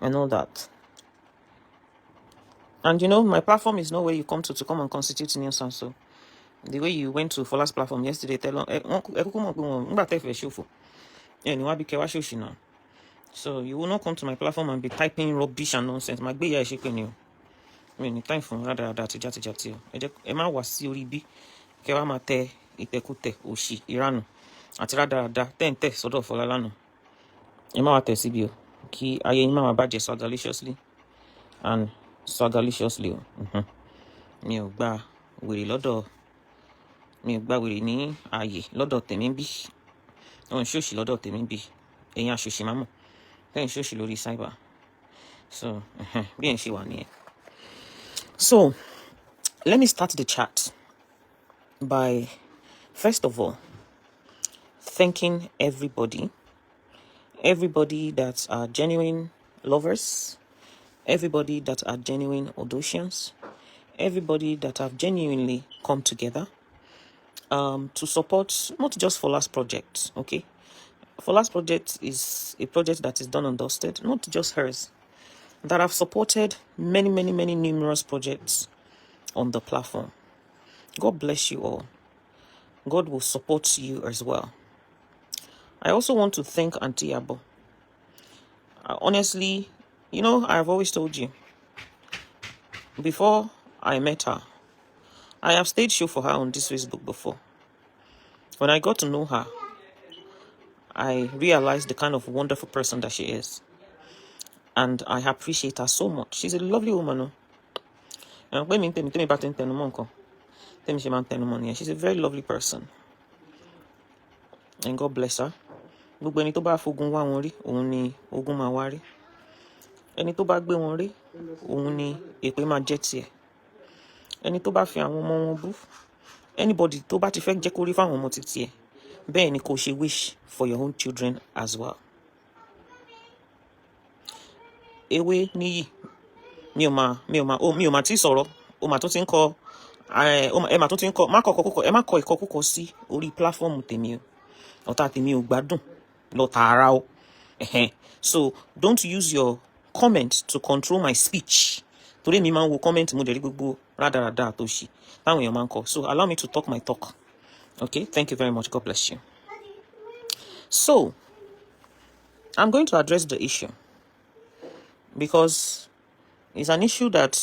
and all that. And you know, my platform is not where you come to come and constitute nuisance. So the way you went to Fola's platform yesterday, so you will not come to my platform and be typing rubbish and nonsense. My baby is shaking you. I mean, time for rather that. Emma was Siri Kewamate, Itekute, Oshi, Irano. At rather tente sort of for Lalano. Emma Wate Sibio. Ki Ayema Badge swagalliciously and swagalliciously. Mi ò gba wèrè lọ́dọ̀ mi ò gba wèrè ní ààyè lọ́dọ̀ tèmi bí òun ṣòṣì lọ́dọ̀ tèmi bí èyàn àṣòṣì máa mọ̀ tẹ́yìn ṣòṣì lórí cyber so bí ẹ̀ ń ṣe wà nìyẹn. So let me start the chat by first of all thanking everybody that are genuine lovers, everybody that are genuine auditions, everybody that have genuinely come together to support not just Fola's project, okay? Fola's project is a project that is done and dusted, not just hers, that have supported many numerous projects on the platform. God bless you all. God will support you as well. I also want to thank Auntie Abo. Honestly, you know, I've always told you, before I met her, I have staged show for her on this Facebook before. When I got to know her, I realized the kind of wonderful person that she is. And I appreciate her so much. She's a lovely woman. She's a very lovely person. And God bless her. Gbogbo ẹni tó bá fogun wá wọn rí, òun ni ogun máa wá rí. Ẹni tó bá gbé wọn rí, òun ni èpè máa jẹ́ tiẹ̀. Ẹni tó bá fi àwọn ọmọ wọn bú, anybody tó bá ti fẹ́ jẹ́ kó rí fáwọn ọmọ títí ẹ̀, bẹ́ẹ̀ ni kò ṣe wish for your own children as well. Ewé níyì, mi ò mà tí sọ̀rọ̀, o mà tó ti ń kọ, ẹ mà tó ti ń kọ, má kọ ìkọkúkọ sí orí platform tèmi o. Ọ̀tá tèmi ò gbádùn. So don't use your comment to control my speech. Today mi máa ń wo comment mo dẹ̀ rí gbogbo rádaràda àtòṣì táwọn èèyàn máa ń kọ. So allow me to talk my talk. Okay, thank you very much. God bless you. So I'm going to address the issue because it's an issue that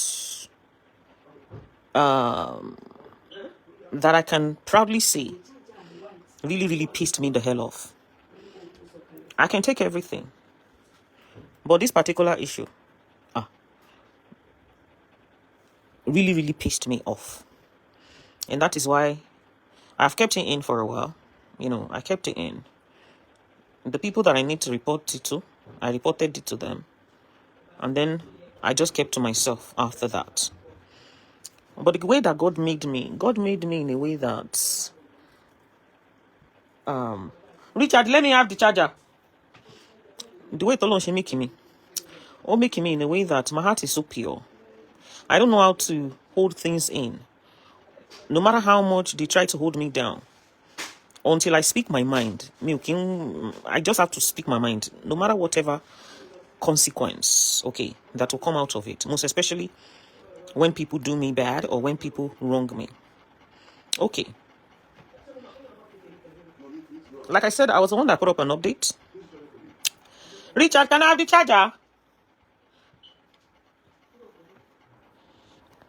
I can proudly say really pissed me the hell off. I can take everything, but this particular issue really pissed me off, and that is why I've kept it in for a while. You know, I kept it in. The people that I need to report it to, I reported it to them, and then I just kept to myself after that. But the way that God made me in a way that Richard, let me have the charger. The way Tolon she making me, making me in a way that my heart is so pure. I don't know how to hold things in. No matter how much they try to hold me down, until I speak my mind, I just have to speak my mind, no matter whatever consequence, okay, that will come out of it. Most especially when people do me bad or when people wrong me. Okay. Like I said, I was the one that put up an update. Richard, can I have the charger?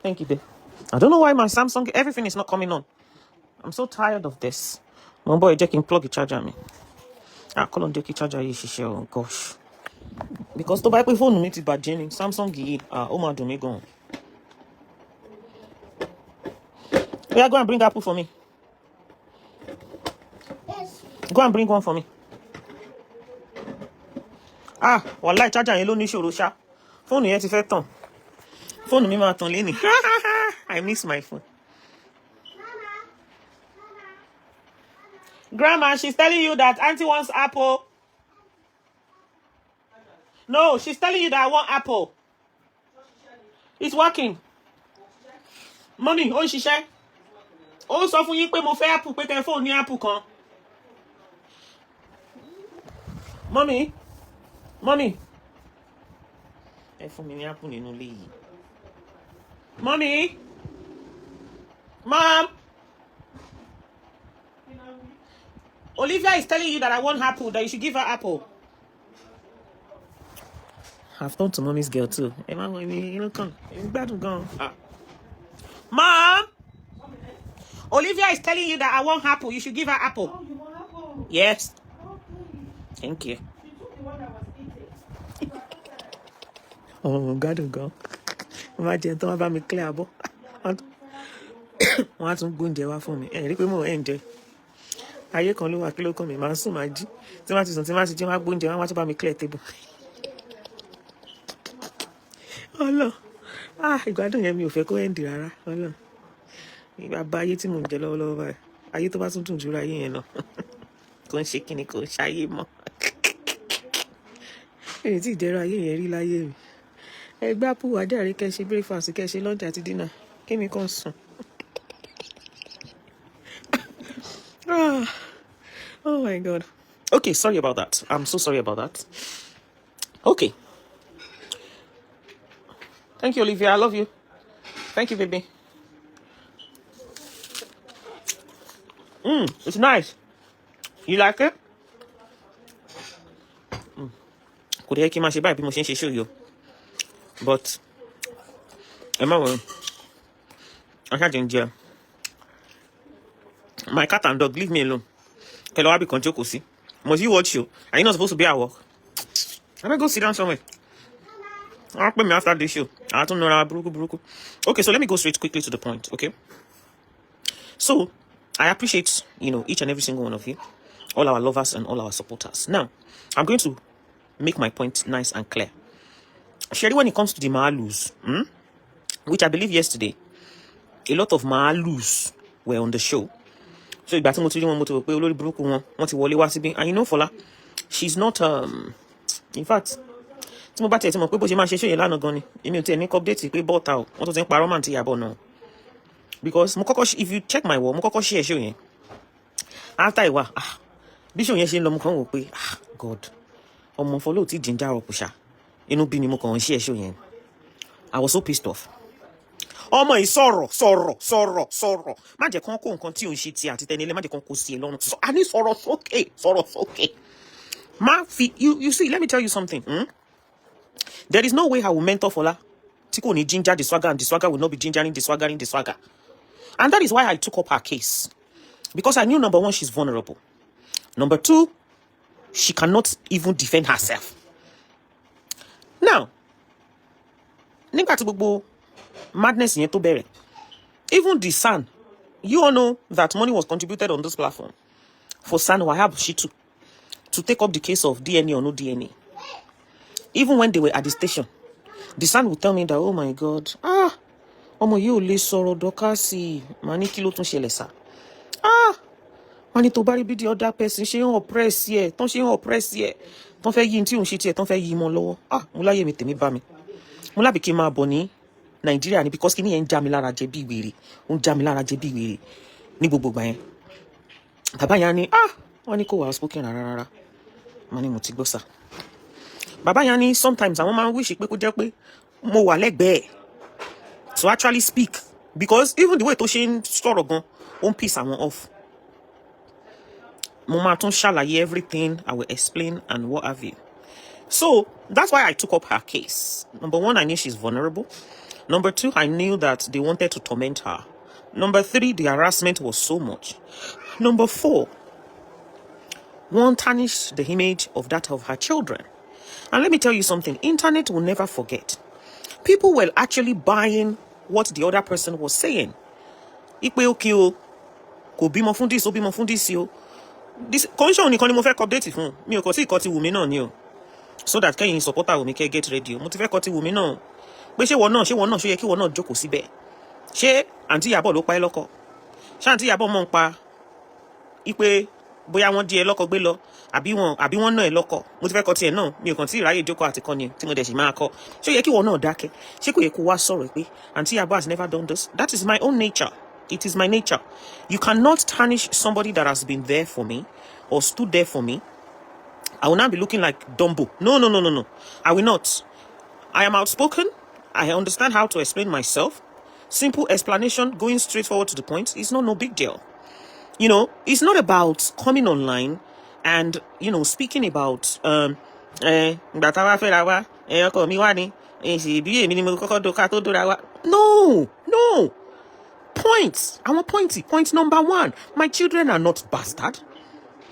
Thank you, babe. I don't know why my Samsung, everything is not coming on. I'm so tired of this. My boy, Jack, can plug the charger me. Call on the charger, oh gosh. Because the Bible phone meet it by Jenny. Samsung, Oma do me go. Yeah, go and bring apple for me. Yes. Go and bring one for me. Wallahi charger yẹn ló ní ṣòro ṣá. Phone yẹn ti fẹ́ tàn. Phone mi máa tàn lẹ́ni. I miss my phone. Grandma, she's telling you that auntie wants apple. No, she's telling you that I want apple. It's working. Mommy, ó ń ṣiṣẹ́. Ó sọ fún yín pé mo fẹ́ apple pé kẹ́ phone ní apple kan. Mommy. ẹ fún mi ní apple nínú ilé yìí. Mommy, Mom, Olivia is telling you that I want apple, that you should give her apple. I've turned to mommy's girl too. Mom, Olivia is telling you that I want apple. You should give her apple. Oh, you want apple? Yes. Okay. Thank you. She took the one that was eating. Oh, God. Imagine don't have me clear abo. Wọ́n tún gbóúnjẹ wá fún mi. Ẹ rí pé mo enjoy. Ayé kan ló wà kí ló kàn mí, máa ń sùn máa jí. Tí wọ́n ti sùn, tí wọ́n ti jí, wọ́n á gbóúnjẹ wá, wọ́n á tún bá mi clear table. Ọlọ́run. Ìgbádùn yẹn mi ò fẹ́ kó end rárá. Ọlọ́run. Ìgbà bá ayé tí mò ń jẹ lọ́wọ́lọ́wọ́ báyìí. Ayé tó bá tún dùn jùlọ ayé yẹn lọ. Kò ń ṣe kíni, kò ń ṣayé mọ́. Èyí tí ìjẹ́rọ ayé yẹn rí láyé mi. Ẹgbẹ́ àpò àjàre kẹ́ ṣe breakfast, kẹ́ ṣe lunch àti dinner. Kémi kan sùn. Oh my God. Okay, sorry about that. I'm so sorry about that. Okay. Thank you, Olivia. I love you. Thank you, baby. It's nice. You like it? Could I keep my sheba be show you? But Emma, I can't enjoy. My cat and dog, leave me alone. Hello, I'll be control. See, must you watch you? Are you not supposed to be at work? I'm gonna go sit down somewhere. I'll put me after this show. I don't know. Okay, so let me go straight quickly to the point. Okay. So I appreciate each and every single one of you, all our lovers and all our supporters. Now, I'm going to make my point nice and clear. Sherry, when it comes to the Maalus, which I believe yesterday, a lot of Maalus were on the show. So and Fola, she's not in fact, because if you check my wall, share after a while, God, follow ginger I was so pissed off. Ọmọ yìí sọ̀rọ̀ má jẹ́ kán kó nǹkan tí ò ń ṣe ti àti tẹnilẹ má jẹ́ kán kó sí ẹ lọ́rùn. A ní sọ̀rọ̀ sókè má fi you see, let me tell you something. There is no way I will mentor Fola tí kò ní ginger the swagger, and the swagger will not be gingering the swagger. And that is why I took up her case, because I knew, number one, she's vulnerable. Number two, she cannot even defend herself. Now, nígbà tí gbogbo madness yẹn tó bẹ̀rẹ̀, even the San, you all know that money was contributed on this platform for San Wahab Shitu to take up the case of DNA or no DNA. Even when they were at the station, the San would tell me that, oh my God, ọmọ yìí ò lè sọ̀rọ̀ Dorcas, mà ní kí ló tún ṣẹlẹ̀ sá. Wọ́n ní tó bá rí bí the other person ṣe ń oppress yẹ, tán ṣe ń oppress yẹ, tán fẹ́ yí tí òun ṣe tiẹ̀, tán fẹ́ yí mọ́ lọ́wọ́. Mo láyé mi tèmi bá mi. Mo lábì kí n máa bọ̀ ní Nigeria ni, because kini yẹn ń já mi lára jẹ bí wèrè, ó ń já mi lára jẹ bí wèrè ní gbogbo ìgbà yẹn. Bàbá yẹn ní wọ́n ní kò wá spoken rárá. Mo ní mo ti gbọ́ sà. Bàbá yẹn ní sometimes àwọn máa ń wish pé kó jẹ́ pé mo wà lẹ́gbẹ̀ẹ́ to actually speak, because even the way tó ṣe ń sọ̀rọ̀ gan, ó ń piss àwọn off. Mo máa tún ṣàlàyé everything, I will explain and what have you. So that's why I took up her case. Number one, I knew she's vulnerable. Number two, I knew that they wanted to torment her. Number three, the harassment was so much. Number four, one tarnished the image of that of her children. And let me tell you something, internet will never forget. People were actually buying what the other person was saying. Ipe okay o, kò bímọ fún this, ó bímọ fún this o. This condition nìkan ni mo fẹ́ update fún. Mi ò kò sí ìkọ́ ti Wùmí náà ni o. So that kẹ́yìn supporter Wùmí kẹ́ get ready o. Mo ti fẹ́ kọ́ ti Wùmí náà. Pé ṣé wọ́n náà ṣó yẹ kí wọ́n náà jókòó síbẹ̀. Ṣé àǹtí Ìyábọ̀ ló pa ẹ́ lọ́kọ? Ṣé àǹtí Ìyábọ̀ mọ̀ ń pa ipe bóyá wọ́n di ẹ lọ́kọ gbé lọ àbí wọ́n náà ẹ lọ́kọ? Mo ti fẹ́ kọ́ tiẹ̀ náà, mi ò kàn tí ìráyè jókòó àti kọ́ni tí mo dẹ̀ sì máa kọ́. Ṣé ó yẹ kí wọ́n náà dákẹ́? Ṣé kò yẹ kó wá sọ̀rọ̀ pé àǹtí Ìyábọ̀ has never done this? That is my own nature. It is my nature. You cannot tarnish somebody that has been there for me or stood there for me. I will not be looking like Dumbo. No. I will not. I am outspoken. I understand how to explain myself. Simple explanation, going straight forward to the point. It's not no big deal. You know, it's not about coming online and, you know, speaking about, no, no. Points. I want pointy. Point number 1. My children are not bastard.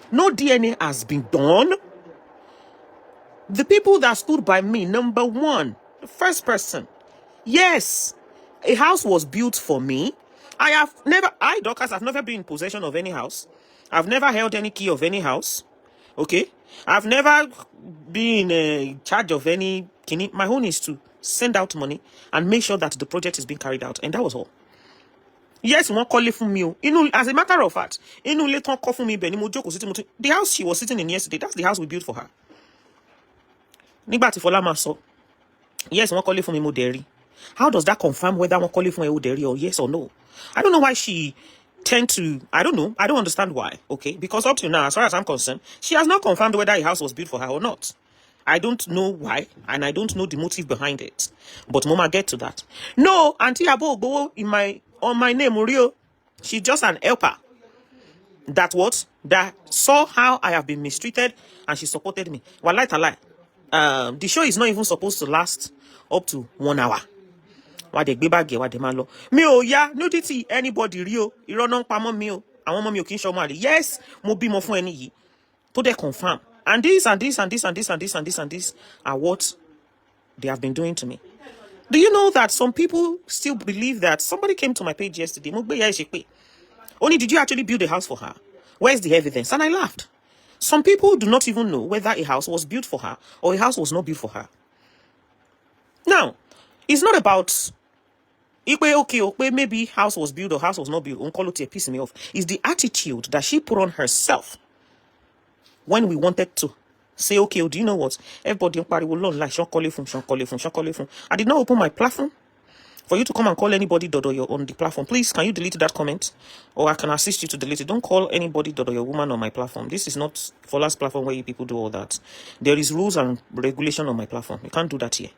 No DNA has been done. The people that stood by me, number 1, the first person. Yes, a house was built for me. Dorcas, I've never been in possession of any house. I've never held any key of any house. Okay? I've never been in charge of any kini. My own is to send out money and make sure that the project is being carried out. And that was all. Yes, one call it from me. As a matter of fact, the house she was sitting in yesterday, that's the house we built for her. Yes, one call it from me. How does that confirm whether one call it from me or yes or no? I don't know why she tend to, I don't know. I don't understand why. Okay, because up to now, as far as I'm concerned, she has not confirmed whether a house was built for her or not. I don't know why, and I don't know the motive behind it. But Mama, get to that. No, Auntie Abo on my name, Murio. She's just an helper. That saw how I have been mistreated, and she supported me. Wallahi talai. The show is not even supposed to last up to 1 hour. Nudity anybody rio. Yes, mo bimo fún ẹni yìí. To they confirm. And this are what they have been doing to me. Do you know that some people still believe that somebody came to my page yesterday? Only did you actually build a house for her? Where's the evidence? And I laughed. Some people do not even know whether a house was built for her or a house was not built for her. Now, it's not about maybe house was built or house was not built. Unquality piss me off. It's the attitude that she put on herself when we wanted to say, okay, do you know what? Everybody will learn like Sean call from. I did not open my platform for you to come and call anybody Dodo on the platform. Please, can you delete that comment? Or I can assist you to delete it. Don't call anybody Dodo your woman on my platform. This is not Fola's platform where you people do all that. There is rules and regulation on my platform. You can't do that here.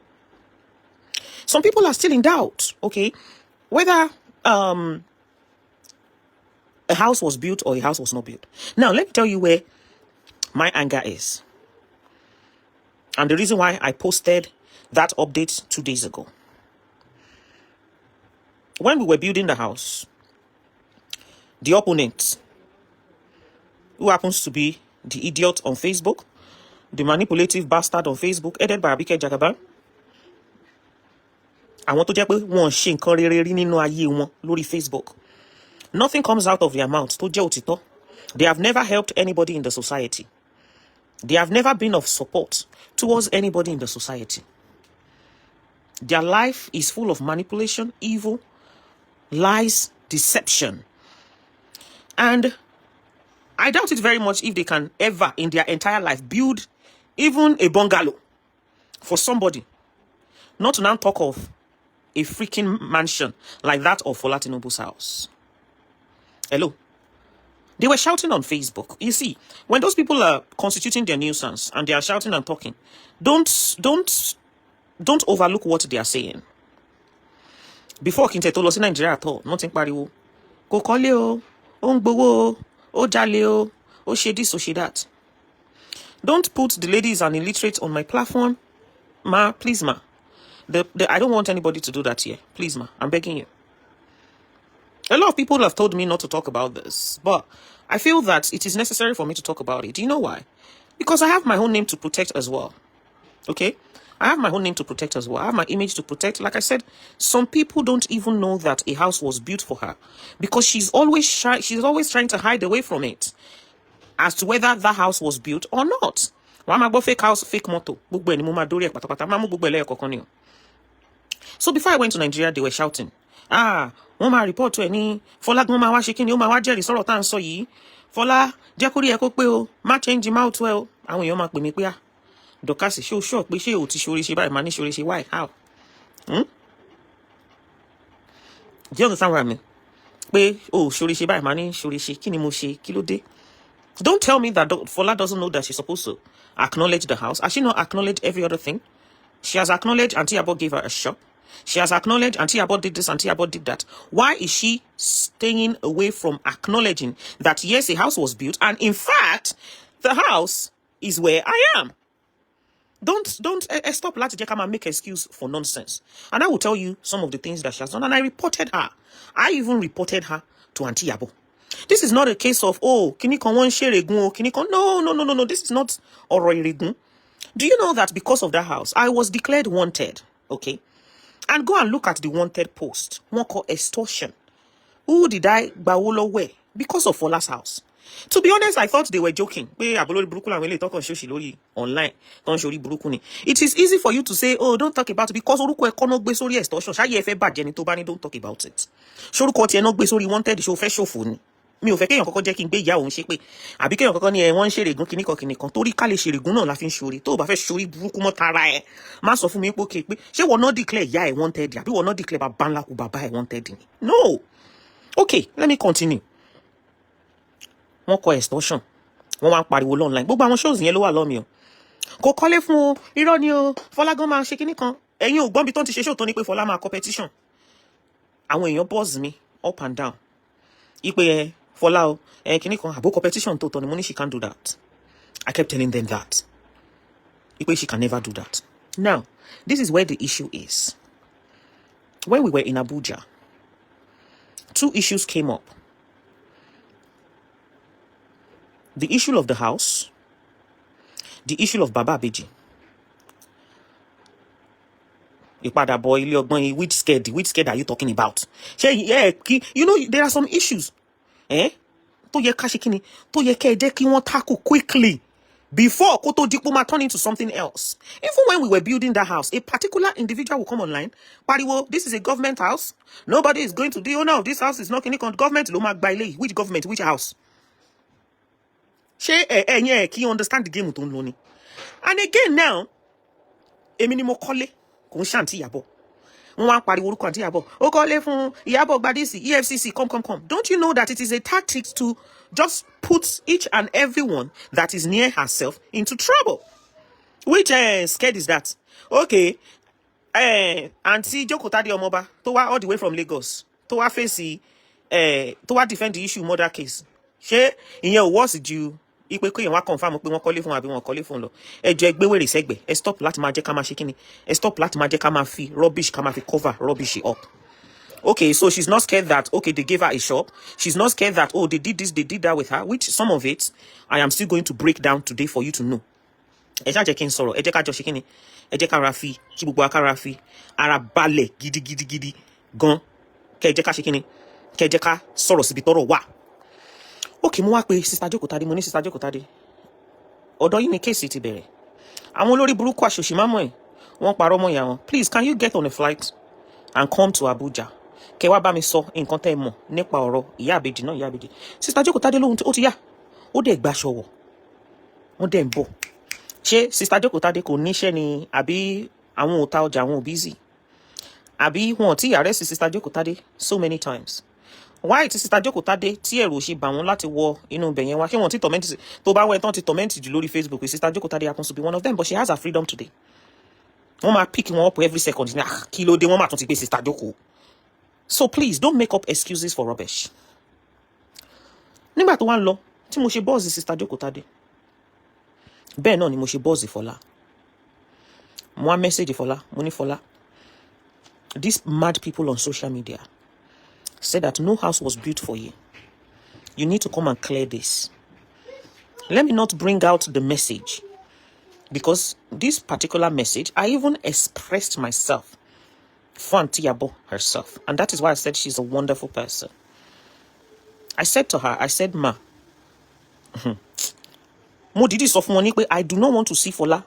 Some people are still in doubt, okay, whether a house was built or a house was not built. Now, let me tell you where my anger is. And the reason why I posted that update 2 days ago. When we were building the house, the opponent, who happens to be the idiot on Facebook, the manipulative bastard on Facebook, headed by Abike Jagaban, I want to jẹ́ pé wọ́n ṣe nǹkan rere rí nínú ayé wọn lórí Facebook. Nothing comes out of their mouth tó jẹ́ òtítọ́. They have never helped anybody in the society. They have never been of support towards anybody in the society. Their life is full of manipulation, evil, lies, deception. And I doubt it very much if they can ever in their entire life build even a bungalow for somebody. Not to now talk of a freaking mansion like that of Fola Tinubu's house. Hello. They were shouting on Facebook. You see, when those people are constituting their nuisance and they are shouting and talking, don't overlook what they are saying. Before Kinte to losi Nigeria at all, nothing pariwo. Ko kole o, o ngbowo o jale o ṣe this, o ṣe that. Don't put the ladies and illiterate on my platform. Ma, please, ma. I don't want anybody to do that here. Please, ma. I'm begging you. A lot of people have told me not to talk about this, but I feel that it is necessary for me to talk about it. Do you know why? Because I have my own name to protect as well. Okay? I have my own name to protect as well. I have my image to protect. Like I said, some people don't even know that a house was built for her because she's always trying to hide away from it as to whether that house was built or not. Fake house, fake motto. So before I went to Nigeria, they were shouting, Mama report to any Fola Mama wa shaking you, Mama Jerry Soro tan so yi. Fola, Jakuri eko pe o, ma change him out well. Àwọn èèyàn ma pè mí pé Dorcas show pé ṣé o ti ṣoore ṣe báyìí, ma ní ṣoore ṣe why? How? Do you understand what I mean? Pé o ṣoore ṣe báyìí, ma ní ṣoore ṣe, kí ni mo ṣe, kí ló dé? Don't tell me that Fola doesn't know that she's supposed to acknowledge the house. Has she not acknowledged every other thing? She has acknowledged Auntie Abo gave her a shop. She has acknowledged Auntie Abo did this, Auntie Abo did that. Why is she staying away from acknowledging that, yes, a house was built, and in fact, the house is where I am? Don't stop Lati Jekama and make excuse for nonsense. And I will tell you some of the things that she has done. And I reported her. I even reported her to Auntie Abo. This is not a case of, oh, kini kon won share egun, kini kon. No. This is not oro iregun. Do you know that because of that house, I was declared wanted? Okay. And go and look at the wanted post. One called extortion. Who did I bawolo where? Because of Fola's house. To be honest, I thought they were joking. Online. It is easy for you to say, oh, don't talk about it because extortion. Don't talk about it. Wanted show first show phone. Mi ò fẹ́ kéèyàn kọ́kọ́ jẹ́ kí n gbé ìyá òun ṣe pé àbí kéèyàn kọ́kọ́ ní wọ́n ń ṣe règún kìnnìkan torí ká lè ṣe règún náà la fi ń ṣoore tó o bá fẹ́ ṣorí burúkú mọ́ tara ẹ̀ má sọ fún mi pé ṣé wọ́n náà declare ìyá ẹ̀ wanted àbí wọ́n náà declare bàbá ńlá kú bàbá ẹ̀ wanted ni. No. Okay, let me continue. Wọ́n kọ extortion wọ́n wá ń pariwo online gbogbo àwọn shows yẹn ló wà lọ́mìí o kò kọ́lé fún o irọ́ ni o Fọlá gan máa ṣe kìnnìkan ẹ̀yin ò gbọ́n bí tó ń ti ṣe show tó ní pé Fọlá máa competition àwọn èèyàn buzz me up and down ipe Fola o kìnnìkan àbó competition tó tọ́ ni mo ní she can't do that. I kept telling them that ipe she can never do that. Now this is where the issue is. When we were in Abuja, two issues came up. The issue of the house, the issue of Baba Abeji. Ipada boy, which scared are you talking about? Yeah, you know, there are some issues. To ye kashikini, to ye keje ki won tackle quickly before Koto Dipoma turn into something else. Even when we were building that house, a particular individual will come online. Pariwo, this is a government house. Nobody is going to the owner of this house is not any government. Loma Baile. Which government? Which house? Can you understand the game with Unloni? And again now, Eminimo Kole, Kunshanti Yabo. EFCC, come. Don't you know that it is a tactic to just put each and everyone that is near herself into trouble? Which scared is that? Okay, Auntie Jokotade Omoba, Towa all the way from Lagos, Towa face Towa defend the issue murder case. She in your words did you? Confirm stop láti máa jẹ́ ká máa ṣe kíni stop láti máa jẹ́ ká máa fi rubbish ká máa fi cover rubbish up. Okay, so she's not scared that okay they gave her a shop. She's not scared that oh they did this, they did that with her, which some of it I am still going to break down today for you to know. Ẹ ṣá jẹ́ kí n sọ̀rọ̀, ẹ jẹ́ ká jọ ṣe kíni, ẹ jẹ́ ká ra fi kí gbogbo aka ra fi ara balẹ̀ gidi gan. Kẹ́ jẹ́ ká ṣe kíni, kẹ́ jẹ́ ká sọ̀rọ̀ síbi tọ́rọ̀ wà. Okay, mo wá pé Sister Jokotade, mo ní Sister Jokotade. Ọ̀dọ̀ yín ni case ti bẹ̀rẹ̀. Àwọn olórí burúkú àṣòṣìmámọ́ ẹ̀ wọ́n parọ́ mọ́ ìyá wọn. Please, can you get on a flight and come to Abuja? Kẹ́ wá bá mi sọ nǹkan tẹ́ mọ̀ nípa ọ̀rọ̀ ìyá àbèjì náà ìyá àbèjì. Sister Jokotade lóhun ó ti yá. Ó dẹ̀ gbaṣọ wọ̀. Wọ́n dẹ̀ ń bọ̀. Ṣé Sister Jokotade kò níṣẹ́ ni àbí àwọn ò ta ọjà àwọn ò busy? Àbí wọn ò tí arrest Sister Jokotade so many times? Why ti Sister Jokotade tí ẹ̀rù ṣe bà wọ́n láti wọ inú ibẹ̀ yẹn wá kí wọ́n ti torment tó bá wẹ̀ tán ti torment jù lórí Facebook with Sister Jokotade happens to be one of them, but she has her freedom today. Wọ́n máa pick wọn up every second ní kí ló dé wọ́n máa tún ti gbé Sister Joko. So please don't make up excuses for rubbish. Nígbà tó wá ń lọ tí mo ṣe bọ́ọ̀sì Sister Jokotade bẹ́ẹ̀ náà ni mo ṣe bọ́ọ̀sì Fola. Mo wá message Fola, mo ní Fola, these mad people on social media said that no house was built for you. You need to come and clear this. Let me not bring out the message because this particular message, I even expressed myself for Auntie Abo herself. And that is why I said she's a wonderful person. I said to her, I said, Ma, Mo didi sọ fún wọn ní pé I do not want to see Fola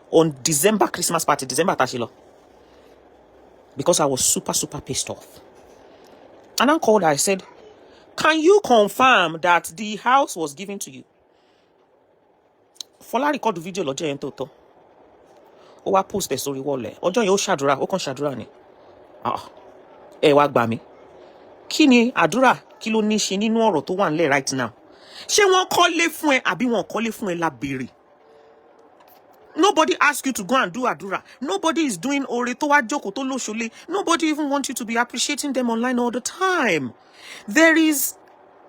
on December Christmas party, December tashilo. Because I was super pissed off. And I called her, I said, can you confirm that the house was given to you? Fola record the video lọ́jọ́ yẹn tó tọ́. Ó wá post ẹ̀ sórí wall ẹ̀. Ọjọ́ yẹn ó ṣàdúrà, ó kàn ṣàdúrà ni. Ẹ wá gbà mí. Kí ni àdúrà kí ló ní ṣe nínú ọ̀rọ̀ tó wà nílẹ̀ right now? Ṣé wọ́n kọ́lé fún ẹ àbí wọ́n kọ́lé fún ẹ la béèrè? Nobody asks you to go and do adura. Nobody is doing ore to wa joko to lo shole. Nobody even wants you to be appreciating them online all the time. There is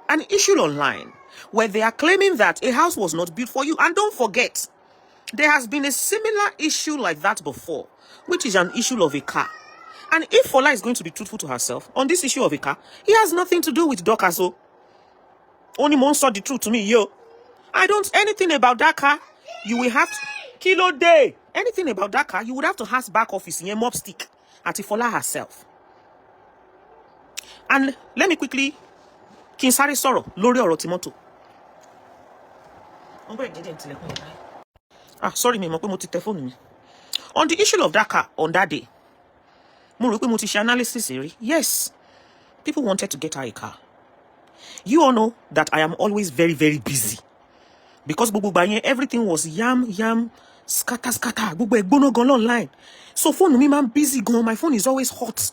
an issue online where they are claiming that a house was not built for you. And don't forget, there has been a similar issue like that before, which is an issue of a car. And if Fola is going to be truthful to herself on this issue of a car, it has nothing to do with Dorcas. Only monster the truth to me, yo. I don't anything about that car. You will have to kilo day. Anything about that car, you would have to ask back office in a mob stick Ati Fola herself. And let me quickly Kinsari Soro Lori Oro Timoto. Sorry, me phone. On the issue of that car on that day, analysis. Yes, people wanted to get her a car. You all know that I am always very, very busy. Because everything was yam, scatter, online. So phone me man busy gone. My phone is always hot.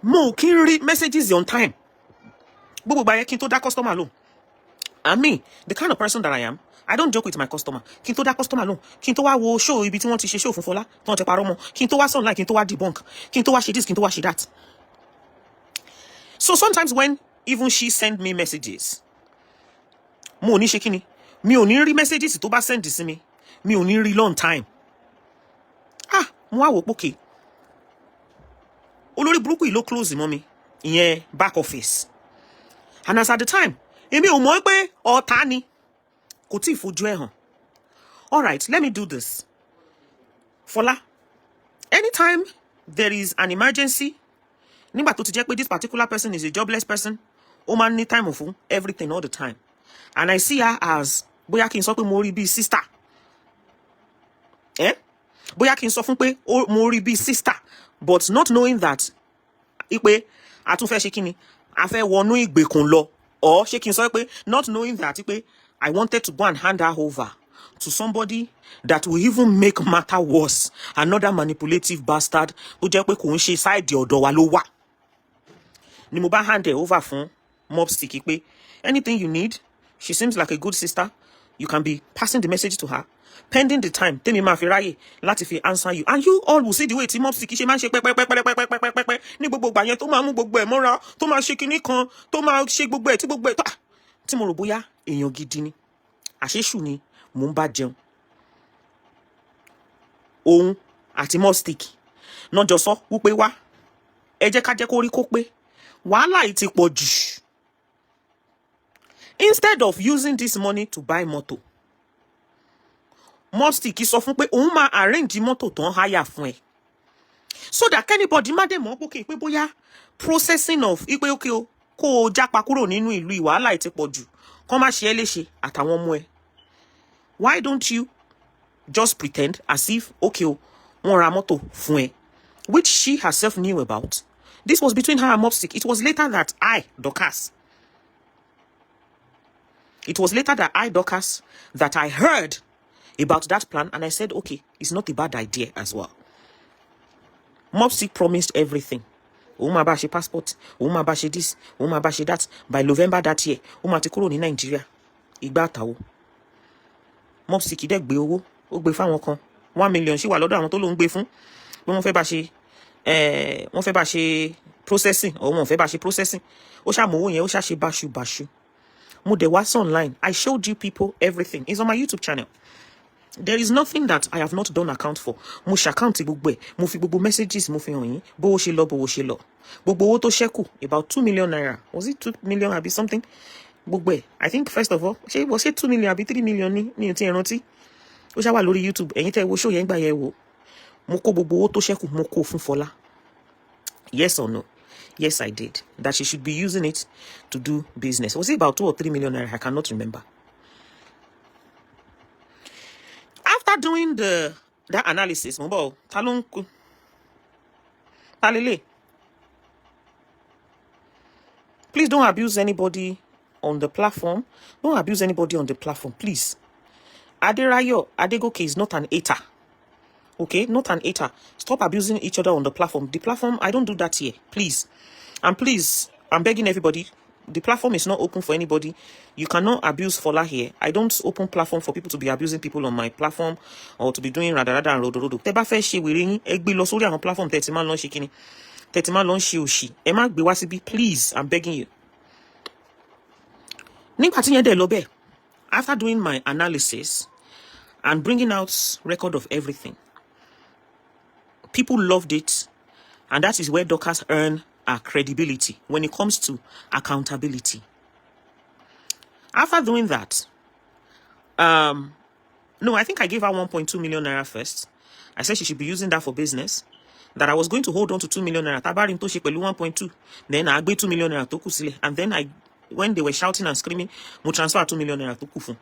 Mo can read messages on time. Kinto that customer alone. And me, the kind of person that I am, I don't joke with my customer. Kinto that customer alone. Kinto wa wo show ibi ti won ti se show fun Fola. Ton te paro mo. Kinto wa online, kinto wa debunk. Kinto wa she this, kinto wa she that. So sometimes when even she send me messages, mo ni shekini. Mi ò ní rí messages tó bá send sí mi. Mi ò ní rí long time. Mo wá wò pókè. Olórí burúkú yìí ló close mọ́ mi. Ìyẹn back office. And as at the time, èmi ò mọ̀ pé ọ̀tá ni. Kò tí fojú ẹ̀ hàn. All right, let me do this. Fola, anytime there is an emergency, nígbà tó ti jẹ́ pé this particular person is a jobless person, ó máa ní time of everything all the time. And I see her as bóyá kí n sọ pé mo rí bí sister. Bóyá kí n sọ fún pé mo rí bí sister, but not knowing that ipe a tún fẹ́ ṣe kíni, a fẹ́ wọnú ìgbèkùn lọ, or ṣé kí n sọ pé not knowing that ipe I wanted to go and hand her over to somebody that will even make matter worse, another manipulative bastard bó jẹ́ pé kò ń ṣe side ọ̀dọ̀ wa ló wà. Ni mo bá hand her over fún Mobstick pé anything you need, she seems like a good sister. You can be passing the message to her, pending the time. Temi ma fi ráyè láti fi answer you. And you all will see the way tí Mobstick ṣe máa ń ṣe pẹ́pẹ́pẹ́pẹ́pẹ́pẹ́pẹ́ ní gbogbo ìgbà yẹn tó máa mú gbogbo ẹ̀ mọ́ra, tó máa ṣe kinní kan, tó máa ṣe gbogbo ẹ̀ tí mo rò bóyá èèyàn gidi ni. Àṣéṣù ni mò ń bá jẹun. Òun àti Mobstick náà jọ sọ wípé wá, ẹ jẹ́ ká jẹ́ kó rí kó pé wàhálà yìí ti pọ̀ jù. Instead of using this money to buy motor, Mobstick sọ fún pé òun máa arrange motor tó ń hire fún ẹ. So that anybody má dé mọ̀ pé bóyá processing of ipe okay o kó o jápa kúrò nínú ìlú ìwàhálà ti pọ̀ jù, kó má ṣe é léṣe àtàwọn ọmọ ẹ. Why don't you just pretend as if okay o wọ́n ra motor fún ẹ, which she herself knew about. This was between her and Mobstick. It was later that Dorcas, that I heard about that plan, and I said, okay, it's not a bad idea as well. Mobstick promised everything. Uma ba she passport, Uma ba she this, Uma ba she that. By November that year, Uma ti kúrò ní Nigeria. Ìgbà tawo. Mobstick dẹ̀ gbé owó, ó gbé fáwọn kan. 1 million ṣì wà lọ́dọ̀ àwọn tó ló ń gbé fún. Bí wọ́n fẹ́ bá ṣe processing, or wọ́n fẹ́ bá ṣe processing. Ó ṣá mú owó yẹn, ó ṣá ṣe báṣu. Mo de was online. I showed you people everything. It's on my YouTube channel. There is nothing that I have not done account for. Mo account gbogbo ẹ̀. Mo fi gbogbo messages mo fi hàn yín. Bó ṣe lọ. Gbogbo owó tó ṣẹ́kù, about 2 million naira. Was it 2 million àbí something? Gbogbo ẹ̀. I think first of all, was it 2 million àbí 3 million ni? Mi ò tí ì rántí. Ó ṣá wà lórí YouTube. Ẹ̀yin tẹ́ wo show yẹn gbà yẹ̀ wò. Mo kó gbogbo owó tó ṣẹ́kù, mo kó fún Fola. Yes or no? Yes, I did. That she should be using it to do business. Was it about 2 or 3 million naira? I cannot remember. After doing that analysis, please don't abuse anybody on the platform. Don't abuse anybody on the platform, please. Aderayo Adegoke is not an hater. Okay, not an hater. Stop abusing each other on the platform. The platform, I don't do that here. Please. And please, I'm begging everybody, The platform is not open for anybody. You cannot abuse Fola here. I don't open platform for people to be abusing people on my platform or to be doing rada and rodo. Tẹ́ bá fẹ́ ṣe wèrè yín, ẹ gbé lọ sórí àwọn platform tẹ́ ti máa lọ ṣe kíni. Tẹ́ ti máa lọ ṣe òṣì. Ẹ má gbé wá síbí, please. I'm begging you. Nígbà tí yẹn dẹ̀ lọ bẹ́ẹ̀, after doing my analysis and bringing out record of everything, people loved it, and that is where Dorcas earned her credibility when it comes to accountability. After doing that, no, I think I gave her 1.2 million naira first. I said she should be using that for business. That I was going to hold on to 2 million naira. Tabarin to shepelu 1.2. Then I gave 2 million naira to kusile. And then when they were shouting and screaming, we transfer 2 million naira to kufu.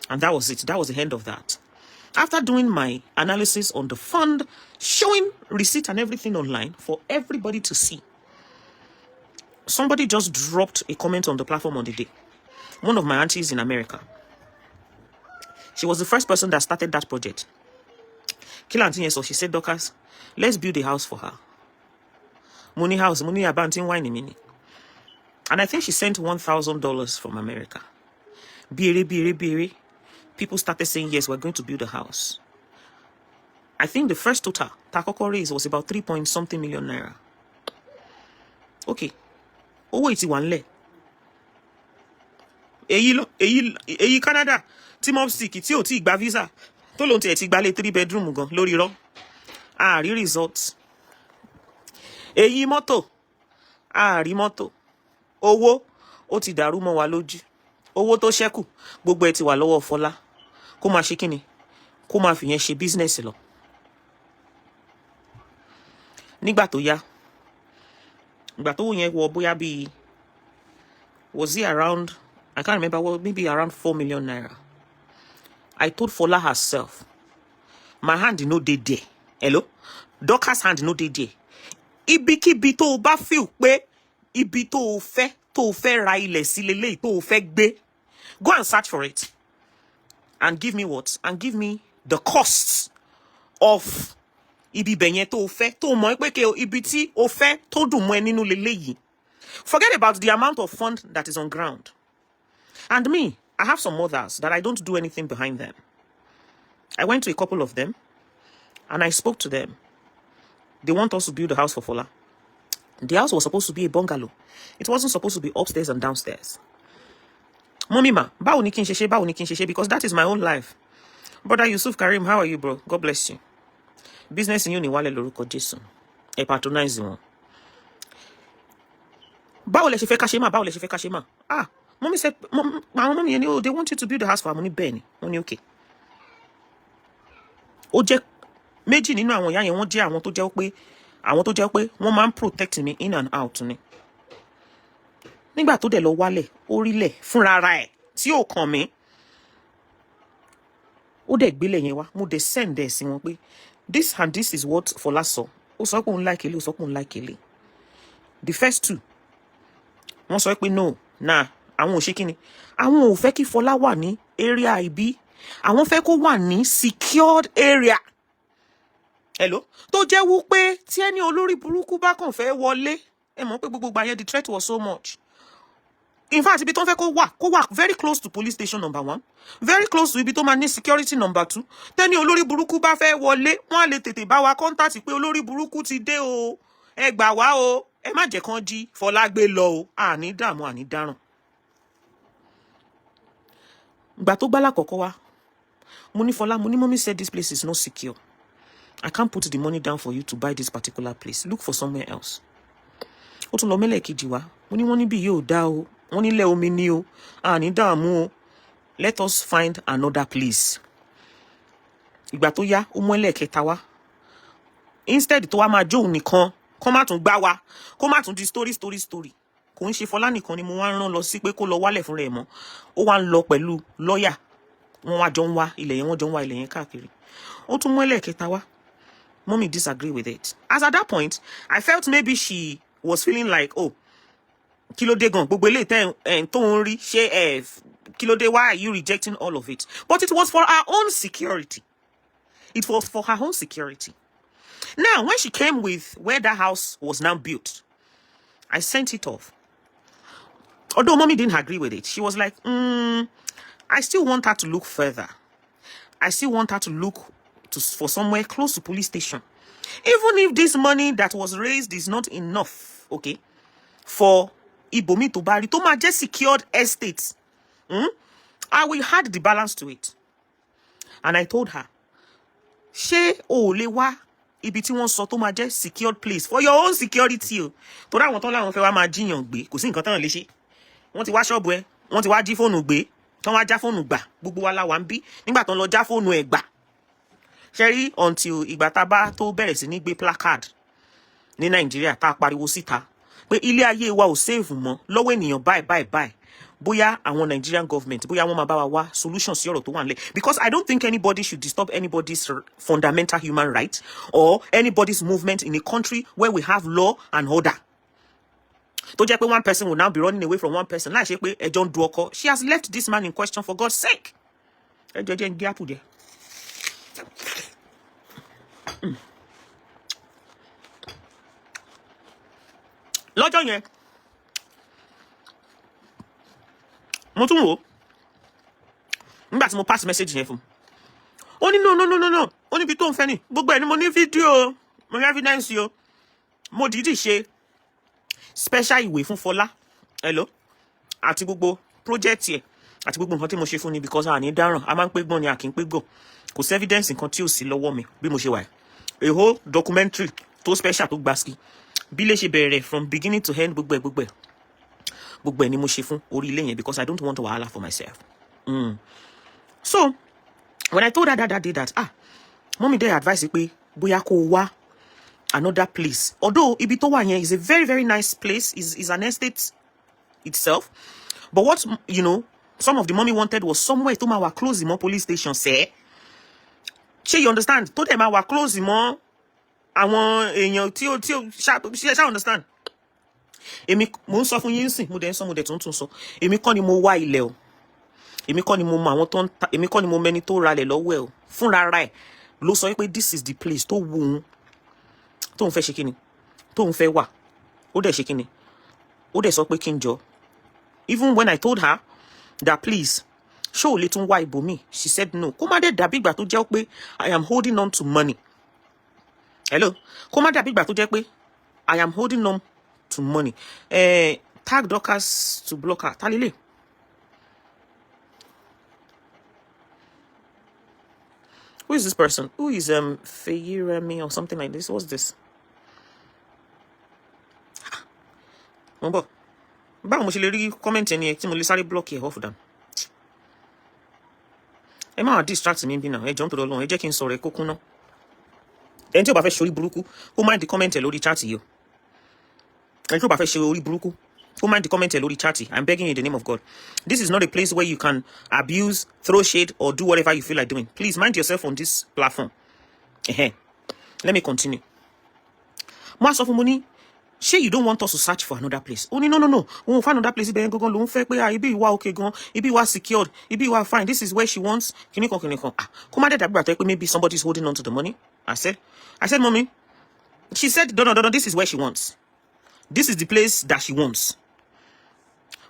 And that was it. That was the end of that. After doing my analysis on the fund, showing receipt and everything online for everybody to see, somebody just dropped a comment on the platform on the day. One of my aunties in America. She was the first person that started that project. So she said, Dorcas, let's build a house for her. Money house, money abantin wine mini. And I think she sent $1,000 from America. Biri. People started saying, yes, we're going to build a house. I think the first total, Takoko raise, was about 3-point-something million naira. Okay. Oh, it's one leg. Eyi Canada, team up stick, tí ò tí gba visa. Tó lóun ti ẹ̀ ti gbalé 3-bedroom gan lórí rọ́. Rí results. Eyi mọ́tò. Rí mọ́tò. Owó ó ti dàrú mọ́ wa lójú. Owó tó ṣẹ́kù gbogbo ẹ̀ ti wà lọ́wọ́ Fola. Kó máa ṣe kíni? Kó máa fi yẹn ṣe business lọ. Nígbà tó yá. Ìgbà tó yẹn wọ bóyá bí, was it around, I can't remember, well, maybe around 4 million naira. I told Fola herself, my hand no dey there. Hello? Dorcas hand no dey there. Ibikíbi tó bá feel pé ibi tó fẹ́ ra ilẹ̀ sí lélẹ̀ tó fẹ́ gbé. Go and search for it. And give me what? And give me the costs of ibi bẹ̀yẹn tó fẹ́ tó mọ̀ pé ke ibi tí ó fẹ́ tó dùn mọ́ ẹ nínú lélẹ̀ yìí. Forget about the amount of fund that is on ground. And me, I have some mothers that I don't do anything behind them. I went to a couple of them and I spoke to them. They want us to build a house for Fola. The house was supposed to be a bungalow. It wasn't supposed to be upstairs and downstairs. Mommy ma, báwo ni kí n ṣe ṣe, because that is my own life. Brother Yusuf Karim, how are you, bro? God bless you. Business in you ni wale lórúkọ Jésù. E patronize wọn. Báwo lẹ ṣe fẹ́ ká ṣe ma? Mommy said, mommy, they want you to build a house for her. Money Benny. Money okay. Ó jẹ́ méjì nínú àwọn ìyá yẹn, wọ́n jẹ́ àwọn tó jẹ́ pé wọ́n máa ń protect me in and out ni. Nígbà tó dẹ̀ lọ wálẹ̀, ó rílẹ̀ fúnra ara ẹ̀ tí ò kàn mí. Ó dẹ̀ gbélé yẹn wá, mo dẹ̀ send ẹ̀ sí wọn pé this and this is what Fola sọ. Ó sọ pé òun like ele, ó sọ pé òun like ele. The first two, wọ́n sọ pé no, nah, àwọn ò ṣe kíni. Àwọn ò fẹ́ kí Fola wà ní area ibi. Àwọn fẹ́ kó wà ní secured area. Hello? Tó jẹ́ wú pé tí ẹni olórí burúkú bá kàn fẹ́ wọlé, ẹ mọ̀ pé gbogbo gbà yẹn the threat was so much. In fact, ibi tó ń fẹ́ kó wà very close to police station number 1, very close to ibi tó máa ní security number 2. Tẹ́ni olórí burúkú bá fẹ́ wọlé, wọ́n á lè tètè bá wa contact pé olórí burúkú ti dé o. Ẹ gbà wá o. Ẹ má jẹ́ kán jí Fola gbé lọ o. Àní dààmú, àní dáràn. Ìgbà tó gbá lákọ̀ọ́kọ́ wá, mo ní Fola, mo ní mommy said this place is not secure. I can't put the money down for you to buy this particular place. Look for somewhere else. Ó tún lọ mẹ́lẹ̀ kejì wá. Mo ní wọ́n ní bí yóò dá o. Wọ́n ní ilẹ̀ omi ni o. Àní dààmú o. Let us find another place. Ìgbà tó yá, ó mú ẹlẹ́kẹta wá. Instead tó wá máa jó òun nìkan, kó má tún gbá wa, kó má tún di story. Kò ń ṣe Fola nìkan ni mo wá rán lọ sí pé kó lọ wálẹ̀ fún rẹ̀ mọ́. Ó wá ń lọ pẹ̀lú lọ́yà. Wọ́n wá jọ ń wá ilẹ̀ yẹn, wọ́n jọ ń wá ilẹ̀ yẹn káàkiri. Ó tún mú ẹlẹ́kẹta wá. Mommy disagree with it. As at that point, I felt maybe she was feeling like, oh, kí ló dé gan, gbogbo eléyìí tẹ́ tó ń rí, ṣé kí ló dé, why are you rejecting all of it? But it was for our own security. It was for her own security. Now, when she came with where that house was now built, I sent it off. Although mommy didn't agree with it, she was like, I still want her to look further. I still want her to look for somewhere close to police station. Even if this money that was raised is not enough, okay, for Ibomi to buy to my just secured estates, I will add the balance to it. And I told her, ṣé o lè wá ibi tí wọ́n sọ tó máa jẹ́ secured place for your own security o. Torí àwọn tán láwọn fẹ́ wá máa jiyàn gbé, kò sí nǹkan tán lè ṣe. Wọ́n ti wá ṣọ́ọ̀bù ẹ, wọ́n ti wá jí fóònù gbé, tán wá já fóònù gbà, gbogbo wa la wà ń bí nígbà tán lọ já fóònù ẹ gbà. Ṣẹ́rí until ìgbà tá bá tó bẹ̀rẹ̀ sí ní gbé placard ní Nàìjíríà tá pariwo síta pé ilé ayé wa ò save mọ́ lọ́wọ́ ènìyàn báyìí. Bóyá àwọn Nigerian government, bóyá wọ́n máa bá wa wá solution sí ọ̀rọ̀ tó wà nílẹ̀. Because I don't think anybody should disturb anybody's fundamental human rights or anybody's movement in a country where we have law and order. Tó jẹ́ pé one person will now be running away from one person. Láì ṣe pé ẹjọ́ ń du ọkọ. She has left this man in question for God's sake. Ẹjọ́ jẹ́ ń gé àpò jẹ. Lọ́jọ́ yẹn, mo tún wò nígbà tí mo pass message yẹn fún. Ó ní no. Ó ní bí tó ń fẹ́ ni. Gbogbo ẹ̀ ni mo ní fídíò, mo ní evidence yo. Mo dìídì ṣe special ìwé fún Fola. Hello. Àti gbogbo project yẹn àti gbogbo nǹkan tí mo ṣe fún ni because a ní dáràn. A máa ń pé gbọ́n ni a kì í pé gọ̀. Kò sí evidence nǹkan tí ò sí lọ́wọ́ mi bí mo ṣe wà. A whole documentary tó special tó gbaski. Bí lè ṣe bẹ̀rẹ̀ from beginning to end gbogbo ẹ̀ ni mo ṣe fún orí ilé yẹn because I don't want wahala for myself. So when I told her that day that mommy dey advise pé bóyá kó wá another place. Although ibi tó wà yẹn is a very very nice place, is an estate itself. But what some of the mommy wanted was somewhere tó máa wà close mọ́ police station ṣé you understand? Tó dẹ̀ máa wà close mọ́ àwọn èèyàn tí ó ṣá understand. Èmi mo ń sọ fún yín sìn, mo dẹ̀ ń sọ mo dẹ̀ tún sọ. Èmi kọ́ ni mo wá ilẹ̀ o. Èmi kọ́ ni mo mọ àwọn tó ń ta, èmi kọ́ ni mo mẹ́ni tó ra lẹ̀ lọ́wọ́ ẹ̀ o. Fúnra ara ẹ̀ ló sọ pé this is the place tó wù ú. Tóun fẹ́ ṣe kíni? Tóun fẹ́ wà. Ó dẹ̀ ṣe kíni? Ó dẹ̀ sọ pé kí n jọ. Even when I told her that please, ṣé o lè tún wá ibòmí? She said no. Kó má dẹ̀ dàbí ìgbà tó jẹ́ pé I am holding on to money. Hello. Kó má dàbí ìgbà tó jẹ́ pé I am holding on to money. Tag Dorcas to block her. Talile. Who is this person? Who is Feyiremi or something like this? What's this? Mbo. Báwo mo ṣe lè rí comment ẹni ẹ tí mo lè sáré block ẹ off down. Ẹ má distract mi bí náà. Ẹ jọ̀ọ́ nítorí Ọlọ́run, ẹ jẹ́ kí n sọ̀rọ̀ ẹ kó kúnná. Ẹni tí ó bá fẹ́ ṣorí burúkú, kó mind the comment ẹ lórí chat yìí o. Ẹni tí ó bá fẹ́ ṣe orí burúkú, kó mind the comment ẹ lórí chat yìí. I'm begging you in the name of God. This is not a place where you can abuse, throw shade, or do whatever you feel like doing. Please mind yourself on this platform. Let me continue. Mo sọ fún mo ní, ṣé you don't want us to search for another place? Oh no. Won't find another place. Ibẹ̀ gangan ló ń fẹ́ pé ibi ìwà okay gan, ibi ìwà secured, ibi ìwà fine. This is where she wants. Kini kan. Kó má dé dàbí àtọ́ pé maybe somebody's holding on to the money. I said, mommy. She said, no. This is where she wants. This is the place that she wants.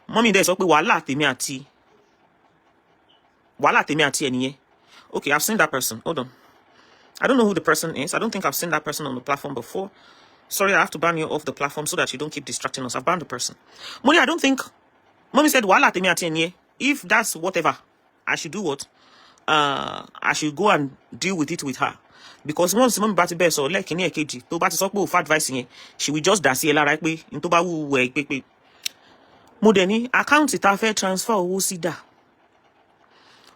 Mommy there sọ pé wàhálà tèmi àti ẹni yẹn. Okay, I've seen that person. Hold on. I don't know who the person is. I don't think I've seen that person on the platform before. Sorry, I have to ban you off the platform so that you don't keep distracting us. I've banned the person. Mommy, I don't think. Mommy said wàhálà tèmi àti ẹni yẹn. If that's whatever, I should do what? I should go and deal with it with her. Because once mommy bá ti bẹ́ẹ̀ sọ lẹ́ẹ̀kínní ẹ̀kejì tó bá ti sọ pé ó fa advice yẹn, she will just dá sí ẹ lára pé n tó bá wù ẹ́ pé. Mo dẹ̀ ní àkáǹtì tá fẹ́ transfer owó sí dà.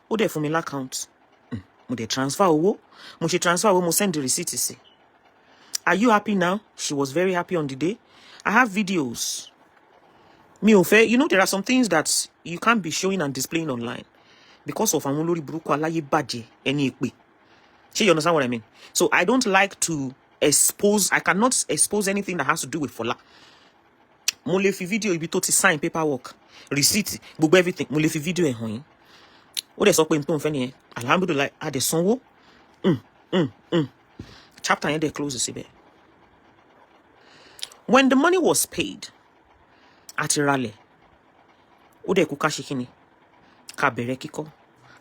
Ó dẹ̀ fún mi l'account. Mo dẹ̀ transfer owó. Mo ṣe transfer owó, mo send the receipt sí. Are you happy now? She was very happy on the day. I have videos. Mi ò fẹ́, there are some things that you can't be showing and displaying online because of àwọn olórí burúkú aláyé bàjẹ́ ẹni èpè. You understand what I mean? So I don't like to expose. I cannot expose anything that has to do with Fola. Mo lè fi video ibi tó ti sign paperwork, receipt, gbogbo everything. Mo lè fi video ẹ̀ hàn yín. Ó dẹ̀ sọ pé n tó ń fẹ́ nìyẹn. Alhamdulillah, a dẹ̀ sanwó. Chapter yẹn dẹ̀ close síbẹ̀. When the money was paid, àti ralẹ̀, ó dẹ̀ kú ká ṣe kíni ká bẹ̀rẹ̀ kíkọ́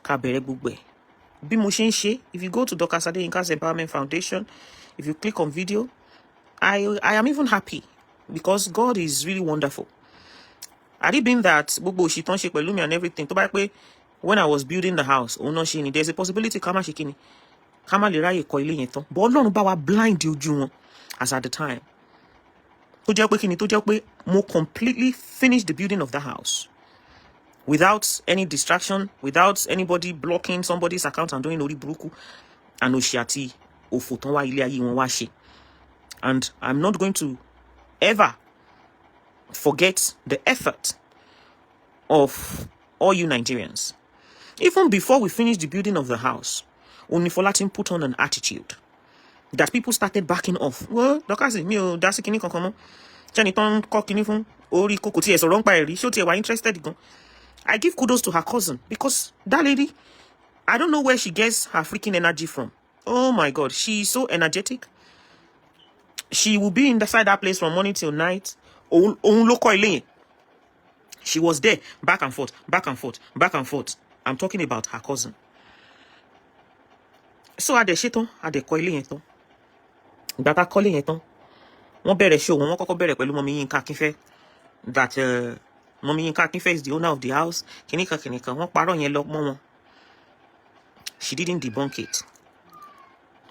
ká bẹ̀rẹ̀ gbogbo ẹ̀ bí mo ṣe ń ṣe. If you go to Dorcas Adeyinka's Empowerment Foundation, if you click on video, I am even happy because God is really wonderful. Had it been that gbogbo òṣì tán ṣe pẹ̀lú mi and everything, tó bá pé when I was building the house, òun náà ṣe ni, there's a possibility ká má ṣe kíni ká má lè ráyè kọ́ ilé yẹn tán. But Ọlọ́run bá wa blind ojú wọn as at the time. Tó jẹ́ pé kíni, tó jẹ́ pé mo completely finished the building of the house without any distraction, without anybody blocking somebody's account and doing orí burúkú and òṣì àti òfò tán wá ilé ayé wọn wá ṣe. And I'm not going to ever forget the effort of all you Nigerians. Even before we finished the building of the house, only Fola Ati put on an attitude that people started backing off. Well, Dorcas, mi ò dá sí kíní kankan mọ́. Jenny ton kọ́ kíní fún orí kókò tí ẹ sọ̀rọ̀ ń pa ẹ̀rí. Ṣó tí ẹ wà interested gan. I give kudos to her cousin because that lady, I don't know where she gets her freaking energy from. Oh my God, she's so energetic. She will be inside that place from morning till night. She was there, back and forth, back and forth, back and forth. I'm talking about her cousin. So at the sheton, at the coiling eton. That are calling eton. Wọ́n bẹ̀rẹ̀ show, wọ́n kọ́kọ́ bẹ̀rẹ̀ pẹ̀lú Mommy Yinka Akinfe. That Mommy Yinka Akinfe is the owner of the house. Kinika. Wọ́n parọ́ yẹn lọ mọ́ wọn. She didn't debunk it.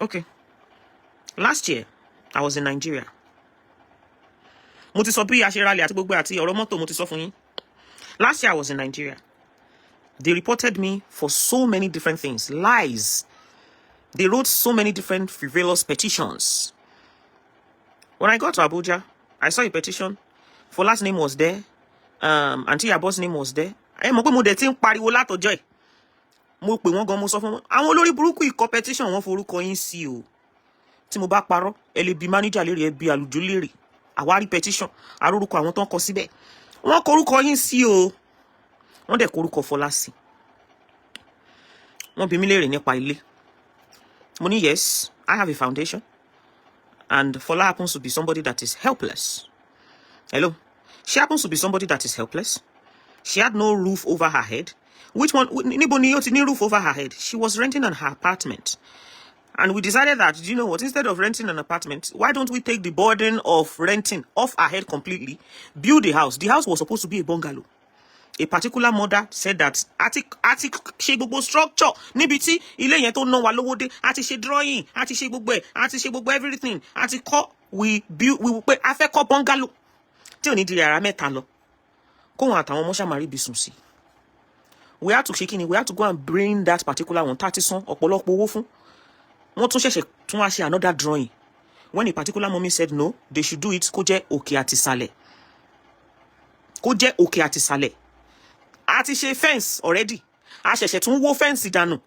Okay. Last year, I was in Nigeria. Mo ti sọ bí a ṣe rally àti gbogbo àti ọ̀rọ̀ mọ́tò mo ti sọ fún yín. Last year I was in Nigeria. They reported me for so many different things. Lies. They wrote so many different frivolous petitions. When I got to Abuja, I saw a petition. Fola's name was there. Auntie Abo's name was there. Mo pe mo de tin pariwo látọjọ́ ẹ̀. Mo pe wọ́n gan mo sọ fún wọn. Àwọn olórí burúkú ikọ̀ petition wọ́n forúkọ yín sí o. Tí mo bá parọ́, ẹ lè bi manager lérè, ẹ bi àlùjọ lérè. Àwárí petition, arórúkọ àwọn tó ń kọ síbẹ̀. Wọ́n korúkọ yín sí o. Wọ́n dẹ̀ korúkọ Fola sí. Wọ́n bi mí lérè nípa ilé. Mo ní yes, I have a foundation. And Fola happens to be somebody that is helpless. Hello? She happens to be somebody that is helpless. She had no roof over her head. Which one? Níbo ni ó ti ní roof over her head? She was renting an apartment. And we decided that, you know what, instead of renting an apartment, why don't we take the burden of renting off our head completely, build a house? The house was supposed to be a bungalow. A particular mother said that, Ati ṣe gbogbo structure, níbi tí ilé yẹn tó ná wa lówó dé, Ati ṣe drawing, Ati ṣe gbogbo ẹ̀, Ati ṣe gbogbo everything, Ati kọ́, we pé a fẹ́ kọ́ bungalow. Tí ò ní di yàrá mẹ́ta lọ. Kóhun àtàwọn ọmọ ṣàmárì bí sùn sí. We had to shake in, we had to go and bring that particular one, 30 son, ọ̀pọ̀lọpọ̀ owó fún. Wọ́n tún ṣẹ̀ṣẹ̀ tún wá ṣe another drawing. When a particular mommy said no, they should do it kó jẹ́ òkè àti ìsàlẹ̀. Kó jẹ́ òkè àti ìsàlẹ̀. A ti ṣe fence already. A ṣẹ̀ṣẹ̀ tún wó fence dànù.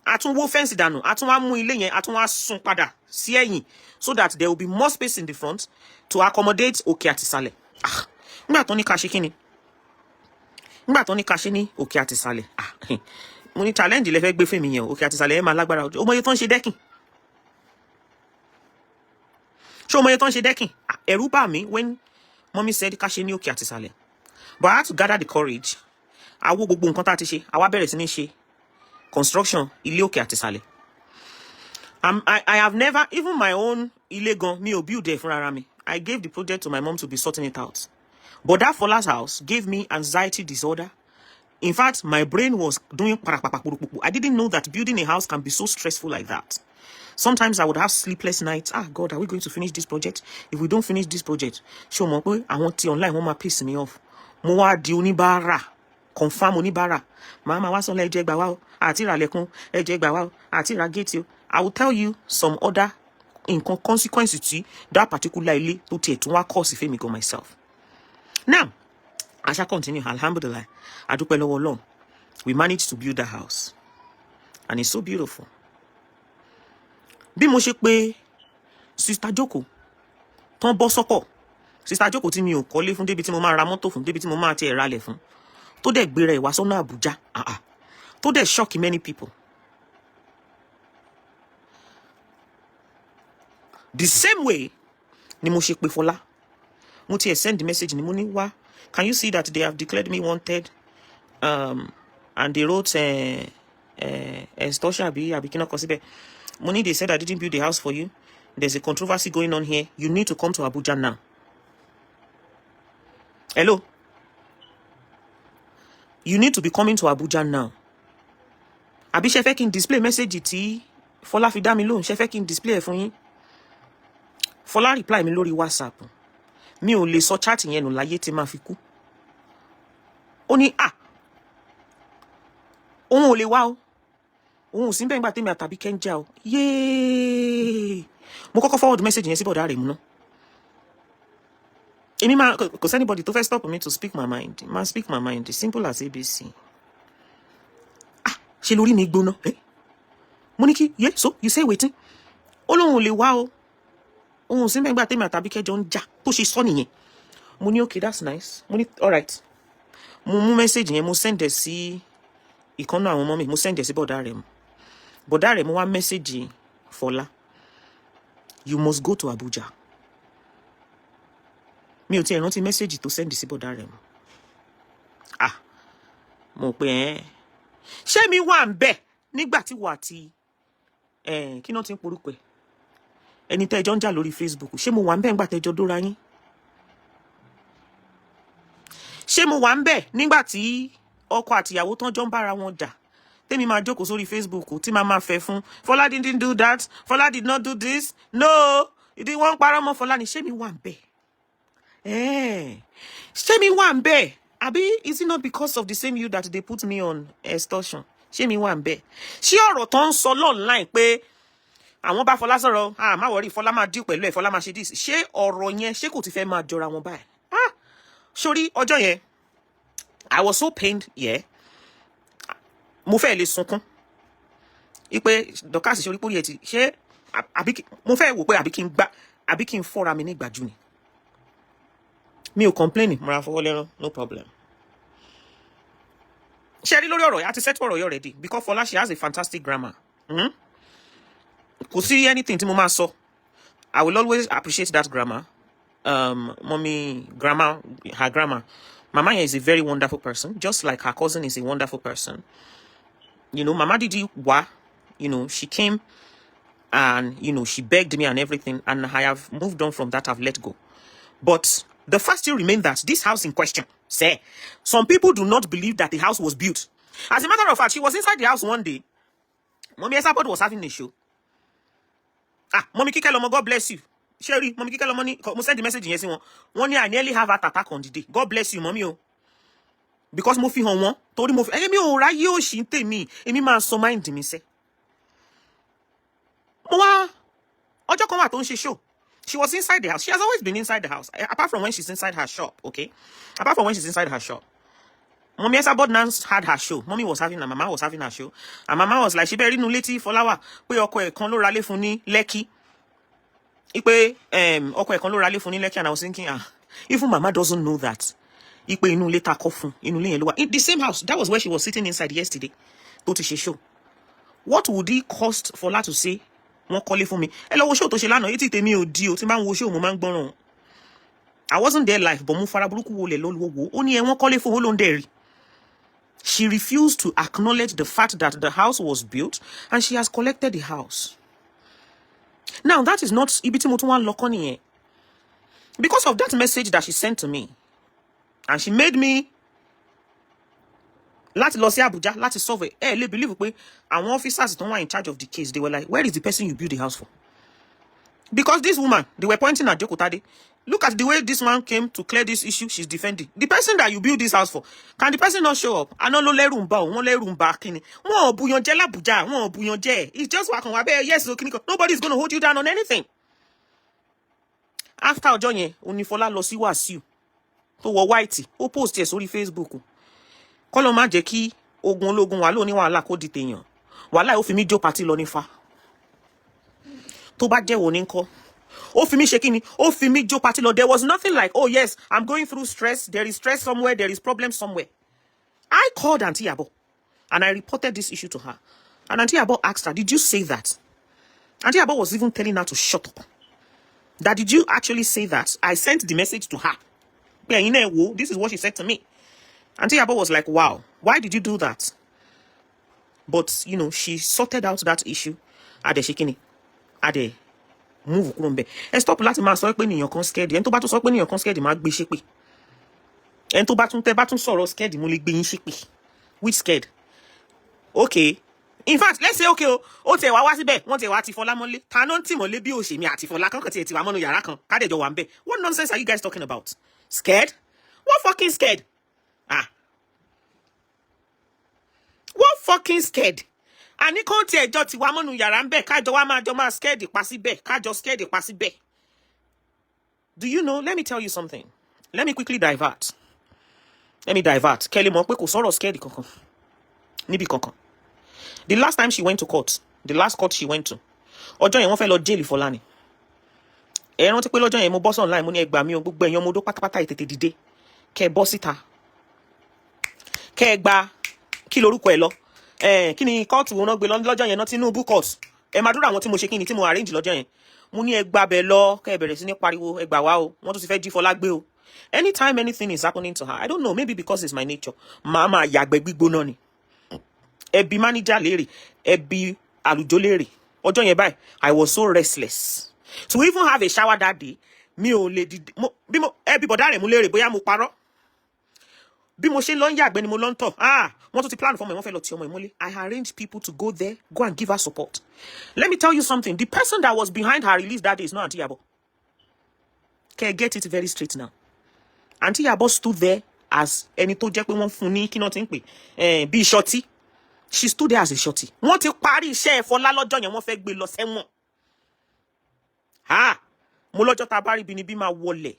A tún wó fence dànù. A tún wá mú ilé yẹn, a tún wá sún padà sí ẹ̀yìn so that there will be more space in the front to accommodate òkè àti ìsàlẹ̀. Nígbà tó ní ká ṣe kíni? Nígbà tó ní ká ṣe ní òkè àti ìsàlẹ̀. Mo ní challenge lẹ fẹ́ gbé fún mi yẹn, òkè àti ìsàlẹ̀ ẹ máa lágbára ojú. Ó mọ iye tó ń ṣe decking. Ṣé ó mọ iye tó ń ṣe decking? Ẹ̀rù bà mí when mommy said ká ṣe ní òkè àti ìsàlẹ̀. But I had to gather the courage. Àwo gbogbo nǹkan tá a ti ṣe, àwa bẹ̀rẹ̀ sí ní ṣe construction ilé òkè àti ìsàlẹ̀. I have never, even my own ilé gan, mi ò build there fúnra mi. I gave the project to my mom to be sorting it out. But that Fola's house gave me anxiety disorder. In fact, my brain was doing parapapapurupupu. I didn't know that building a house can be so stressful like that. Sometimes I would have sleepless nights. God, are we going to finish this project? If we don't finish this project, show mo pé àwọn tí online wọ́n máa piss me off. Mo wá di oníbàárà, confirm oníbàárà. Mama wá sọ́nà ẹ jẹ́ gbà wá o, àti ra lẹ́kùn, ẹ jẹ́ gbà wá o, àti ra gate o. I will tell you some other consequences to that particular ilé tó tiẹ̀ tún wá cause ìfẹ́ mi go myself. Now, I shall continue. Alhamdulillah. Adúpẹ́ lọ́wọ́ Ọlọ́run. We managed to build that house. And it's so beautiful. Bí mo ṣe pé Sister Joko tán bọ́ sọ́kọ̀. Sister Joko tí mi ò kọ́lé fún, débi tí mo máa ra mọ́tò fún, débi tí mo máa ti ra lẹ̀ fún. Tó dẹ̀ gbéra ìwà sọ́nà Àbújá. Tó dẹ̀ shock many people. The same way ni mo ṣe pé Fola. Mo ti send message ni mo ní wá. Can you see that they have declared me wanted? And they wrote extortion money. They said I didn't build the house for you. There's a controversy going on here. You need to come to Abuja now. Hello? You need to be coming to Abuja now. Àbí ṣé fẹ́ kí n display message tí Fola fi dá mi lóhùn, ṣé fẹ́ kí n display ẹ̀ fún yín? Fola reply mi lórí WhatsApp. Mi ò lè sọ chat yẹn nù láyé tí máa fi kú. Ó ní òun ò lè wá o. Òun ò sí bẹ́ẹ̀ nígbà tèmi àtàbí Kenja o. Yéé. Mo kọ́kọ́ forward message yẹn sí bọ̀dá rẹ̀ mú ná. Èmi máa kò anybody tó fẹ́ stop me to speak my mind. Ma speak my mind. Simple as ABC. Ṣé lórí mi gbóná? Mo ní kí, yeah, so you say waiting. Ó lóun ò lè wá o. Òun ò sí bẹ́ẹ̀ nígbà tèmi àtàbí Kenja ń jà tó ṣe sọ nìyẹn. Mo ní okay, that's nice. Mo ní all right. Mo mú message yẹn mo send ẹ̀ sí ìkànnà àwọn ọmọ mi. Mo send ẹ̀ sí bọ̀dá rẹ̀ mu. Bọ̀dá rẹ̀ mo wá message Fola. You must go to Abuja. Mi ò tiẹ̀ rántí message tó send sí bọ̀dá rẹ̀ mu. Mo pé ṣé mi wà ńbẹ̀ nígbà tí wà tí kí náà ti ń porúkọ ẹ̀. Ẹni tẹ́ jọ ń jà lórí Facebook. Ṣé mo wà ńbẹ̀ nígbà tẹ́ jọ dóra yín? Ṣé mo wà ńbẹ̀ nígbà tí ọkọ àti ìyàwó tán jọ ń bára wọn jà? Tèmi máa jókòó sórí Facebook tí máa fẹ́ fún Fola didn't do that. Fola did not do this. No. Ìdí wọ́n ń parọ́ mọ́ Fola ni. Ṣé mi wà ńbẹ̀? Ṣé mi wà ńbẹ̀? Àbí is it not because of the same you that they put me on extortion? Ṣé mi wà ńbẹ̀? Ṣé ọ̀rọ̀ tó ń sọ online pé àwọn bá Fola sọ̀rọ̀, má worry, Fola máa deal pẹ̀lú ẹ̀, Fola máa ṣe this. Ṣé ọ̀rọ̀ yẹn ṣé kò ti fẹ́ máa jọra wọn báyìí? Sórí ọjọ́ yẹn, I was so pained, yeah. Mo fẹ́ lè sunkún. Ipe Dorcas ṣe orí pórí ẹ̀ ti ṣé àbí mo fẹ́ wò pé àbí kí n fọ́ra mi ní ìgbàjú ni. Mi ò complain, mo ra fọwọ́ lẹ́rán, no problem. Ṣé rí lórí ọ̀rọ̀ yẹn, a ti settle ọ̀rọ̀ yẹn already because Fola, she has a fantastic grammar. Kò sí anything tí mo máa sọ. I will always appreciate that grammar. Mommy grammar, her grammar. Mama is a very wonderful person, just like her cousin is a wonderful person. You know, Mama Didi wa, you know, she came and, you know, she begged me and everything, and I have moved on from that. I've let go. But the fact still remains that this house in question, say, some people do not believe that the house was built. As a matter of fact, she was inside the house one day. Mommy Esabod was having a show. Mommy Kikelomo, God bless you. Sherry, Mommy Kikelomo, mo send the message yes, one year I nearly have heart attack on the day. God bless you, Mommy. Because mo fi hàn wọ́n, torí mo fi èmi ò ráyè òṣì tèmi, èmi máa sọ mind mi ṣe. Mo wá ọjọ́ kan wà tó ń ṣe show. She was inside the house. She has always been inside the house, apart from when she's inside her shop, okay? Apart from when she's inside her shop. Mommy Esabod now had her show. Mommy was having her, Mama was having her show. And Mama was like, she bẹ̀rẹ̀ nínú létí Fọláwà pé ọkọ ẹ̀ kan ló ra lé fún ní Lekki. Ipe ọkọ ẹ̀ kan ló ra lé fún ní Lekki, and I was thinking, even Mama doesn't know that. Ipe inú ilé ta kọ́ fún, inú ilé yẹn ló wà. In the same house, that was where she was sitting inside yesterday. Tó ti ṣe show. What would it cost for her to say? Wọ́n kọ́lé fún mi. Ẹ lọ wo show tó ṣe lánàá, etí tèmi ò di o, tí bá ń wo show mo máa ń gbọ́ràn. I wasn't there live, but mo fara burúkú wo lẹ̀ lọ́wọ́ wo. Ó ní ẹ wọ́n kọ́lé fún owó ló ń dẹ̀rí. She refused to acknowledge the fact that the house was built and she has collected the house. Now, that is not ibi tí mo tún wá lọ kọ́ nìyẹn. Because of that message that she sent to me, and she made me láti lọ sí Abuja láti solve it. Lè believe pé àwọn officers tó wà in charge of the case, they were like, where is the person you build the house for? Because this woman, they were pointing at Jokotade. Look at the way this man came to clear this issue. She's defending the person that you build this house for. Can the person not show up? I know lo lerun ba, won lerun ba kini. Won buyon je l'Abuja, won buyon je. It's just working. Yes, nobody's going to hold you down on anything. After ọjọ́ yẹn, Fola lọ sí Wasiu tó wọ white, ó post ẹ̀ sórí Facebook. Kọ́lọ́ má jẹ́ kí ogun ológun wà lóní wàhálà kó di tèèyàn. Wàhálà ó fi mí jó party lọ nífa. Tó bá jẹ́ wo ní ńkọ́. Ó fi mí ṣe kíni? Ó fi mí jó party lọ. There was nothing like, oh yes, I'm going through stress. There is stress somewhere. There is problem somewhere. I called Auntie Abo and I reported this issue to her. And Auntie Abo asked her, did you say that? Auntie Abo was even telling her to shut up. That did you actually say that? I sent the message to her. This is what she said to me. Auntie Iyabo was like, wow, why did you do that? But, you know, she sorted out that issue. Ade shikini. Ade move kurumbe. And stop láti máa sọ pé ènìyàn kan scared. En tó bá tún sọ pé ènìyàn kan scared, máa gbé ṣépè. En tó bá tún sọ̀rọ̀ scared, mo lè gbé yín ṣépè. Which scared? Okay. In fact, let's say okay, o te wá síbẹ̀, wọ́n te wá ti Fola mọ́lé. Ta no nti mọ́lé bí òṣèmí àti Fola kan ti wá mọ́nú yàrá kan. Ká dẹ̀ jọ wà ńbẹ̀. What nonsense are you guys talking about? Scared? What fucking scared? What fucking scared? Ani kan ti ẹjọ́ ti wá mọ́nú yàrá ńbẹ̀, ká jọ wá máa scared pa síbẹ̀, ká jọ scared pa síbẹ̀. Do you know? Let me tell you something. Let me quickly divert. Kelly mọ̀ pé kò sọ̀rọ̀ scared kankan. Níbi kankan. The last time she went to court, the last court she went to, ọjọ́ yẹn wọ́n fẹ́ lọ jail Fola ni. Ẹ rántí pé lọ́jọ́ yẹn mo bọ́ online mo ní ẹ gbà mí o, gbogbo ẹ̀yin ọmọdé pátápátá tètè dìde. Kẹ́ bọ́ síta. Kẹ́ gba kí lorúkọ ẹ lọ. Kí ni court wọn gbé lọ́jọ́ yẹn náà Tinubu court. Ẹ máa dúró àwọn tí mo ṣe kíni tí mo arrange lọ́jọ́ yẹn. Mo ní ẹ gbà bẹ̀ lọ, kẹ́ bẹ̀rẹ̀ sí ní pariwo, ẹ gbà wá o. Wọ́n tún ti fẹ́ jí Fola gbé o. Anytime anything is happening to her, I don't know, maybe because it's my nature. Mama yàgbẹ́ gbígbóná ni. Ẹbí manager lérè, ẹbí àlùjọ lérè. Ọjọ́ yẹn báyìí, I was so restless. To even have a shower that day, mi ò lè dìde. Bí mo ẹbí bọ̀dá rẹ̀ mú lérè bóyá mo parọ́. Bí mo ṣe lọ ń yàgbẹ́ ni mo lọ ń tọ̀. Wọ́n tún ti plan fún mi, wọ́n fẹ́ lọ ti ọmọ ìmọ́lé. I arranged people to go there, go and give her support. Let me tell you something. The person that was behind her release that day is not Auntie Iyabo. Can I get it very straight now? Auntie Iyabo stood there as ẹni tó jẹ́ pé wọ́n fún ní kí náà ti ń pè bí shorty. She stood there as a shorty. Wọ́n ti parí iṣẹ́ Fola lọ́jọ́ yẹn, wọ́n fẹ́ gbé lọ sẹ́wọ̀n. Mo lọ́jọ́ tá bá rí bini bí máa wọlé.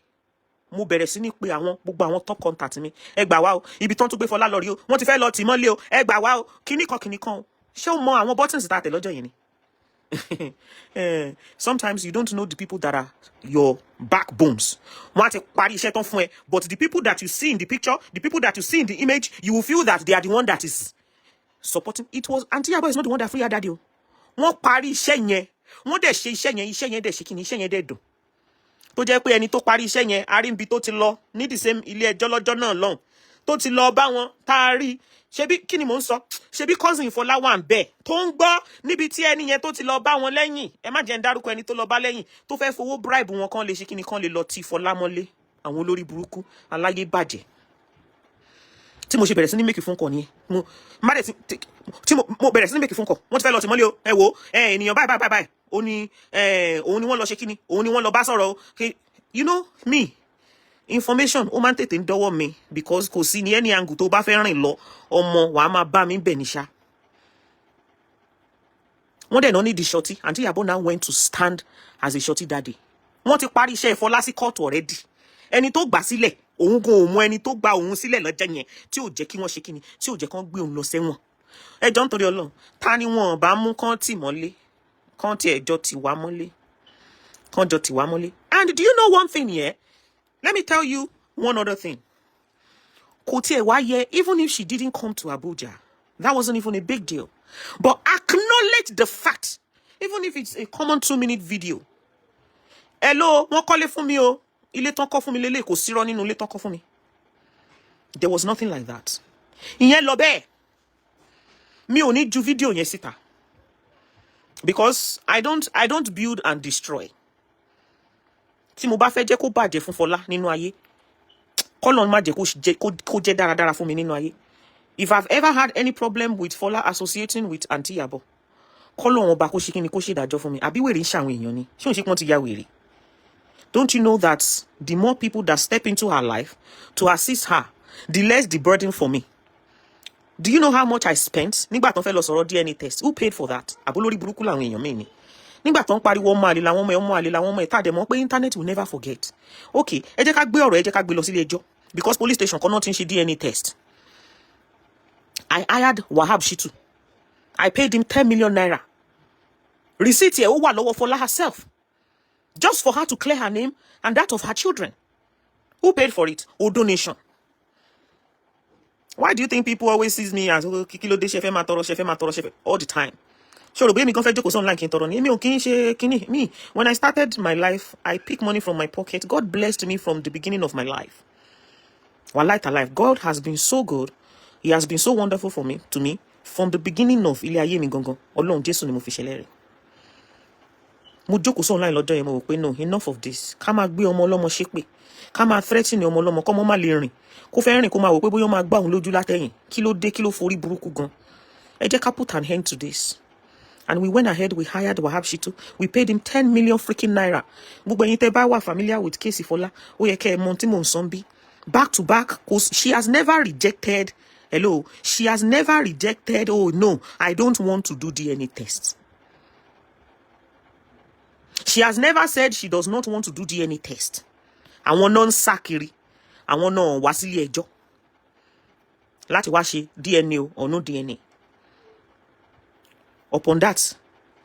Mo bẹ̀rẹ̀ sí ní pé gbogbo àwọn top contact mi. Ẹ gbà wá o. Ibi tán tún gbé Fola lọ rí o. Wọ́n ti fẹ́ lọ tì mọ́lé o. Ẹ gbà wá o. Kíní kan o. Ṣé o mọ àwọn buttons tá tẹ̀ lọ́jọ́ yẹn ni? Sometimes you don't know the people that are your backbones. Wọ́n ti parí iṣẹ́ tán fún ẹ, but the people that you see in the picture, the people that you see in the image, you will feel that they are the one that is supporting. It was Auntie Iyabo is not the one that free her daddy o. Wọ́n parí iṣẹ́ yẹn. Wọ́n dẹ̀ ṣe iṣẹ́ yẹn dẹ̀ ṣe kíni, iṣẹ́ yẹn dẹ̀ dùn. Tó jẹ́ pé ẹni tó parí iṣẹ́ yẹn, a rí ibi tó ti lọ ní the same ilé ẹjọ́ lọ́jọ́ náà lọ́hùn. Tó ti lọ bá wọn, tá a rí. Ṣebí kíni mò ń sọ? Ṣebí cousin Fola wà ńbẹ̀ tó ń gbọ́ níbi tí ẹni yẹn tó ti lọ bá wọn lẹ́yìn. Ẹ má jẹ́ ń dárúkọ ẹni tó lọ bá lẹ́yìn, tó fẹ́ fowó bribe wọn kan lè ṣe kíni kan lè lọ ti Fola mọ́lé. Àwọn olórí burúkú, aláyé bàjẹ́. Tí mo ṣe bẹ̀rẹ̀ sí ní make phone call nìyẹn. Mo bẹ̀rẹ̀ sí ní make phone call. Wọ́n ti fẹ́ lọ ti mọ́lé o. Ẹ wò ènìyàn báyìí. Ó ní òun ni wọ́n lọ ṣe kíni. Òun ni wọ́n lọ bá sọ̀rọ̀ o. You know me. Information ó máa ń tètè ń dọ́wọ́ mi because kò sí ní any angle tó bá fẹ́ rìn lọ ọmọ wàá máa bá mi bẹ̀ ní ṣá. Wọ́n dẹ̀ náà ní the shorty. Auntie Iyabo now went to stand as a shorty daddy. Wọ́n ti parí iṣẹ́ Fola sí court already. Ẹni tó gbà sílẹ̀ òun gan òun ẹni tó gba òun sílẹ̀ lọ́jọ́ yẹn tí ò jẹ́ kí wọ́n ṣe kíni, tí ò jẹ́ kán gbé òun lọ sẹ́wọ̀n. Ẹ jọ̀ọ́ nítorí Ọlọ́run, ta ni wọ́n bá mú kán tì mọ́lé, kán ti ẹjọ́ tì wá mọ́lé, kán jọ tì wá mọ́lé. And do you know one thing here? Let me tell you one other thing. Kò tiẹ̀ wá yẹ, even if she didn't come to Abuja, that wasn't even a big deal. But acknowledge the fact, even if it's a common 2-minute video. Hello, wọ́n kọ́lé fún mi o. Ilé tán kọ́ fún mi lélẹ̀, kò sírọ́ nínú ilé tán kọ́ fún mi. There was nothing like that. Ìyẹn lọ bẹ́ẹ̀. Mi ò ní ju video yẹn síta. Because I don't build and destroy. Tí mo bá fẹ́ jẹ́ kó bàjẹ́ fún Fola nínú ayé, k'Ọlọ́run má jẹ́ kó jẹ́ dáradára fún mi nínú ayé. If I've ever had any problem with Fola associating with Auntie Iyabo, k'Ọlọ́run ọba kó ṣe kíni kó ṣe ìdájọ́ fún mi. Àbí wèrè ń ṣàwọn èèyàn ni. Ṣé òun ṣe pọ́n ti ya wèrè? Don't you know that the more people that step into her life to assist her, the less the burden for me? Do you know how much I spent? Nígbà tán fẹ́ lọ sọ̀rọ̀ DNA test. Who paid for that? Àbólórí burúkú làwọn èèyàn mi ni. Nígbà tán pariwo ọmọ àlè làwọn ọmọ ẹ̀ tá dẹ̀ mọ̀ pé internet will never forget. Okay, ẹ jẹ́ ká gbé ọ̀rọ̀ ẹ jẹ́ ká gbé lọ sílé ẹjọ́. Because police station kan náà ti ń ṣe DNA test. I hired Wahab Shitu. I paid him 10 million naira. Receipt here ó wà lọ́wọ́ Fola herself. Just for her to clear her name and that of her children. Who paid for it? O donation. Why do you think people always sees me as kikilo de shefe matoro all the time? Sure, me confess joko online kin toro ni. When I started my life, I picked money from my pocket. God blessed me from the beginning of my life. Wallahi life. God has been so good. He has been so wonderful to me from the beginning of ilé ayé mi gangan. Ọlọ́run Jésù ni mo fi ṣẹlẹ́rìí. Mo jókòó sọ online lọ́jọ́ yẹn mo wò pé no, enough of this. Ká máa gbé ọmọ ọlọ́mọ ṣépè. Ká máa threaten ọmọ ọlọ́mọ kọ́mọ má lè rìn. Kó fẹ́ rìn kó máa wò pé bóyá ó máa gbá òun lójú látẹ̀yìn. Kí ló dé, kí ló forí burúkú gan. Ẹ jẹ́ ká put an end to this. And we went ahead, we hired Wahab Shitu. We paid him 10 million freaking naira. Gbogbo ẹ̀yin tẹ́ bá wà familiar with case Fola. Ó yẹ kẹ́ ẹ mọ̀ tí mò ń sọ bí. Back to back, cause she has never rejected. Hello, she has never rejected. Oh no, I don't want to do DNA test. She has never said she does not want to do DNA test. Àwọn náà ń sá kiri. Àwọn náà wá sílé ẹjọ́ láti wá ṣe DNA or no DNA. Upon that,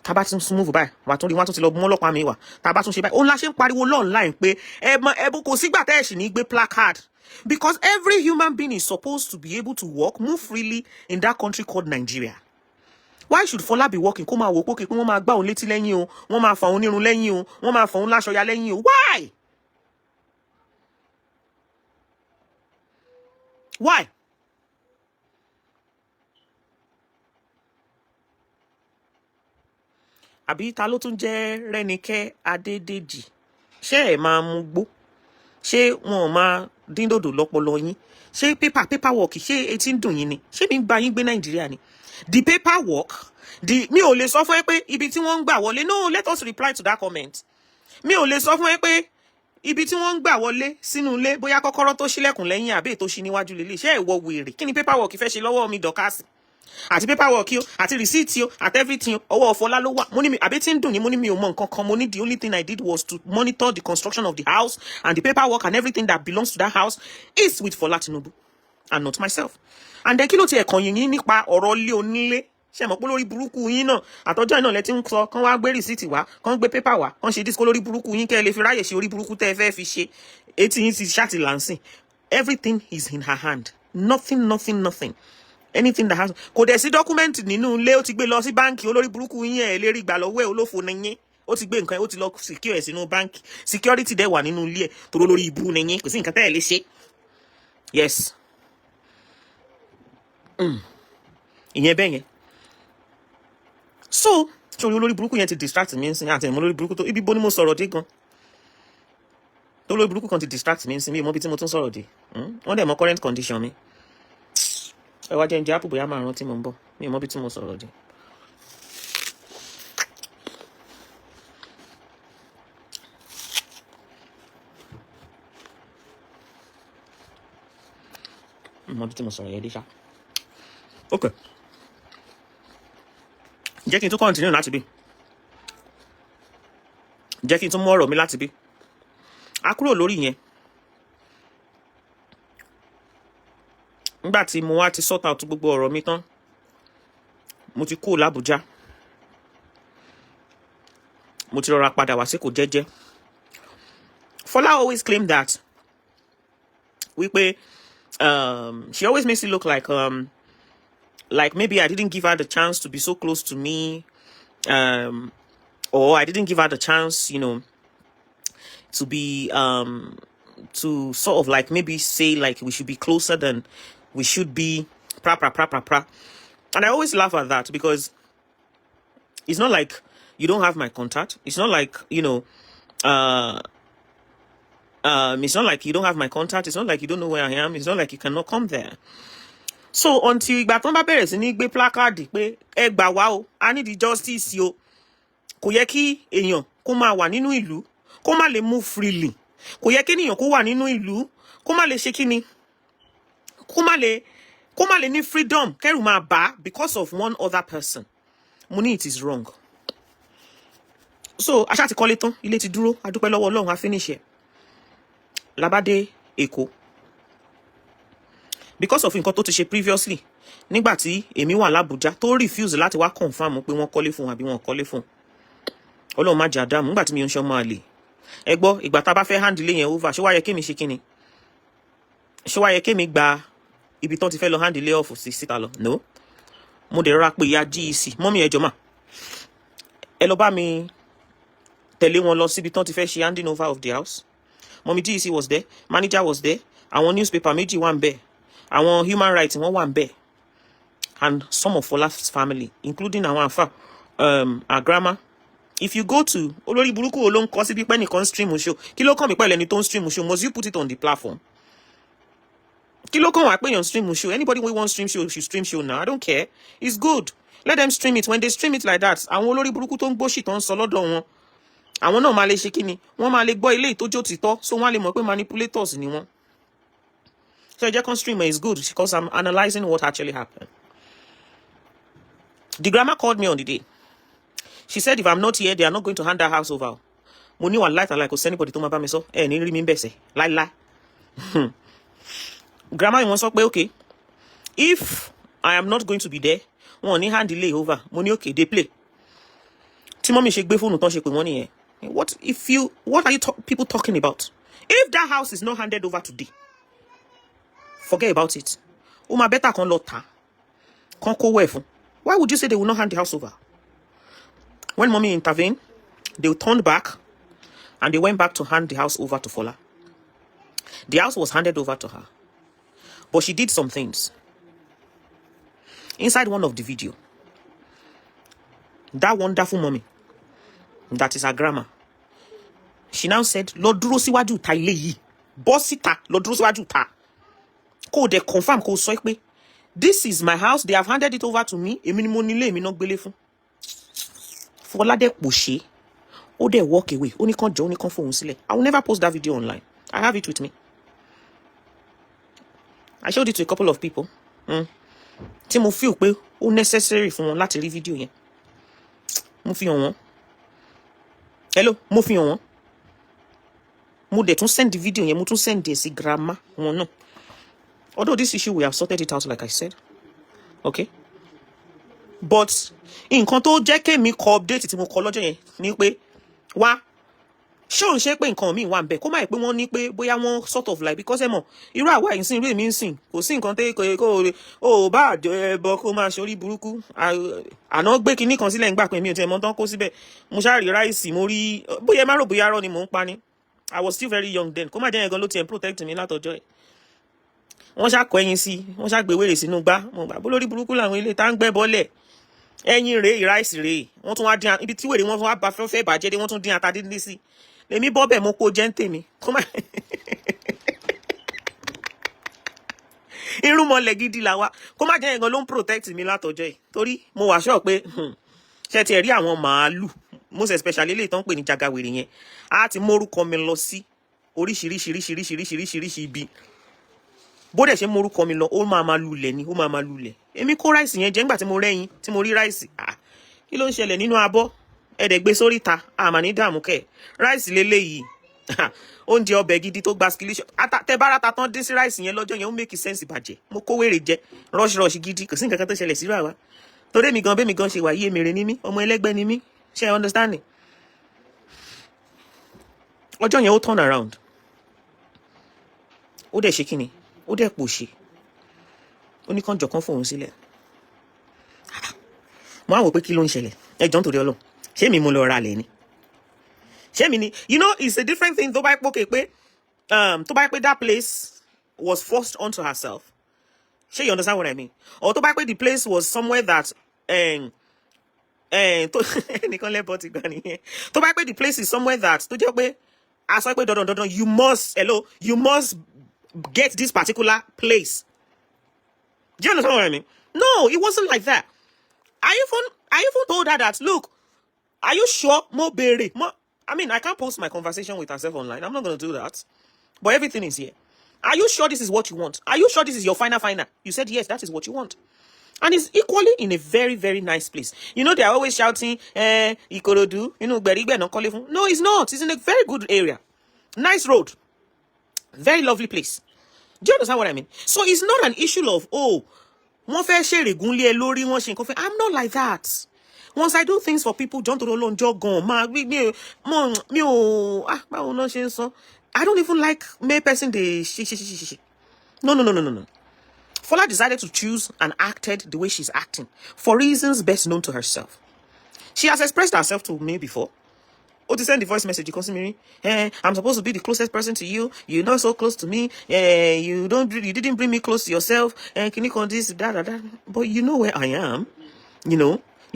tábà tún move by, wà tún rí wọ́n tún ti lọ mú ọlọ́pàá mi wá. Tábà tún ṣe báyìí. Òun la ṣe ń pariwo online pé ẹbú kò sígbà tẹ́ ẹ̀ sì ní gbé placard. Because every human being is supposed to be able to walk, move freely in that country called Nigeria. Why should Fola be walking? Kó máa wò pé wọ́n máa gbá òun létí lẹ́yìn o, wọ́n máa fà òun nírun lẹ́yìn o, wọ́n máa fà òun láṣọ ya lẹ́yìn o. Why? Why? Àbí ta ló tún jẹ́ Rẹ́nikẹ́ Adédèjì? Ṣé ẹ máa mú gbó? Ṣé wọn ò máa dín dòdò lọ́pọlọ yín? Ṣé paperwork ṣé etí ń dùn yín ni? Ṣé mi ń gba yín gbé Nàìjíríà ni? The paperwork, mi ò lè sọ fún ẹ pé ibi tí wọ́n ń gbà wọlé. No, let us reply to that comment. Mi ò lè sọ fún ẹ pé ibi tí wọ́n ń gbà wọlé sínú ilé bóyá kọ́kọ́rọ́ tó ṣílẹ̀kùn lẹ́yìn àbí ètò ṣí níwájú lélẹ̀. Ṣé ìwọ wèrè? Kí ni paperwork fẹ́ ṣe lọ́wọ́ mi Dorcas? Àti paperwork o, àti receipt o, àti everything ọwọ́ Fola ló wà. Mo ní mi àbí tí ń dùn ní mo ní mi ò mọ nǹkan kan. Mo ní the only thing I did was to monitor the construction of the house, and the paperwork and everything that belongs to that house is with Fola Tinubu and not myself. And then kí ló ti ẹ̀kan yín nípa ọ̀rọ̀ ilé onílé? Ṣé mọ̀ pé lórí burúkú yín náà àtọ́jọ́ náà lẹ ti ń sọ kán wá gbé receipt wá, kán gbé paper wá, kán ṣe disco lórí burúkú yín kẹ́ ẹ lè fi ráyè ṣe orí burúkú tẹ́ ẹ fẹ́ fi ṣe. Etí yín ti ṣáàtì lansìn. Everything is in her hand. Nothing. Anything that has kò dẹ̀ sí document nínú ilé, ó ti gbé lọ sí báǹkì. Olórí burúkú yín ẹ̀ lérí gbà lọ́wọ́ ẹ̀ olófo nìyẹn. Ó ti gbé nǹkan ó ti lọ secure ẹ̀ sínú báǹkì. Security dẹ̀ wà nínú ilé ẹ̀ torí olórí ibu nìyẹn. Kò sí nǹkan tẹ́ ẹ̀ lè ṣe. Yes. Ìyẹn bẹ́ẹ̀ yẹn. So olórí burúkú yẹn ti distract mi nsìn àti ẹ̀mọ́ olórí burúkú tó ibi bó ni mo sọ̀rọ̀ dé gan. Tó olórí burúkú kan ti distract mi nsìn mi ò mọ bí tí mo tún sọ̀rọ̀ dé. Wọ́n dẹ̀ mọ current condition mi. Ẹ wá jẹ́ ń jẹ́ àpò bóyá máa rántí mo ń bọ̀. Mi ò mọ bí tí mo sọ̀rọ̀ dé. Mi ò mọ bí tí mo sọ̀rọ̀ yẹn dé ṣá. Okay. Jẹ́ kí n tún continue láti bí. Jẹ́ kí n tún mú ọ̀rọ̀ mi láti bí. A kúrò lórí yẹn. Nígbà tí mo wá ti sort out gbogbo ọ̀rọ̀ mi tán, mo ti kúrò l'Abuja. Mo ti rọra padà wá s'Èkó jẹ́jẹ́. Fola always claimed that wípé she always makes it look like maybe I didn't give her the chance to be so close to me, or I didn't give her the chance, to be to sort of like maybe say like we should be closer than we should be, pra. And I always laugh at that because it's not like you don't have my contact. It's not like, it's not like you don't have my contact. It's not like you don't know where I am. It's not like you cannot come there. So until ìgbà tó ń bá bẹ̀rẹ̀ sí ní gbé placard pé ẹ gbà wá o, I need the justice o. Kò yẹ kí èèyàn kó máa wà nínú ìlú, kó má lè move freely. Kò yẹ kí èèyàn kó wà nínú ìlú, kó má lè ṣe kíni. Kó má lè ní freedom kẹ́rù máa bà because of one other person. Mo ní it is wrong. So aṣá ti kọ́lé tán, ilé ti dúró, a dúpẹ́ lọ́wọ́ Ọlọ́run, a finish ẹ̀. La bá dé Èkó. Because of nǹkan tó ti ṣe previously, nígbà tí èmi wà l'Abuja tó refuse láti wá confirm pé wọ́n kọ́lé fún àbí wọ́n kọ́lé fún. Ọlọ́run má jẹ́ àdámù nígbà tí mi ò ń ṣe ọmọ àlè. Ẹ gbọ́, ìgbà tá bá fẹ́ handle yẹn over, ṣé wá yẹ kémi ṣe kíni? Ṣé wá yẹ kémi gba ibi tán ti fẹ́ lọ handle off síta lọ? No. Mo dẹ̀ rọra pé ìyá GEC, mọ́mí ẹ jọ̀ọ́ mà. Ẹ lọ bá mi tẹ̀lé wọn lọ síbi tán ti fẹ́ ṣe handing over of the house. Mommy GEC was there, manager was there, àwọn newspaper méjì wà ńbẹ̀, àwọn human rights wọ́n wà ńbẹ̀, and some of Fola's family, including our afa, our grandma. If you go to olórí burúkú wo ló ń kọ síbí pé nìkan stream show, kí ló kàn mí pẹ̀lú ẹni tó ń stream show? Must you put it on the platform? Kí ló kàn wá pé yon stream show? Anybody who wants stream show should stream show now. I don't care. It's good. Let them stream it. When they stream it like that, àwọn olórí burúkú tó ń gbóṣì tó ń sọ lọ́dọ̀ wọn, àwọn náà máa lè ṣe kíni? Wọ́n máa lè gbọ́ ilé ìtójó títọ́, so wọ́n á lè mọ̀ pé manipulators ni wọ́n. So ejekon streamer is good because I'm analyzing what actually happened. The grandma called me on the day. She said if I'm not here, they are not going to hand her house over. Mo ní one light and like kò anybody tó máa bá mi sọ. Ní rí mi ń bẹ̀sẹ̀. Láíláí. Grandma wọ́n sọ pé okay, if I am not going to be there, wọ́n ní hand delay over. Mo ní okay, they play. Tí mọ́mí ṣe gbé fóònù tán ṣe pé wọ́n nìyẹn. What are you people talking about? If that house is not handed over today, forget about it. Ó máa better kan lọ tà. Kan kówó ẹ̀ fún. Why would you say they will not hand the house over? When mommy intervened, they turned back and they went back to hand the house over to Fola. The house was handed over to her. But she did some things. Inside one of the video, that wonderful mommy, that is her grandma, she now said, Lord dúró síwájú ta ilé yìí. Bọ́ síta, Lord dúró síwájú ta. Kó dẹ̀ confirm kó sọ pé, this is my house, they have handed it over to me. Èmi ni mo nílé, èmi náà gbélé fún. Fola dẹ̀ pòṣé. Ó dẹ̀ walk away. Ó ní kàn jọ, ó ní kàn fòun sílẹ̀. I will never post that video online. I have it with me. I showed it to a couple of people. Tí mo feel pé ó necessary fún wọn láti rí video yẹn. Mo fi hàn wọ́n. Hello, mo fi hàn wọ́n. Mo dẹ̀ tún send the video yẹn, mo tún send it sí grandma wọn náà. Although this issue, we have sorted it out, like I said. Okay? But nǹkan tó jẹ́ kémi kọ update tí mo kọ lọ́jọ́ yẹn ni pé wá ṣé òun ṣe pé nǹkan míì wà ń bẹ̀ kó má yẹ pé wọ́n ní pé bóyá wọ́n sort of like because ẹ mọ̀ irú àwa yìí ń sìn irú èmi ń sìn kò sí nǹkan tẹ́ kó o bá àjọ ẹbọ kó máa ṣorí burúkú àná gbé kinní kan sílẹ̀ ń gbà pé mi ò tiẹ̀ mọ̀ tán kó síbẹ̀ mo ṣáà rí ráìsì mo rí bóyá má rò bóyá rọ ni mò ń pa ni I was still very young then kó má jẹ́ yẹn gan ló tiẹ̀ protect mi látọjọ́ ẹ̀ wọ́n ṣàkọ ẹyin sí wọ́n ṣàgbé wèrè sínú gbá mo gbà bó lórí burúkú làwọn ilé tá ń gbẹ́ bọ́lẹ̀ ẹyin rèé ìráìsì rèé wọ́n tún wá dín ibi tí wèrè wọ́n tún wá bá fẹ́ bàjẹ́ dé wọ́n tún dín ata dídí sí lèmi bọ́ bẹ̀ mo kó jẹ́ ń tèmi kó má irú mọ́lẹ̀ gidi là wá kó má jẹ́ yẹn gan ló ń protect mi látọjọ́ yìí torí mo wà sure pé ṣe ti rí àwọn màálù most especially eléyìí tó ń pè ní jagawèrè yẹn á ti mórúkọ mi lọ sí oríṣiríṣiríṣiríṣiríṣiríṣi ibi bó dẹ̀ ṣe mórúkọ mi lọ ó máa lulẹ̀ ni ó máa lulẹ̀ èmi kó ráìsì yẹn jẹ́ nígbà tí mo rẹ́yìn tí mo rí ráìsì kí ló ń ṣẹlẹ̀ nínú abọ́ ẹ̀dẹ̀ gbé sórí ta àmà ní dààmú kẹ̀ ráìsì lélẹ́yìí oúnjẹ ọbẹ̀ gidi tó gba skilation tẹ bára ta tán dín sí ráìsì yẹn lọ́jọ́ yẹn ó make sense bàjẹ́ mo kó wèrè jẹ rush gidi kò sí nǹkan kan tó ṣẹlẹ̀ síra wa torí èmi gan bẹ́mi gan ṣe wà yí èmèrè ni mí ọmọ ẹlẹ́gbẹ́ ni mí ṣe understanding ọjọ́ yẹn ó turn around ó dẹ̀ ṣe kíni ó dẹ̀ pòṣe ó ní kàn jọ̀kan fòun sílẹ̀ mo á wò pé kí ló ń ṣẹlẹ̀ ẹjọ́ nítorí Ọlọ́run ṣé mi mo lọ ra lẹ̀ ni ṣé mi ni you know it's a different thing tó bá pòkè pé that place was forced onto herself ṣé you understand what I mean or tó bá pé the place was somewhere that ẹnìkan lẹ́bọ̀ ti gbà nìyẹn tó bá pé the place is somewhere that tó jẹ́ pé a sọ pé dandan you must get this particular place. Do you understand what I mean? No, it wasn't like that. I even told her that, look, are you sure? I mean, I can't post my conversation with herself online. I'm not going to do that. But everything is here. Are you sure this is what you want? Are you sure this is your final? You said, yes, that is what you want. And it's equally in a very, very nice place. You know, they're always shouting, Ikorodu, you know, Berigbe, no, no, it's not. It's in a very good area. Nice road. Very lovely place. Do you understand what I mean? So it's not an issue of, wọ́n fẹ́ ṣe règúnlé ẹ lórí wọ́n ṣe nǹkan fẹ́. I'm not like that. Once I do things for people, John to the Lord Jogon, I don't even like me person they No. Fola decided to choose and acted the way she's acting for reasons best known to herself. She has expressed herself to me before. Oh, to send the voice message, you can see me. I'm supposed to be the closest person to you. You're not so close to me. You didn't bring me close to yourself. Can you call this, that? But you know where I am. You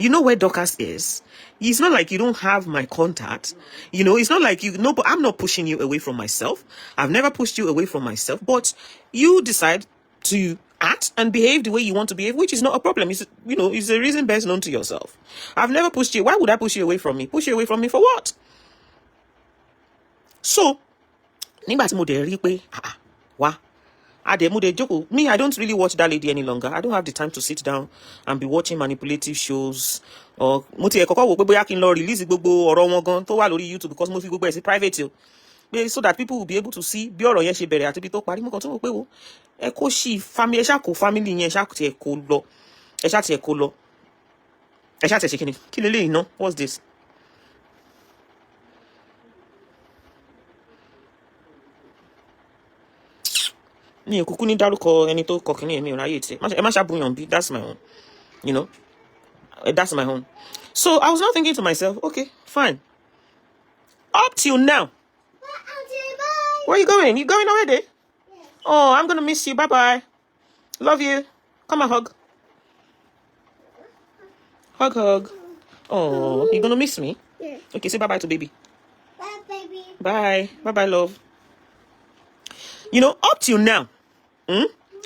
know where Dorcas is. It's not like you don't have my contact. It's not like you know, but I'm not pushing you away from myself. I've never pushed you away from myself, but you decide to act and behave the way you want to behave, which is not a problem. It's a reason best known to yourself. I've never pushed you. Why would I push you away from me? Push you away from me for what? So, nígbà tí mo dẹ̀ rí pé wá Ademude Joko, me, I don't really watch that lady any longer. I don't have the time to sit down and be watching manipulative shows. Or mo ti kọ́kọ́ wò pé bóyá kí n lọ release gbogbo ọ̀rọ̀ wọn gan tó wà lórí YouTube, because mo fi gbogbo ẹ̀ sí private o. So that people will be able to see bí ọ̀rọ̀ yẹn ṣe bẹ̀rẹ̀ àti bí tó parí. Mo kàn tó wò pé wo ẹ kó ṣì family, ẹ ṣá kó family yẹn, ẹ ṣá tiẹ̀ kó lọ. Ẹ ṣá tiẹ̀ kó lọ. Ẹ ṣá tiẹ̀ ṣe kíni? Kí leléyìí ná? What's this? Ní kúkú ní dárúkọ ẹni tó kọ kíní èmi ò ráyè tí ẹ má ṣàbùyàn bí, that's my own, that's my own. So I was now thinking to myself, okay, fine, up till now, where are you going? You going already? Yeah. Oh, I'm gonna miss you. Bye bye, love you. Come on, hug. Oh, you gonna miss me? Yeah. Okay, say bye bye to baby. Bye baby. Bye love.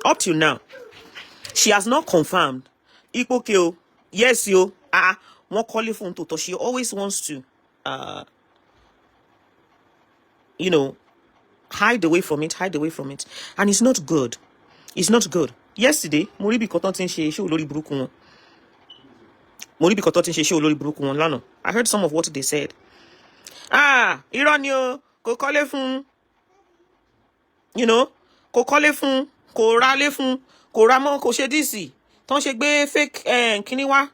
Up till now, she has not confirmed. Okay, yes, yo. One calling phone to. She always wants to, hide away from it, and it's not good. It's not good. Yesterday, Moribi Kototin show Lori Bruku. Lano. I heard some of what they said. Iranio, go call it phone. Kò kọ́lé fún, kò ralé fún, kò ra mọ́, kò ṣe díìsì. Tán ṣe gbé fake kíní wá.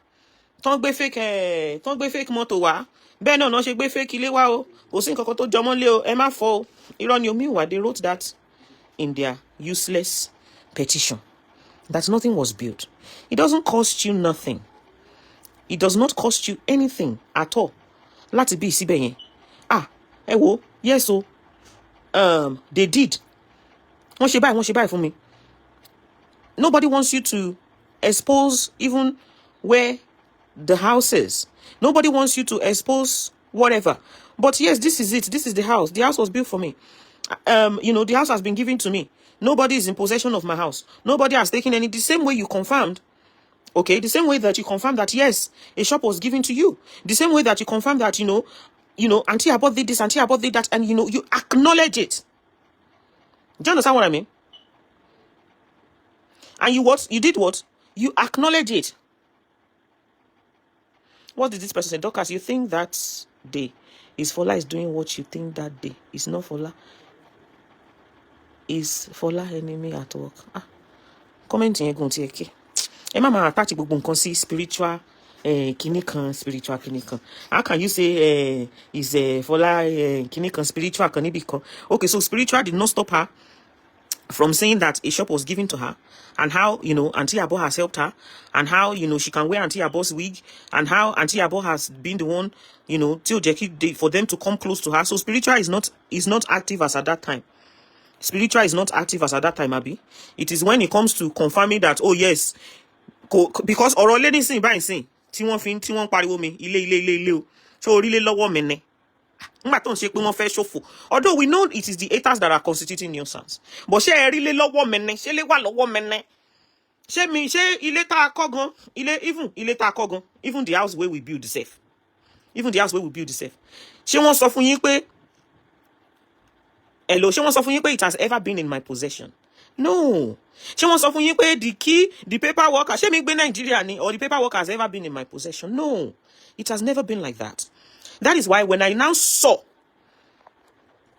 Tán gbé fake mọ́tò wá. Bẹ́ẹ̀ náà ṣe gbé fake ilé wá o. Kò sí nǹkan kan tó jọmọ́ lé o. Ẹ má fọ́ o. Irọ́ ni o. Meanwhile, they wrote that in their useless petition. That nothing was built. It doesn't cost you nothing. It does not cost you anything at all. Láti bí síbẹ̀ yẹn. Ẹ wo, yes o. They did. Wọ́n ṣe báyìí fún mi. Nobody wants you to expose even where the house is. Nobody wants you to expose whatever. But yes, this is it. This is the house. The house was built for me. The house has been given to me. Nobody is in possession of my house. Nobody has taken any. The same way you confirmed. Okay, the same way that you confirmed that yes, a shop was given to you. The same way that you confirmed that Auntie Abo did this, Auntie Abo did that, and you acknowledge it. Do you understand what I mean? And you did what? You acknowledge it. What did this person say? Dorcas, you think that day is Fola is doing what you think that day? It's not Fola. Is Fola enemy at work? Commenting you're going to take. Mama attach gbogbo nǹkan sí spiritual spiritual kini kan. How can you say is Fola kini kan spiritual kan níbi kan? Okay, so spiritual did not stop her from saying that a shop was given to her, and how Auntie Abo has helped her, and how she can wear Auntie Abo's wig, and how Auntie Abo has been the one till Jackie for them to come close to her. So spiritual is not active as at that time. Spiritual is not active as at that time, Abi. It is when it comes to confirming that, oh yes, because ọ̀rọ̀ lé nísìn báyìí sìn tí wọ́n pariwo mi ilé o so orílẹ̀ lọ́wọ́ mi ni nígbà tó ń ṣe pé wọ́n fẹ́ ṣòfò. Although we know it is the haters that are constituting nuisance, but ṣé ẹ rí lé lọ́wọ́ mi ni, ṣé lé wà lọ́wọ́ mi ni, ṣé ilé tá a kọ́ gan, ilé tá a kọ́ gan, even the house where we build safe, ṣé wọ́n sọ fún yín pé it has ever been in my possession? No. Ṣé wọ́n sọ fún yín pé the key, the paperwork, ṣé mi gbé Nigeria ni, or the paperwork has ever been in my possession? No. It has never been like that. That is why when I now saw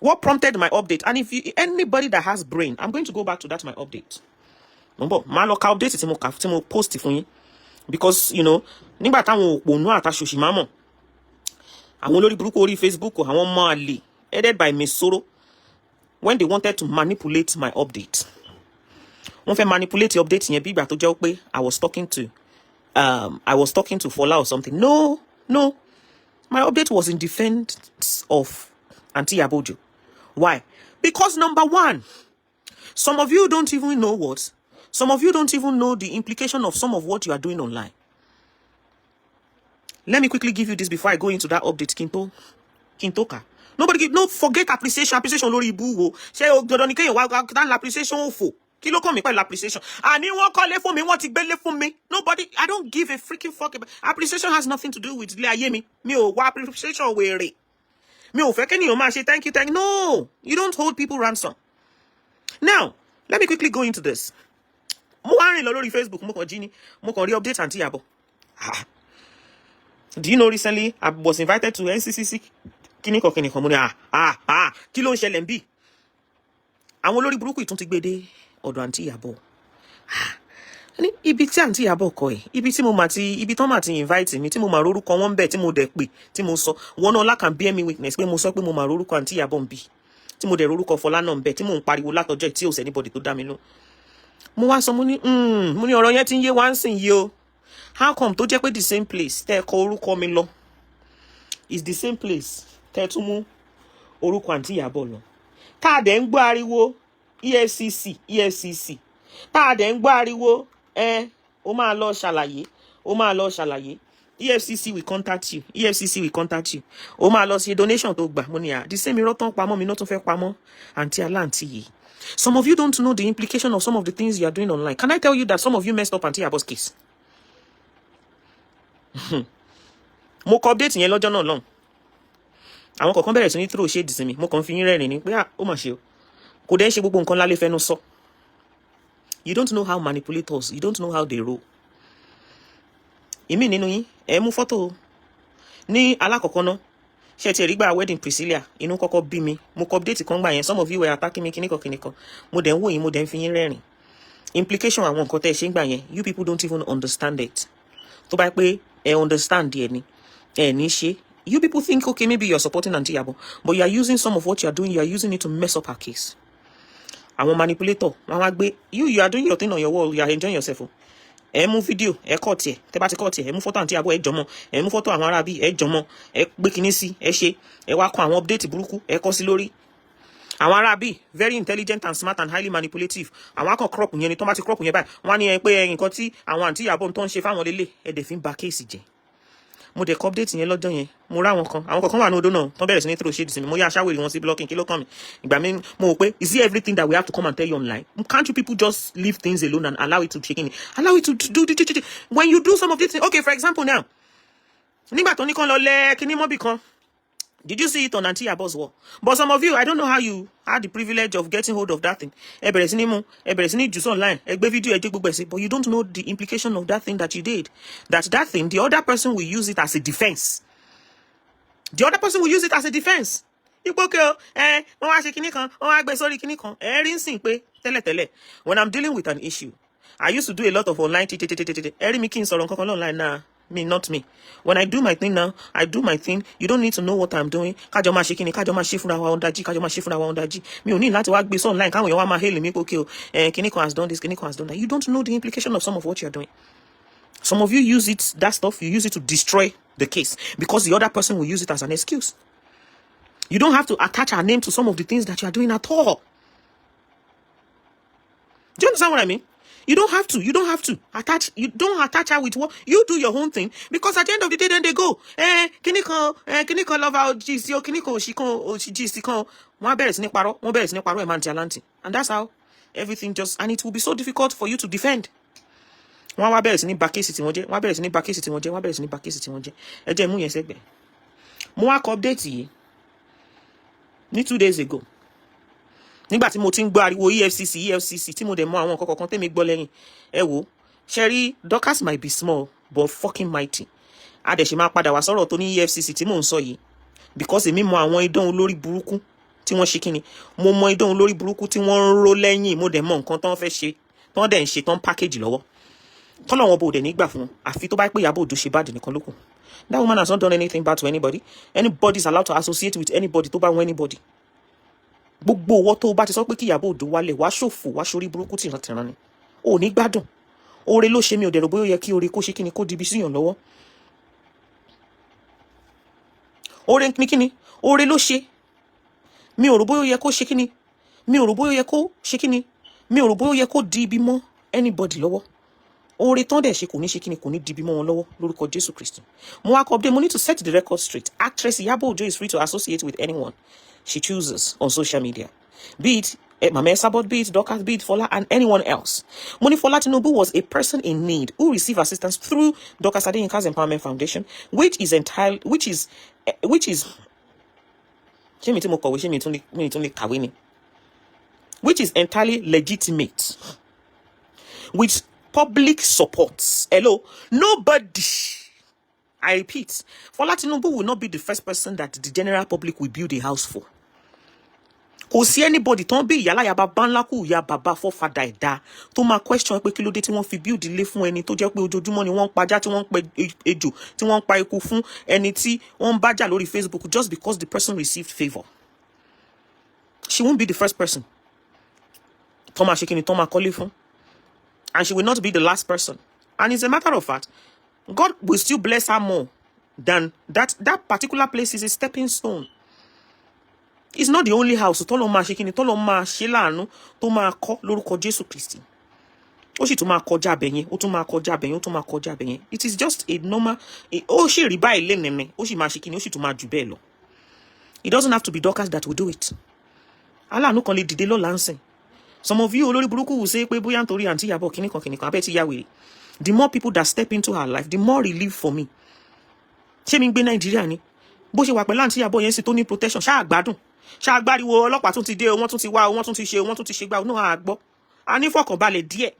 what prompted my update, and if anybody that has brain, I'm going to go back to that my update. Ma lo ka update tí mo post fún yín, because nígbà táwọn òpònú àtàṣòṣì máa mọ̀, àwọn olórí burúkú orí Facebook, àwọn ọmọ àlè headed by Miss Soro, when they wanted to manipulate my update, wọ́n fẹ́ manipulate the update yẹn bí ìgbà tó jẹ́ pé I was talking to Fola or something. No. My update was in defense of Aunty Abojo. Why? Because number one, some of you don't even know what. Some of you don't even know the implication of some of what you are doing online. Let me quickly give you this before I go into that update. Kintoka. No forget appreciation. Appreciation lórí ibu. Ṣé o gbọ́dọ̀ ní kéèyàn wá dan appreciation òfò. Kí ló kàn mí pẹ̀lú appreciation? Àní wọ́n kọ́lé fún mi, wọ́n ti gbélé fún mi. Nobody, I don't give a freaking fuck about appreciation. Has nothing to do with ilé ayé mi. Mi ò wá appreciation wèrè. Mi ò fẹ́ kéèyàn máa ṣe thank you. No, you don't hold people ransom. Now, let me quickly go into this. Mo wá rìn lọ lórí Facebook, mo kàn jí ni, mo kàn rí update Aunty Abo. Do you know recently I was invited to NCCC? Kiniko mo ní kí ló ń ṣẹlẹ̀ ńbí? Àwọn olórí burúkú ìtún ti gbé dé ọ̀dọ̀ Aunty Abo. Ní ibi tí Aunty Abo kọ ẹ̀, ibi tí mo máa ti, ibi tán máa ti invite mi, tí mo máa rorúkọ wọn ńbẹ̀, tí mo dẹ̀ pè, tí mo sọ, wọn náà can bear me witness pé mo sọ pé mo máa rorúkọ Aunty Abo ńbí, tí mo dẹ̀ rorúkọ Fọlá náà ńbẹ̀, tí mo ń pariwo látọjọ́ tí ò sẹ́ anybody tó dá mi lóhùn. Mo wá sọ mo ní ọ̀rọ̀ yẹn ti ń yé wá ń sìn yìí o. How come tó jẹ́ pé the same place tẹ́ kọ orúkọ mi lọ is the same place tẹ́ tún mú orúkọ Aunty Abo lọ? Tá a dẹ̀ ń gbọ́ ariwo EFCC. Tá a dẹ̀ ń gbọ́ ariwo ó máa lọ ṣàlàyé. EFCC will contact you. Ó máa lọ ṣe donation tó gbà. Mo ní the same irọ́ tán pamọ́ mi náà tún fẹ́ pamọ́ àǹtí aláǹtí yìí. Some of you don't know the implication of some of the things you are doing online. Can I tell you that some of you messed up Aunty Abo's case? Mo kọ update yẹn lọ́jọ́ náà lọ́hùn. Àwọn kọ̀ọ̀kan bẹ̀rẹ̀ sí ní throw shade sí mi. Mo kàn fi yín rẹ́rìn ní pé ó mà ṣe o. Kò dẹ̀ ṣe gbogbo nǹkan lálẹ́ fẹ́nu sọ. You don't know how manipulators, you don't know how they roll. Ìmí nínú yín, ẹ mú fọ́tò ní alákọ̀ọ́kọ́ náà. Ṣé ti rí gbà wedding Priscilla, inú kọ́kọ́ bí mi. Mo kọ update kan gbà yẹn. Some of you were attacking me kíníkan. Mo dẹ̀ ń wò yín, mo dẹ̀ ń fi yín rẹ́rìn. Implication àwọn nǹkan tẹ́ ẹ ṣe ń gbà yẹn, you people don't even understand it. Tó bá pé ẹ understand díẹ̀ ni, ẹ ní ṣe. You people think, okay, maybe you're supporting Aunty Abo, but you are using some of what you are doing, you are using it to mess up her case. Àwọn manipulator, you are doing your thing on your wall, you are enjoying yourself. Ẹ mú fídíò, ẹ kọ́ tiẹ̀, tẹ́ bá ti kọ́ tiẹ̀, ẹ mú fọ́tò Aunty Abo, ẹ jọmọ́, ẹ mú fọ́tò àwọn arábí, ẹ jọmọ́, ẹ gbé kinní sí, ẹ ṣe, ẹ wá kọ àwọn update burúkú, ẹ kọ sí lórí. Àwọn arábí, very intelligent and smart and highly manipulative. Àwọn akọ̀ crop yẹn ni, tó bá ti crop yẹn báyìí, wọ́n á ní pé nǹkan tí àwọn Aunty Abo tó ń ṣe fáwọn lélẹ̀, ẹ dẹ̀ fi ń ba case jẹ́. Mo dẹ̀ update yẹn lọ́jọ́ yẹn, mo rá àwọn kan wà ní odò náà tó bẹ̀rẹ̀ sí ní throw shade sí mi. Mo yá aṣáwèrè wọn sí blocking, kí ló kàn mí? Ìgbà mi mo rò pé, is it everything that we have to come and tell you online? Can't you people just leave things alone and allow it to shake in? Allow it to do when you do some of these things. Okay, for example now, nígbà tó ní kan lọ lẹ kíní mọ́bì kan, did you see it on Aunty Abo's wall? But some of you, I don't know how you had the privilege of getting hold of that thing. Ẹ bẹ̀rẹ̀ sí ní mú, ẹ bẹ̀rẹ̀ sí ní jù online, ẹ gbé fídíò, ẹ jẹ́ gbogbo ẹ̀ sí, but you don't know the implication of that thing that you did. That thing, the other person will use it as a defense. The other person will use it as a defense. Ipò kí o, wọ́n wá ṣe kíní kan, wọ́n wá gbé sórí kíní kan. Ẹ rí ń sìn pé tẹ́lẹ̀tẹ́lẹ̀, when I'm dealing with an issue, I used to do a lot of online ẹ rí mi kí n sọ̀rọ̀ nǹkan kan online náà. Me, not me. When I do my thing now, I do my thing. You don't need to know what I'm doing. Kájọ máa ṣe kíni, kájọ máa ṣe fúnra wa ọ̀dájí, kájọ máa ṣe fúnra wa ọ̀dájí. Mi ò ní láti wá gbé sọ online káwọn èèyàn wá máa hail mi pé okay o, kíní kan has done this, kíní kan has done that. You don't know the implication of some of what you're doing. Some of you use it, that stuff, you use it to destroy the case because the other person will use it as an excuse. You don't have to attach our name to some of the things that you are doing at all. Do you understand what I mean? You don't have to attach. You don't attach her with what you do your own thing because at the end of the day, then they go, kiniko love our GC or kiniko she GC kan. One bear is neparo, man jalanti, and that's how everything just. And it will be so difficult for you to defend. One bear is in back case one bear is in back case one bear is in back case one. Eje mu yen segbe. Mo wa update yi. Ni 2 days ago. Nígbà tí mo ti ń gbọ́ ariwo EFCC tí mo dẹ̀ mọ àwọn nǹkan kọ̀ọ̀kan tẹ́mi gbọ́ lẹ́yìn ẹ wò Sherry Dorcas might be small but fucking mighty. A dẹ̀ ṣe máa padà wá sọ̀rọ̀ tó ní EFCC tí mò ń sọ yìí because èmi mọ àwọn idán olórí burúkú tí wọ́n ṣe kíni mo mọ idán olórí burúkú tí wọ́n ń ró lẹ́yìn mo dẹ̀ mọ nǹkan tán fẹ́ ṣe tán dẹ̀ ń ṣe tán package lọ́wọ́ tọ́lọ́wọ́n bò dẹ̀ nígbà fún wọn àfi tó bá pé Ìyábọ̀ Òjó ṣe bad nìkan lókun. That woman has not done anything bad to anybody. Anybody is allowed to associate with anybody tó bá wọn anybody. Gbogbo owó tó bá ti sọ pé kí Ìyábọ̀ Òjó wálẹ̀ wá ṣòfò wá sórí burúkú tìrantìran ni ò ní gbádùn oore ló ṣe mi ò dẹ̀rọ bóyá ó yẹ kí oore kó ṣe kí ni kó dibi síyàn lọ́wọ́. Oore ní kíni? Oore ló ṣe. Mi ò rò bóyá ó yẹ kó ṣe kíni. Mi ò rò bóyá ó yẹ kó ṣe kíni. Mi ò rò bóyá ó yẹ kó di ibi mọ́ anybody lọ́wọ́. Oore tán dẹ̀ ṣe kò ní ṣe kíni, kò ní di ibi mọ́ wọn lọ́wọ́ lórúkọ Jésù Kristi. Mo wá kọ update, mo need to set the record straight. Actress Iyabo Ojo is free to associate with anyone she chooses on social media. Be it Mama Esabod, be it Dorcas, be it Fola, and anyone else. Moni Fola Tinubu was a person in need who received assistance through Dorcas Adeyinka's Empowerment Foundation, which is entirely, which is which is entirely legitimate, with public support. Hello, nobody. I repeat, Fola Tinubu will not be the first person that the general public will build a house for. Kò sí anybody tó ń bí ìyá láyà bàbá ńlá kù ìyá bàbá fọ́fadà ẹ̀dá tó máa question pé kí ló dé tí wọ́n fi build ilé fún ẹni tó jẹ́ pé ojoojúmọ́ ni wọ́n ń pajá, tí wọ́n ń pa ejò, tí wọ́n ń pa eku fún ẹni tí wọ́n ń bájà lórí Facebook just because the person received favor. She won't be the first person tó máa ṣe kí ni tó máa kọ́lé fún. And she will not be the last person. And as a matter of fact, God will still bless her more than that. That particular place is a stepping stone. It's not the only house. Tó lọ máa ṣe kíni, tó lọ máa ṣe láàánú, tó máa kọ́ lórúkọ Jésù Kristi. Ó sì tún máa kọjá bẹ̀yẹn, ó tún máa kọjá bẹ̀yẹn, ó tún máa kọjá bẹ̀yẹn. It is just a normal. Ó sì rí báyìí lẹ́nìí, ó sì máa ṣe kíni, ó sì tún máa jù bẹ́ẹ̀ lọ. It doesn't have to be Dorcas that will do it. Aláàánú kan lè dìde lọ́la ń sìn. Some of you olórí burúkú will say pé bóyá nítorí àǹtí Ìyábọ̀ kìnìkan abẹ́ ti yá wèrè. The more people that step into her life, the more relief for me. Ṣé mi ń gbé Nàìjíríà ni? Bó ṣe wà pẹ̀lú àǹtí Ìyábọ̀ yẹn sì tó ní protection, ṣáà gbádùn. Ṣáà gbáriwo ọlọ́pàá tún ti dé o, wọ́n tún ti wá o, wọ́n tún ti ṣe o, wọ́n tún ti ṣe gbá o. No, a gbọ́. A ní fọkànbalẹ̀ díẹ̀.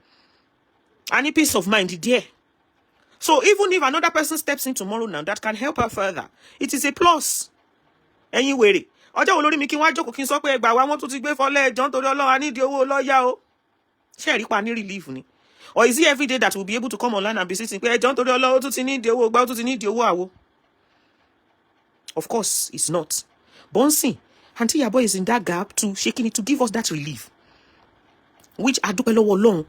A ní peace of mind díẹ̀. So even if another person steps in tomorrow now that can help her further, it is a plus. Ẹ̀yin wèrè. Ọjọ́ wo lórí mi kí wọ́n á jókòó kí n sọ pé ẹgbàá wa wọ́n tún ti gbé Fọlá ẹjọ́ nítorí Ọlọ́run, a nídìí owó lọ́ọ̀yà o. Ṣé ẹ̀rí pa ní relief ni? Or is it every day that we'll be able to come online and be sitting pé ẹjọ́ nítorí Ọlọ́run ó tún ti nídìí owó gbá, ó tún ti nídìí owó àwo? Of course, it's not. Bonsi, Auntie Iyabo is in that gap to shaking it to give us that relief. Which I do below alone.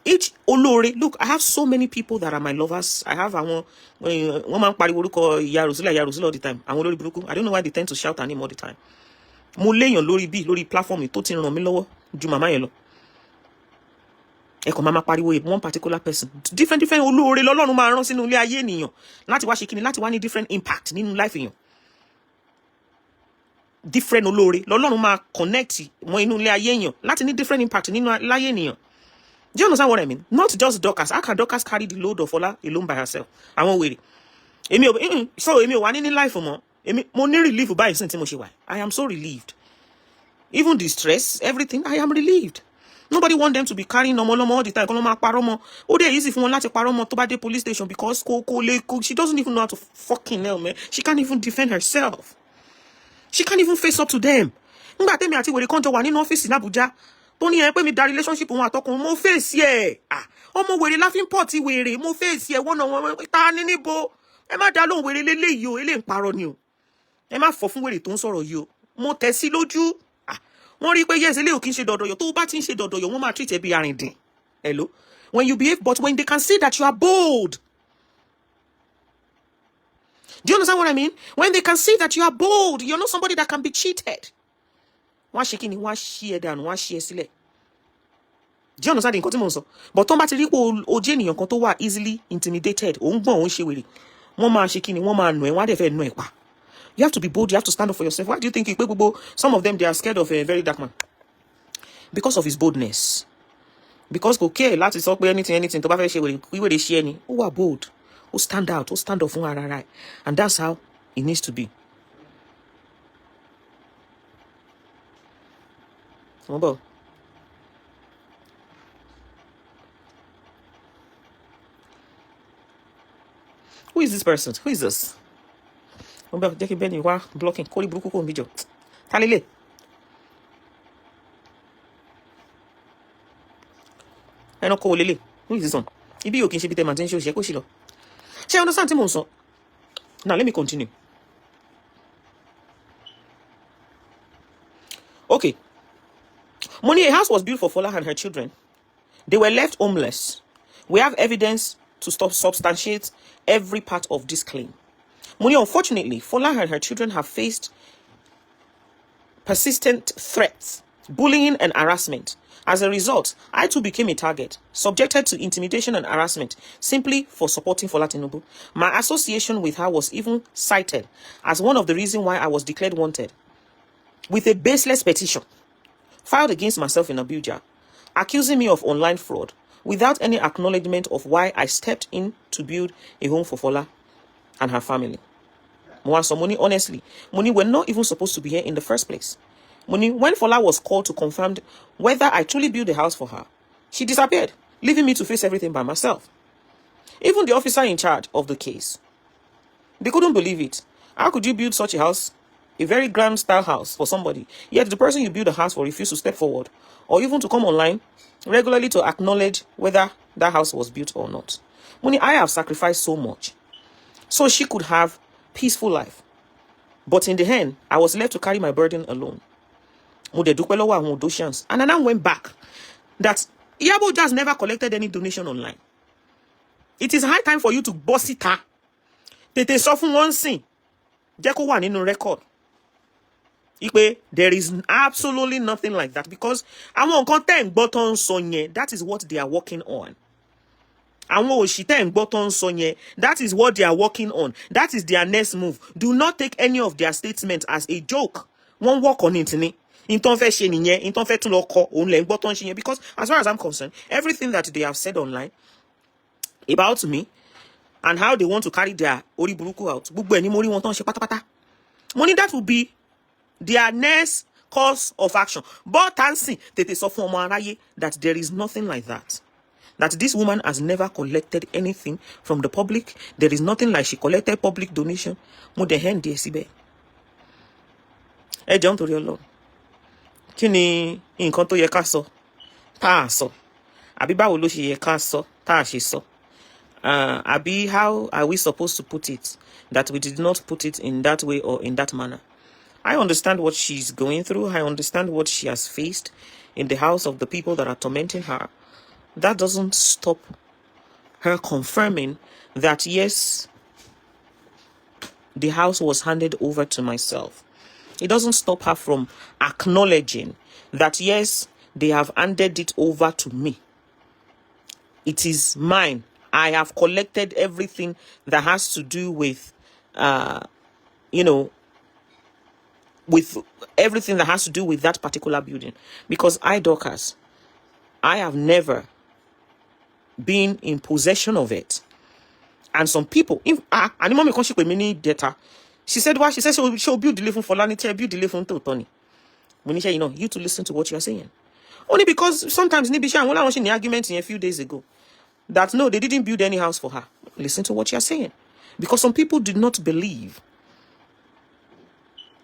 Each olore, look, I have so many people that are my lovers. I have one man pariworuko Yarosila all the time. I don't know why they tend to shout at him all the time. Mo leyan lórí bí lórí platform tó ti ràn mí lọ́wọ́ ju mama yẹn lọ. Ẹ kò mama pariwo one particular person. Different olóore lọ́lọ́run máa rán sínú ilé ayé ènìyàn láti wá ṣe kíni, láti wá ní different impact nínú life èèyàn. Different olóore lọ́lọ́run máa connect mọ́ inú ilé ayé èèyàn láti ní different impact nínú láyé ènìyàn. Do you understand what I mean? Not just Dorcas. How can Dorcas carry the load of Fola alone by herself? I won't wait. So èmi ò wá ní life mo. Mo ní relief báyìí sin tí mo ṣe wà. I am so relieved. Even the stress, everything, I am relieved. Nobody want them to be carrying ọmọ all the time. Kó lọ máa parọ́ mọ́. Ó dé easy fún wọn láti parọ́ mọ́ tó bá dé police station because she doesn't even know how to fucking hell, man. She can't even defend herself. She can't even face up to them. Nígbà tẹ́mi àti wèrè kan jọ wà nínú ọ́fíìsì ní Abuja. Tó ní ẹ pé mi da relationship wọn àtọkùn mo face ẹ. Ọmọ wèrè laughing pot wèrè mo face ẹ wọ́n ta ní níbo. Ẹ má dá lóhùn wèrè lélẹ́yìí o, eléyìí ń parọ́ ni o. Ẹ má fọ́ fún wèrè tó ń sọ̀rọ̀ yìí o. Mo tẹ̀ sí lójú. Wọ́n rí pé yes eléyìí ò kí ń ṣe dọ̀dọ̀yọ̀. Tó bá ti ń ṣe dọ̀dọ̀yọ̀ wọ́n máa treat ẹ bí arìndìn. Hello? When you behave, but when they can see that you are bold. Do you understand what I mean? When they can see that you are bold, you're not somebody that can be cheated. Wọ́n ṣe kíni, wọ́n ṣí ẹ dànù, wọ́n ṣí ẹ sílẹ̀. Do you understand nǹkan tí mo ń sọ? But tó bá ti rí pé o jẹ́ ènìyàn kan tó wà easily intimidated, ó ń gbọ̀n, ó ń ṣe wèrè. Wọ́n máa ṣe kíni, wọ́n máa nù ẹ́, wọ́n á dẹ̀ fẹ́ nù ẹ́ pa. You have to be bold, you have to stand up for yourself. Why do you think some of them, they are scared of a very dark man? Because of his boldness. Because kò care láti sọ pé anything tó bá fẹ́ ṣe wèrè, wíwèrè ṣe ẹni. Ó wà bold. Ó stand out, ó stand up fún ara rẹ̀. And that's how it needs to be. Who is this person? Who is this? Jackie Benny, wá blocking. Kori buruku ko nbijo. Talele. Eno ko lele. Who is this one? Ibi yo kin se bi te ma tin se o se ko si lo. Ṣé understand tí mo sọ? Now let me continue. Okay. Money, a house was built for Fola and her children. They were left homeless. We have evidence to substantiate every part of this claim. Money, unfortunately, Fola and her children have faced persistent threats, bullying and harassment. As a result, I too became a target, subjected to intimidation and harassment simply for supporting Fola Tinubu. My association with her was even cited as one of the reasons why I was declared wanted, with a baseless petition filed against myself in Abuja, accusing me of online fraud without any acknowledgement of why I stepped in to build a home for Fola and her family. Money, honestly, Money were not even supposed to be here in the first place. Money, when Fola was called to confirm whether I truly built a house for her, she disappeared, leaving me to face everything by myself. Even the officer in charge of the case, they couldn't believe it. How could you build such a house, a very grand style house for somebody, yet the person you build a house for refused to step forward or even to come online regularly to acknowledge whether that house was built or not? Money, I have sacrificed so much so she could have peaceful life. But in the end, I was left to carry my burden alone. And I now went back that Iyabo just never collected any donation online. It is high time for you to boss it out. Tete soften one thing. Jeko one in record. There is absolutely nothing like that, because àwọn content button sonye, that is what they are working on. Àwọn òṣìṣẹ́ button sonye, that is what they are working on. That is their next move. Do not take any of their statements as a joke. One work on it ni. Because as far as I'm concerned, everything that they have said online about me and how they want to carry their oriburuku out, money, that will be their next course of action. But that there is nothing like that. That this woman has never collected anything from the public. There is nothing like she collected public donation. Kini nǹkan tó yẹ ká sọ tá sọ, àbí báwo ló ṣe yẹ ká sọ tá ṣe sọ, àbí how are we supposed to put it that we did not put it in that way or in that manner? I understand what she's going through. I understand what she has faced in the house of the people that are tormenting her. That doesn't stop her confirming that yes, the house was handed over to myself. It doesn't stop her from acknowledging that, yes, they have handed it over to me. It is mine. I have collected everything that has to do with, with everything that has to do with that particular building. Because I, Dorcas, I have never been in possession of it. And some people, she said, why? She said she'll build the living for Lanity, build the living to Tony. Monisha, you to listen to what you are saying. Only because sometimes Nibisha, and when I was in the argument a few days ago, that no, they didn't build any house for her. Listen to what you are saying. Because some people did not believe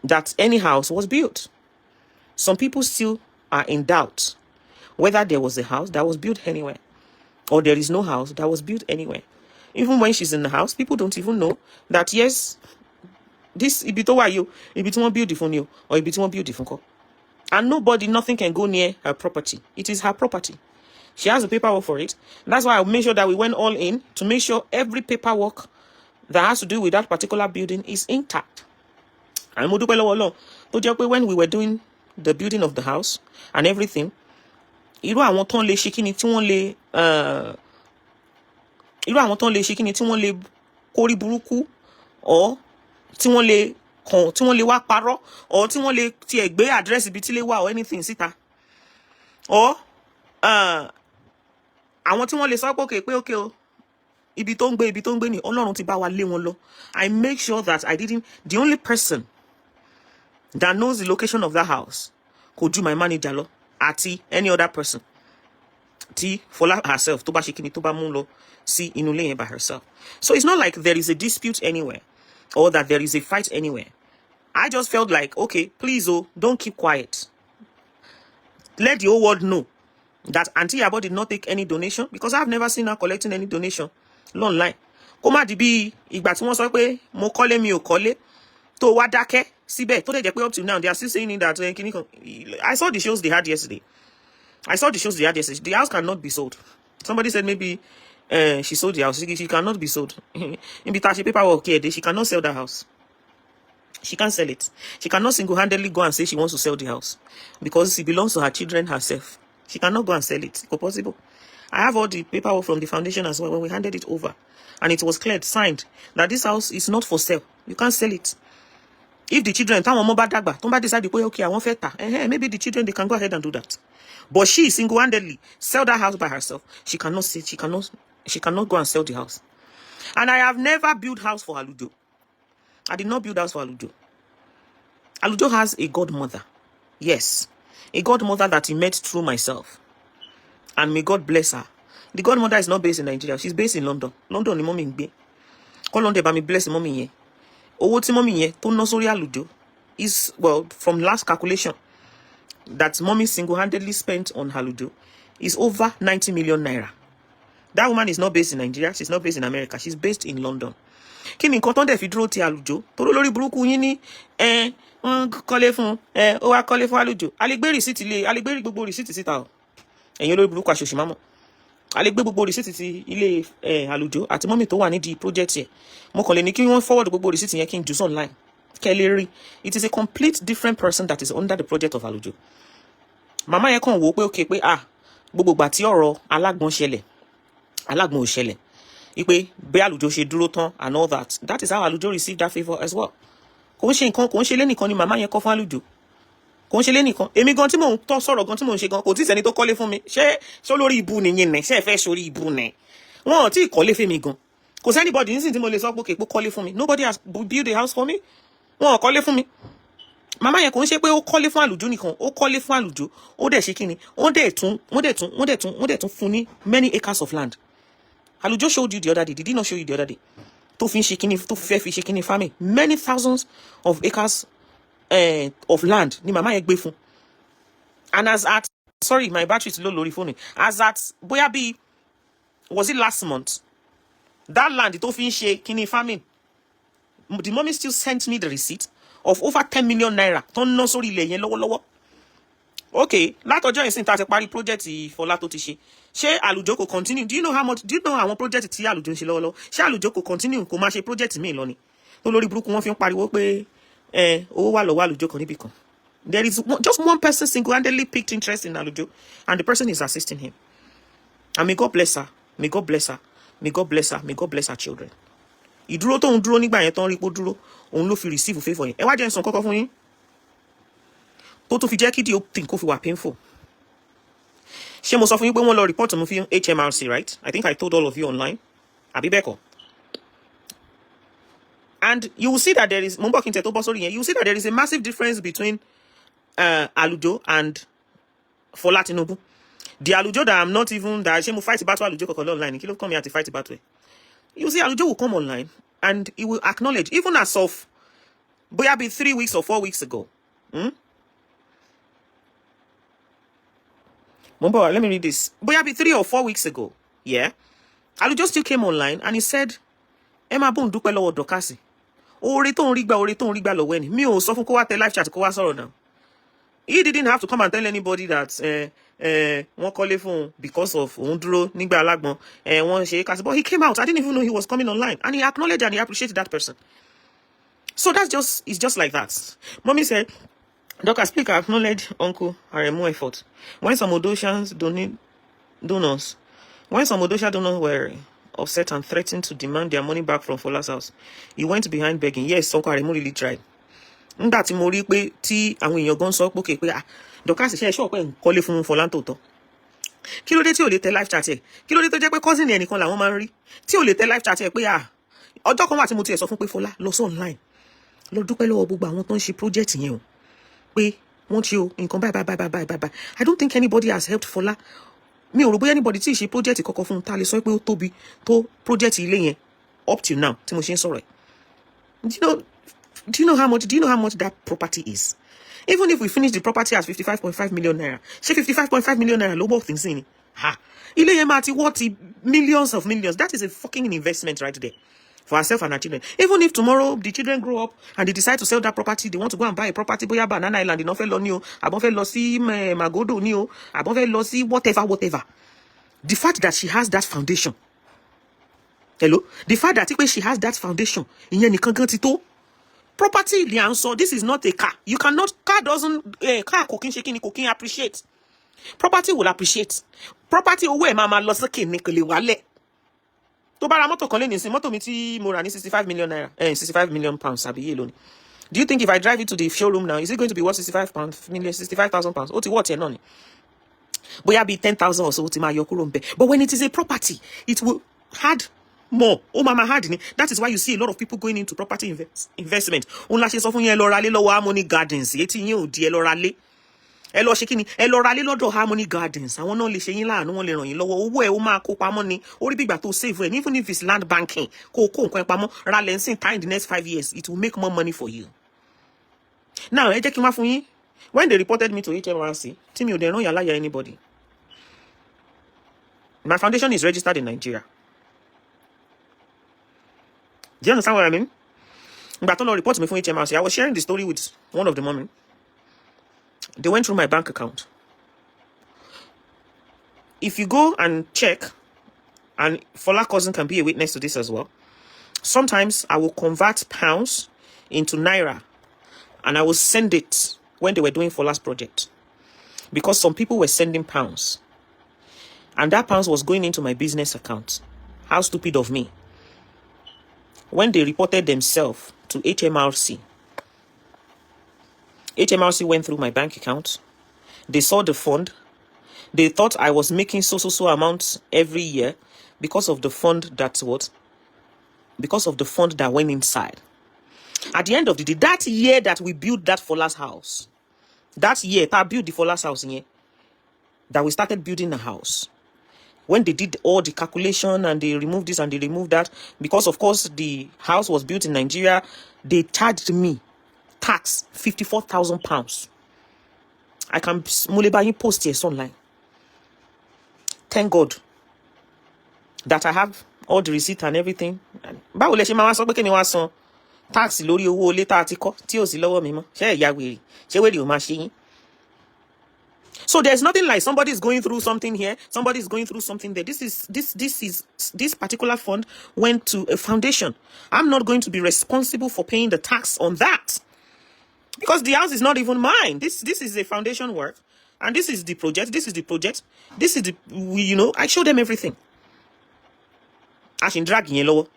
that any house was built. Some people still are in doubt whether there was a house that was built anywhere or there is no house that was built anywhere. Even when she's in the house, people don't even know that, yes, this ibito wa you, ibito won beautiful new, or ibito won beautiful. And nothing can go near her property. It is her property. She has the paperwork for it. That's why I made sure that we went all in to make sure every paperwork that has to do with that particular building is intact. And when we were doing the building of the house and everything, irú àwọn ton lè ṣe kíni tí wọ́n lè kórí burúkú, or tí wọ́n lè wá parọ́, or tí wọ́n lè tiẹ̀ gbé address ibi tí lè wà or anything síta, or àwọn tí wọ́n lè sọ pé okay o, ibi tó ń gbé ni Ọlọ́run ti bá wa lé wọn lọ. I make sure that the only person that knows the location of that house could do my manager lọ, Ati any other person. Ti Fola herself tó bá ṣe kíni tó bá mú lọ sí inú ilé yẹn by herself. So it's not like there is a dispute anywhere or that there is a fight anywhere. I just felt like, okay, please, don't keep quiet. Let the whole world know that Auntie Iyabo did not take any donation, because I've never seen her collecting any donation online. Koma dibi ìgbà tí wọ́n sọ pé mo kọ́lé mi ò kọ́lé tó wá dákẹ́ síbẹ̀ tó dẹ̀ jẹ́ pé up to now they are still saying that I saw the shows they had yesterday. The house cannot be sold. Somebody said maybe she sold the house. She cannot be sold. In Bitashi paperwork here, she cannot sell the house. She can't sell it. She cannot single-handedly go and say she wants to sell the house because it belongs to her children herself. She cannot go and sell it. It's possible. I have all the paperwork from the foundation as well when we handed it over. And it was cleared, signed, that this house is not for sale. You can't sell it. If the children, decide, okay, I want feta, maybe the children, they can go ahead and do that. But she single-handedly sell that house by herself. She cannot say, she cannot go and sell the house. And I have never built house for Alujo. I did not build house for Alujo. Alujo has a godmother. Yes. A godmother that he met through myself. And may God bless her. The godmother is not based in Nigeria. She's based in London. London ni mommy ngbe. Call on me bless mommy ye. Owo ti mommy ye to no sori Alujo is, well, from last calculation that mommy single-handedly spent on Alujo is over 90 million naira. That woman is not based in Nigeria. She's not based in America. She's based in London. Kí ni nǹkan tó dẹ̀ fi dúró ti Alujo toro lórí burúkú yín ní wọ́n kọ́lé fún ó wá kọ́lé fún Alujo a lè gbé rìsíìtì ilé a lè gbé gbogbo rìsíìtì síta o ẹ̀yin olórí burúkú àṣòṣì mámọ́ a lè gbé gbogbo rìsíìtì ti ilé Alujo àti mọ́mì tó wà nídìí project yẹn mo kàn lè ní kí wọ́n forward gbogbo rìsíìtì yẹn kí n jù online kẹ́ lè rí it is a complete different person that is under the project of Alujo. Màmá yẹn kàn wò ó pé okay pé gbogbo ìgbà tí ọ̀rọ̀ alágbọ̀n ṣẹlẹ̀ alágbọ̀n ò ṣẹlẹ̀ ipe bí Alujo ṣe dúró tán and all that. That is how Alujo received that favour as well. Kò ń ṣe nǹkan kò ń ṣe lẹ́nìkan ni màmá yẹn kọ́ fún Alujo. Kò ń ṣe lẹ́nìkan. Èmi gan tí mò ń tọ́ sọ̀rọ̀ gan tí mò ń ṣe gan kò tí sẹ́ni tó kọ́lé fún mi. Ṣé lórí ibu nìyẹn nẹ̀? Ṣé ẹ fẹ́ sórí ibu nẹ̀? Wọ́n ò tí ì kọ́lé fún mi gan. Kò sí anybody nísìnyí tí mo lè sọ pé kò kọ́lé fún mi. Nobody has built a house for me. Wọ́n ò kọ́lé fún mi. Màmá yẹn kò ń ṣe pé ó kọ́lé fún Alujo nìkan. Ó kọ́lé fún Alujo. Ó dẹ̀ ṣe kíni? Wọ́n dẹ̀ tún fún ní many acres of land. Alujo showed you the other day. Did he not show you the other day? To fi shikini farming. Many thousands of acres of land. Ni mama yẹn gbé fún. And as at, sorry, my battery is low lórí phone. As at, bóyá bí, was it last month? That land, to fi shikini farming. The mommy still sent me the receipt of over 10 million naira. Ton no sórí ilẹ̀ yẹn lọ́wọ́lọ́wọ́. Okay, látọjọ́ yẹn sin ta ti parí project Fola tó ti ṣe. Ṣé Alujo kò continue? Do you know àwọn project tí Alujo ń ṣe lọ́wọ́lọ́wọ́? Ṣé Alujo kò continue kò máa ṣe project míì lọ ni? Tó lórí burúkú wọ́n fi ń pariwo pé owó wà lọ́wọ́ Alujo kan níbì kan. There is just one person single-handedly picked interest in Alujo and the person is assisting him. And may God bless her. May God bless her. May God bless her. May God bless her children. Ìdúró tó ń dúró nígbà yẹn tó ń rí pé dúró, òun ló fi receive favour yẹn. Ẹ wá jẹ́ n sọ kọ́kọ́ fún yín. Tó fi jẹ́ kí the thing kó fi wà painful. Ṣé mo sọ fún yín pé wọ́n lọ report mo fi HMRC, right? I think I told all of you online. Àbí bẹ́ẹ̀ kọ́. And you will see that there is, you will see that there is a massive difference between Alujo and Fola Tinubu. The Alujo that I'm not even, that she will fight battle Alujo kokolo online. Kí ló come here to fight battle. You see, Alujo will come online and he will acknowledge, even as of, bóyá be 3 weeks or 4 weeks ago. Let me read this. Bóyá be 3 or 4 weeks ago. Yeah. Alujo still came online and he said, Emma Bon dúpẹ́ lọ́wọ́ Dorcas. Oore tó ń rí gbà lọ́wọ́ ẹni. Mi ò sọ fún kó wá tẹ live chat kó wá sọ̀rọ̀ now. He didn't have to come and tell anybody that wọ́n kọ́lé fún because of òun dúró nígbà alágbọ̀n wọ́n ṣe kasi. But he came out. I didn't even know he was coming online and he acknowledged and he appreciated that person. So it's just like that. Mommy said, Dorcas, please acknowledge Uncle Aremu effort. When some Odosians donors were upset and threatened to demand their money back from Fola's house, he went behind begging. Yes, Uncle Aremu really tried. Nígbà tí mo rí pé tí àwọn èèyàn gan sọ pé pé Dorcas ṣe sure pé kọ́lé fún Fola tó tọ́. Kí ló dé tí ò lè tẹ live chat ẹ̀? Kí ló dé tó jẹ́ pé cousin ẹnìkan làwọn máa ń rí? Tí ò lè tẹ live chat ẹ̀ pé ọjọ́ kan wà tí mo tiẹ̀ sọ fún pé Fola lọ sí online. Lọ dúpẹ́ lọ́wọ́ gbogbo àwọn tó ń ṣe project yẹn o. Pé wọ́n ṣe o nǹkan bye. I don't think anybody has helped Fola. Mi ò rò bóyá anybody tí ì ṣe project kọ́kọ́ fún ta lè sọ pé ó tóbi tó project ilé yẹn up till now tí mo ṣe ń sọ̀rọ̀ ẹ̀. Do you know how much that property is? Even if we finish the property at 55.5 million naira, ṣé 55.5 million naira ló bọ̀ things in? Ilé yẹn máa ti worth millions of millions. That is a fucking investment right there for herself and her children. Even if tomorrow the children grow up and they decide to sell that property, they want to go and buy a property, bóyá Banana Island, ìná fẹ́ lọ ní o, àbọ̀n fẹ́ lọ sí Magodo ní o, àbọ̀n fẹ́ lọ sí whatever. The fact that she has that foundation Hello? The fact that she has that foundation, ìyẹn nìkan gan ti tó. Property the answer. This is not a car. You cannot, car doesn't, car cooking, shaking, cooking, appreciate. Property will appreciate. Property owó ẹ̀ máa máa lọ sókè ní kò lè wálẹ̀. Tó bá ra mọ́tò kan lé ní sin, mọ́tò mi tí mo rà ní 65 million naira, 65 million pounds, àbí yé lónìí. Do you think if I drive it to the showroom now, is it going to be worth 65,000 pounds? Ó ti worth ẹ̀ náà ni. Bóyá bí 10,000 or so ó ti máa yọ kúrò ńbẹ̀. But when it is a property, it will add more. Oh, mama hard ni. That is why you see a lot of people going into property investment. Òun la ṣe sọ fún yín ẹ lọ ra lé lọ́wọ́ Harmony Gardens. Etí yín ò di ẹ lọ ra lé. Ẹ lọ ṣe kíni? Ẹ lọ ra lé lọ́dọ̀ Harmony Gardens. Àwọn náà lè ṣe yín láàánú, wọ́n lè ràn yín lọ́wọ́. Owó ẹ ó máa kó pamọ́ ni. Orí bí ìgbà tó save ẹ. Even if it's land banking, kó nǹkan ẹ pamọ́, ra lẹ́nsìn time in the next 5 years, it will make more money for you. Now, ẹ jẹ́ kí n wá fún yín. When they reported me to HMRC, tí mi ò dẹ̀ rán yàrá ya anybody. My foundation is registered in Nigeria. Do you understand what I mean? But don't report me from HMRC. I was sharing the story with one of the women. They went through my bank account. If you go and check, and Fola cousin can be a witness to this as well, sometimes I will convert pounds into naira and I will send it when they were doing Fola's project. Because some people were sending pounds. And that pounds was going into my business account. How stupid of me. When they reported themselves to HMRC, HMRC went through my bank account. They saw the fund. They thought I was making so amounts every year because of the fund that what? Because of the fund that went inside. At the end of the day, that year that we built that Fola's house, that year that I built the Fola's house in here, that we started building a house. When they did all the calculation and they removed this and they removed that, because of course the house was built in Nigeria, they charged me tax 54,000 pounds. I can post here online. Thank God that I have all the receipt and everything. Báwo lẹ ṣe máa wá sọ pé kí ni wá san tax lórí owó ilé tá a ti kọ́ tí ò sí lọ́wọ́ mi mọ́? Ṣé ẹ̀yà wèrè? Ṣé wèrè ò máa ṣe yín? So there's nothing like somebody's going through something here, somebody's going through something there. This particular fund went to a foundation. I'm not going to be responsible for paying the tax on that. Because the house is not even mine. This is a foundation work. And this is the project. This is the project. This is the, I showed them everything. I should drag in lower.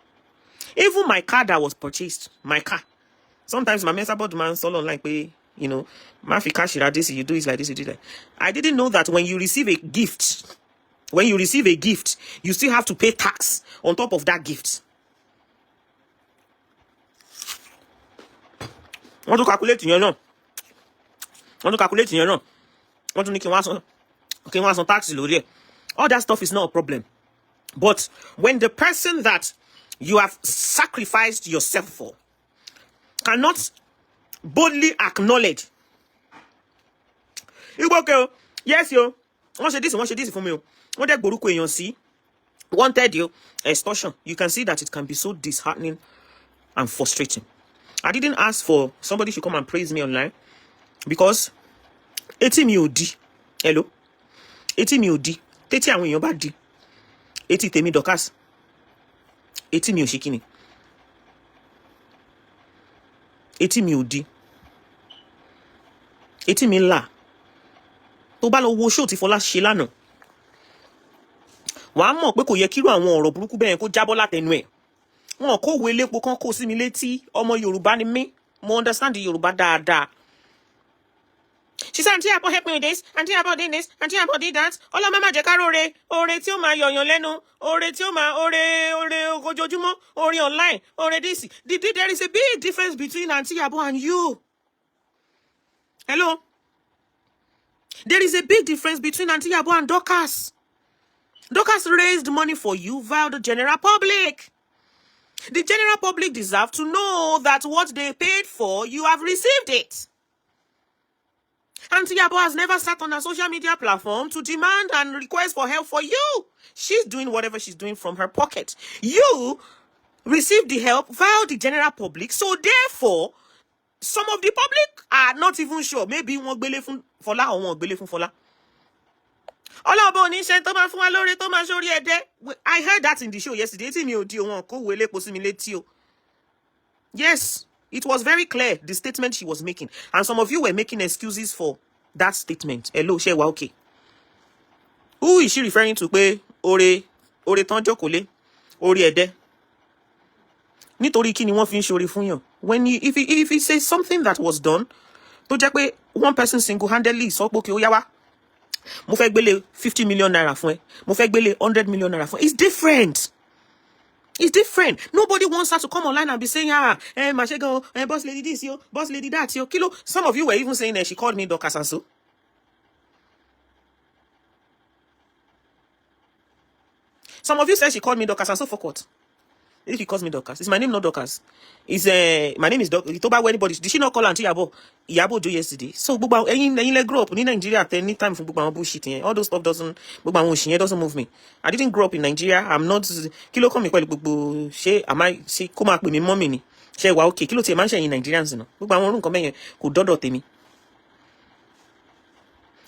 Even my car that was purchased, my car. Sometimes my mess about man solo like pay. Mafi cash this, you do it like this, you do that. I didn't know that when you receive a gift, you still have to pay tax on top of that gift. Want to calculate in your no? Want to calculate in your no? Want to make some tax load? All that stuff is not a problem. But when the person that you have sacrificed yourself for cannot boldly acknowledge, you okay? Yes, yo. Once this for me. When they go to see, wanted you extortion. You can see that it can be so disheartening and frustrating. I didn't ask for somebody should come and praise me online because eti mi odi. Hello, eti mi odi. Teti àwọn èèyàn bá di. Eti tèmi Dorcas. Eti mi ò ṣe kíni. Eti mi odi. Eti mi ńlá. Tó bá lọ wo show tí Fola ṣe lánàá. Wàá mọ̀ pé kò yẹ kírú àwọn ọ̀rọ̀ burúkú bẹ́ẹ̀ kó jábọ́ látẹnu ẹ̀. Wọn kò wo elépo kan kó sí mi létí. Ọmọ Yorùbá ni mí. Mo understand the Yorùbá dáadáa. She said, Auntie Abo help me with this, Auntie Abo did this, Auntie Abo did that. Ola mama jẹ́ ká rore, ore tí ó máa yọ̀yàn lẹ́nu, ore tí ó máa ore ojoojúmọ́, ore online, ore this. There is a big difference between Auntie Abo and you. Hello? There is a big difference between Auntie Abo and Dorcas. Dorcas raised money for you via the general public. The general public deserve to know that what they paid for, you have received it. Auntie Abo has never sat on a social media platform to demand and request for help for you. She's doing whatever she's doing from her pocket. You received the help via the general public. So therefore, some of the public are not even sure. Maybe wọ́n gbélé fún Fola or wọ́n gbélé fún Fola. Ọlọ́ọ̀bọ ní ṣe tó máa fún wa lórí tó máa ṣorí ẹ̀dẹ́. I heard that in the show yesterday. Tí mi ò di wọn kó wo elépo sí mi létí o. Yes, it was very clear, the statement she was making. And some of you were making excuses for that statement. Hello, ṣé wà okay? Who is she referring to pé ore tán jókòó lé, orí ẹ̀dẹ́? Nítorí kí ni wọ́n fi ń ṣorí fún yàn? When you, if it says something that was done, tó jẹ́ pé one person single-handedly sọ pé okay, ó yá wá. Mo fẹ́ gbélé 50 million naira fún ẹ. Mo fẹ́ gbélé 100 million naira fún ẹ. It's different. It's different. Nobody wants her to come online and be saying, Mashego, boss lady this, yo, boss lady that, yo, kilo. Some of you were even saying that she called me Dorcas and so. Some of you said she called me Dorcas and so for what? If she calls me Dorcas, is my name not Dorcas? Is my name is Dorcas. Anybody? Did she not call Auntie Yabo yesterday? So you grow up in Nigeria at any time for bullshit. All those stuff doesn't move me. I didn't grow up in Nigeria. I'm not kilo come she am I say come up with me mommy. She wa okay. Kilo te man she in Nigerians no. Could dodo temi.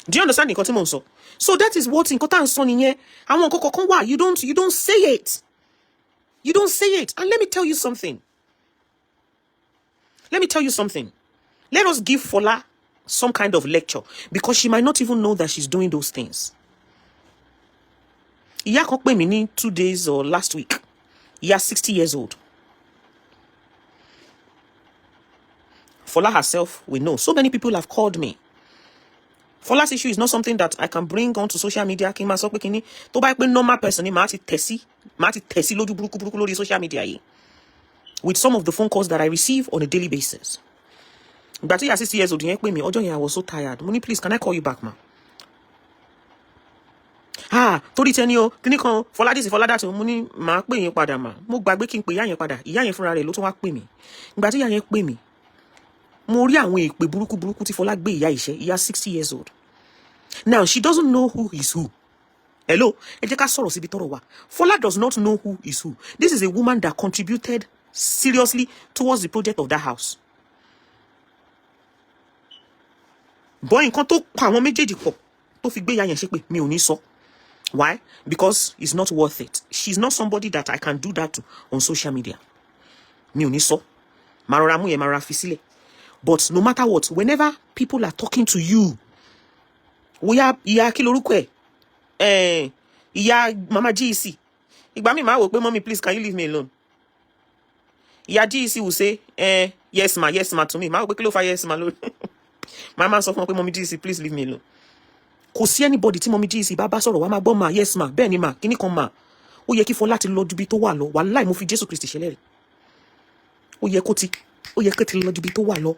Do you understand the cotton so? So that is what in cotton son in here. I want why you don't say it. You don't say it. And let me tell you something. Let us give Fola some kind of lecture because she might not even know that she's doing those things. Iya kan pè mí ní 2 days or last week. Iya 60 years old. Fola herself will know. So many people have called me. Fola's issue is not something that I can bring onto social media. Kí ma sọ pé kíní tó bá pé normal person ni màá ti tẹ̀sí lójú burúkú lórí social media yìí. With some of the phone calls that I receive on a daily basis. But at 60 years old, yẹn pè mí, ọjọ́ yẹn I was so tired. Money, please, can I call you back, ma? Torí tẹni o, kíní kan, Fola this, Fola that, mo ní màá pè yín padà mà. Mo gbàgbé kí n pè ìyá yẹn padà. Ìyá yẹn fúnra rẹ̀ ló tún wá pè mí. Ìgbà tí ìyá yẹn pè mí, mo rí àwọn èpè burúkú tí Fola gbé ìyá ìṣẹ́, ìyá 60 years old. Now, she doesn't know who is who. Hello? Ẹ jẹ́ ká sọ̀rọ̀ síbi tọ́rọ̀ wà. Fola does not know who is who. This is a woman that contributed seriously towards the project of that house. Boy, nǹkan tó pa àwọn méjèèjì pọ̀ tó fi gbé ìyá yẹn ṣépè mi ò ní sọ. Why? Because it's not worth it. She's not somebody that I can do that to on social media. Mi ò ní sọ. Màá mú yẹn, màá fi sílẹ̀. But no matter what, whenever people are talking to you, ìyá kí lorúkọ ẹ̀? Ìyá Mama GEC. Ìgbà mi máa wò pé mommy please can you leave me alone? Ìyá GEC will say yes ma to me. Máa wò pé kí ló fa yes ma lórí. Mama sọ fún wọn pé mommy GEC please leave me alone. Kò sí anybody tí mommy GEC bá sọ̀rọ̀ wá máa gbọ́ ma yes ma bẹ́ẹ̀ ni ma kíní kan ma. Ó yẹ kí Fola ti lọ ju bí tó wà lọ. Wàláì mo fi Jésù Kristi ṣẹlẹ́rìí. Ó yẹ kó ti lọ ju bí tó wà lọ.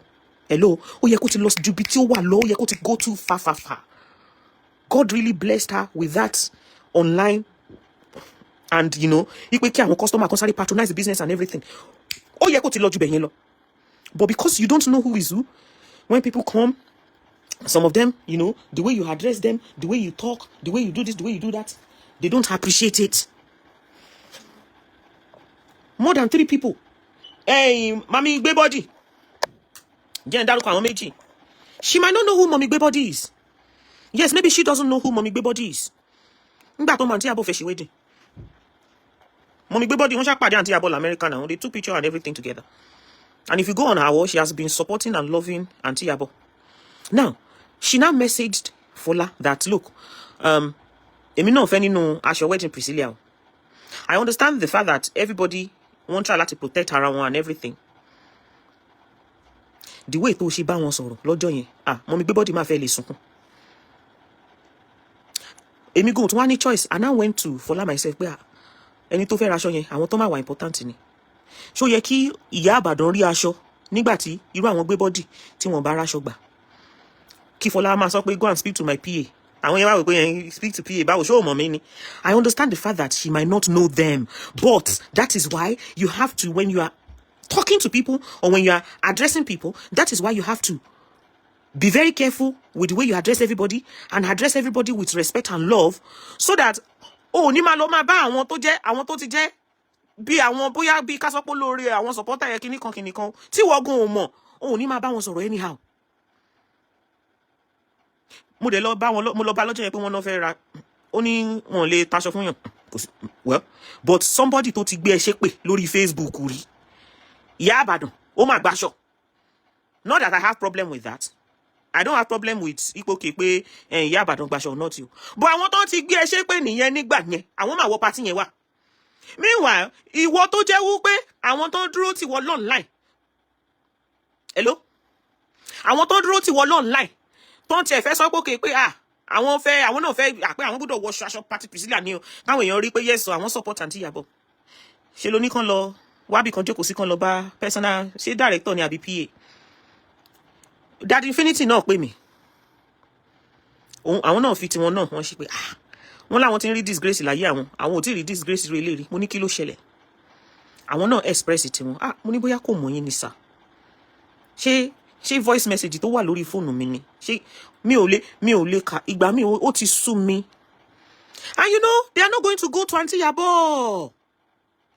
Hello? Ó yẹ kó ti lọ ju bí tí ó wà lọ. Ó yẹ kó ti go too far. God really blessed her with that online and ipe kí àwọn customer kan sáré patronize the business and everything. Ó yẹ kó ti lọ ju bẹ̀yẹn lọ. But because you don't know who is who, when people come, some of them, the way you address them, the way you talk, the way you do this, the way you do that, they don't appreciate it. More than 3 people. Hey, Mami Gbebody. She might not know who Mommy Gbebody is. Yes, maybe she doesn't know who Mommy Gbebody is. Mommy Gbebody, Auntie Abo America now. They took picture and everything together. And if you go on her wall, she has been supporting and loving Auntie Abo. Now, she now messaged Fola that, look, Emi no offending no as your wedding Priscilla. I understand the fact that everybody wants her to protect her and everything. The way to she bá wọn sọ̀rọ̀ lọ́jọ́ yẹn, Mommy Gbebody máa fẹ́ lè sunkún. Èmi go to one choice, and I went to Fola myself pé ẹni tó fẹ́ raṣọ yẹn, àwọn tó máa wà important ni. Ṣó yẹ kí ìyá Ìbàdàn rí aṣọ nígbà tí irú àwọn Gbebody tí wọ́n bá raṣọ gbà. Kí Fola máa sọ pé go and speak to my PA. Àwọn yẹn wá wò pé speak to PA báwo ṣó mọ̀ mí ni. I understand the fact that she might not know them, but that is why you have to, when you are talking to people or when you are addressing people, that is why you have to be very careful with the way you address everybody and address everybody with respect and love, so that ní máa lọ máa bá àwọn tó ti jẹ́ bí àwọn bóyá bí ká sọ pé lórí àwọn supporter yẹn kíní kan tí wọ́n gun ò mọ̀ ní máa bá wọn sọ̀rọ̀ anyhow. Mo lọ bá lọ́jọ́ yẹn pé wọ́n náà fẹ́ ra ó ní wọn lè taṣọ fún yàn. Well, but somebody tó ti gbé ẹ ṣépè lórí Facebook rí. Ìyá Ìbàdàn, ó mà gbaṣọ. Not that I have problem with that. I don't have problem with ipoke pé ìyá Ìbàdàn gbaṣọ or not you. But àwọn tó ti gbé ẹ ṣépè nìyẹn nígbà yẹn. Àwọn máa wọ party yẹn wá. Meanwhile, ìwọ tó jẹ́ wí pé àwọn tó dúró ti wọ online. Hello? Àwọn tó dúró ti wọ online. Tó ń tiẹ̀ fẹ́ sọ pé àwọn náà fẹ́ pé àwọn gbọ́dọ̀ wọ aṣọ party Priscilla ni o. Káwọn èèyàn rí pé yes o, àwọn support Aunty Iyabo. Ṣé ló ní kàn lọ wábì kan jókòó sí kan lọ bá personal ṣé director ni àbí PA. Daddy Infinity náà pè mí. Àwọn náà fi tiwọn náà wọ́n ṣe pé wọ́n láwọn ti ń rí disgrace láyé àwọn ò tí rí disgrace rí eléyìí. Mo ní kí ló ṣẹlẹ̀. Àwọn náà express tiwọn. Mo ní bóyá kò mọ̀ yín ni sir. Ṣé voice message tó wà lórí fóònù mi ni. Ṣé mi ò lè ka ìgbà mi ó ti sú mi. And you know, they are not going to go to Aunty Iyabo.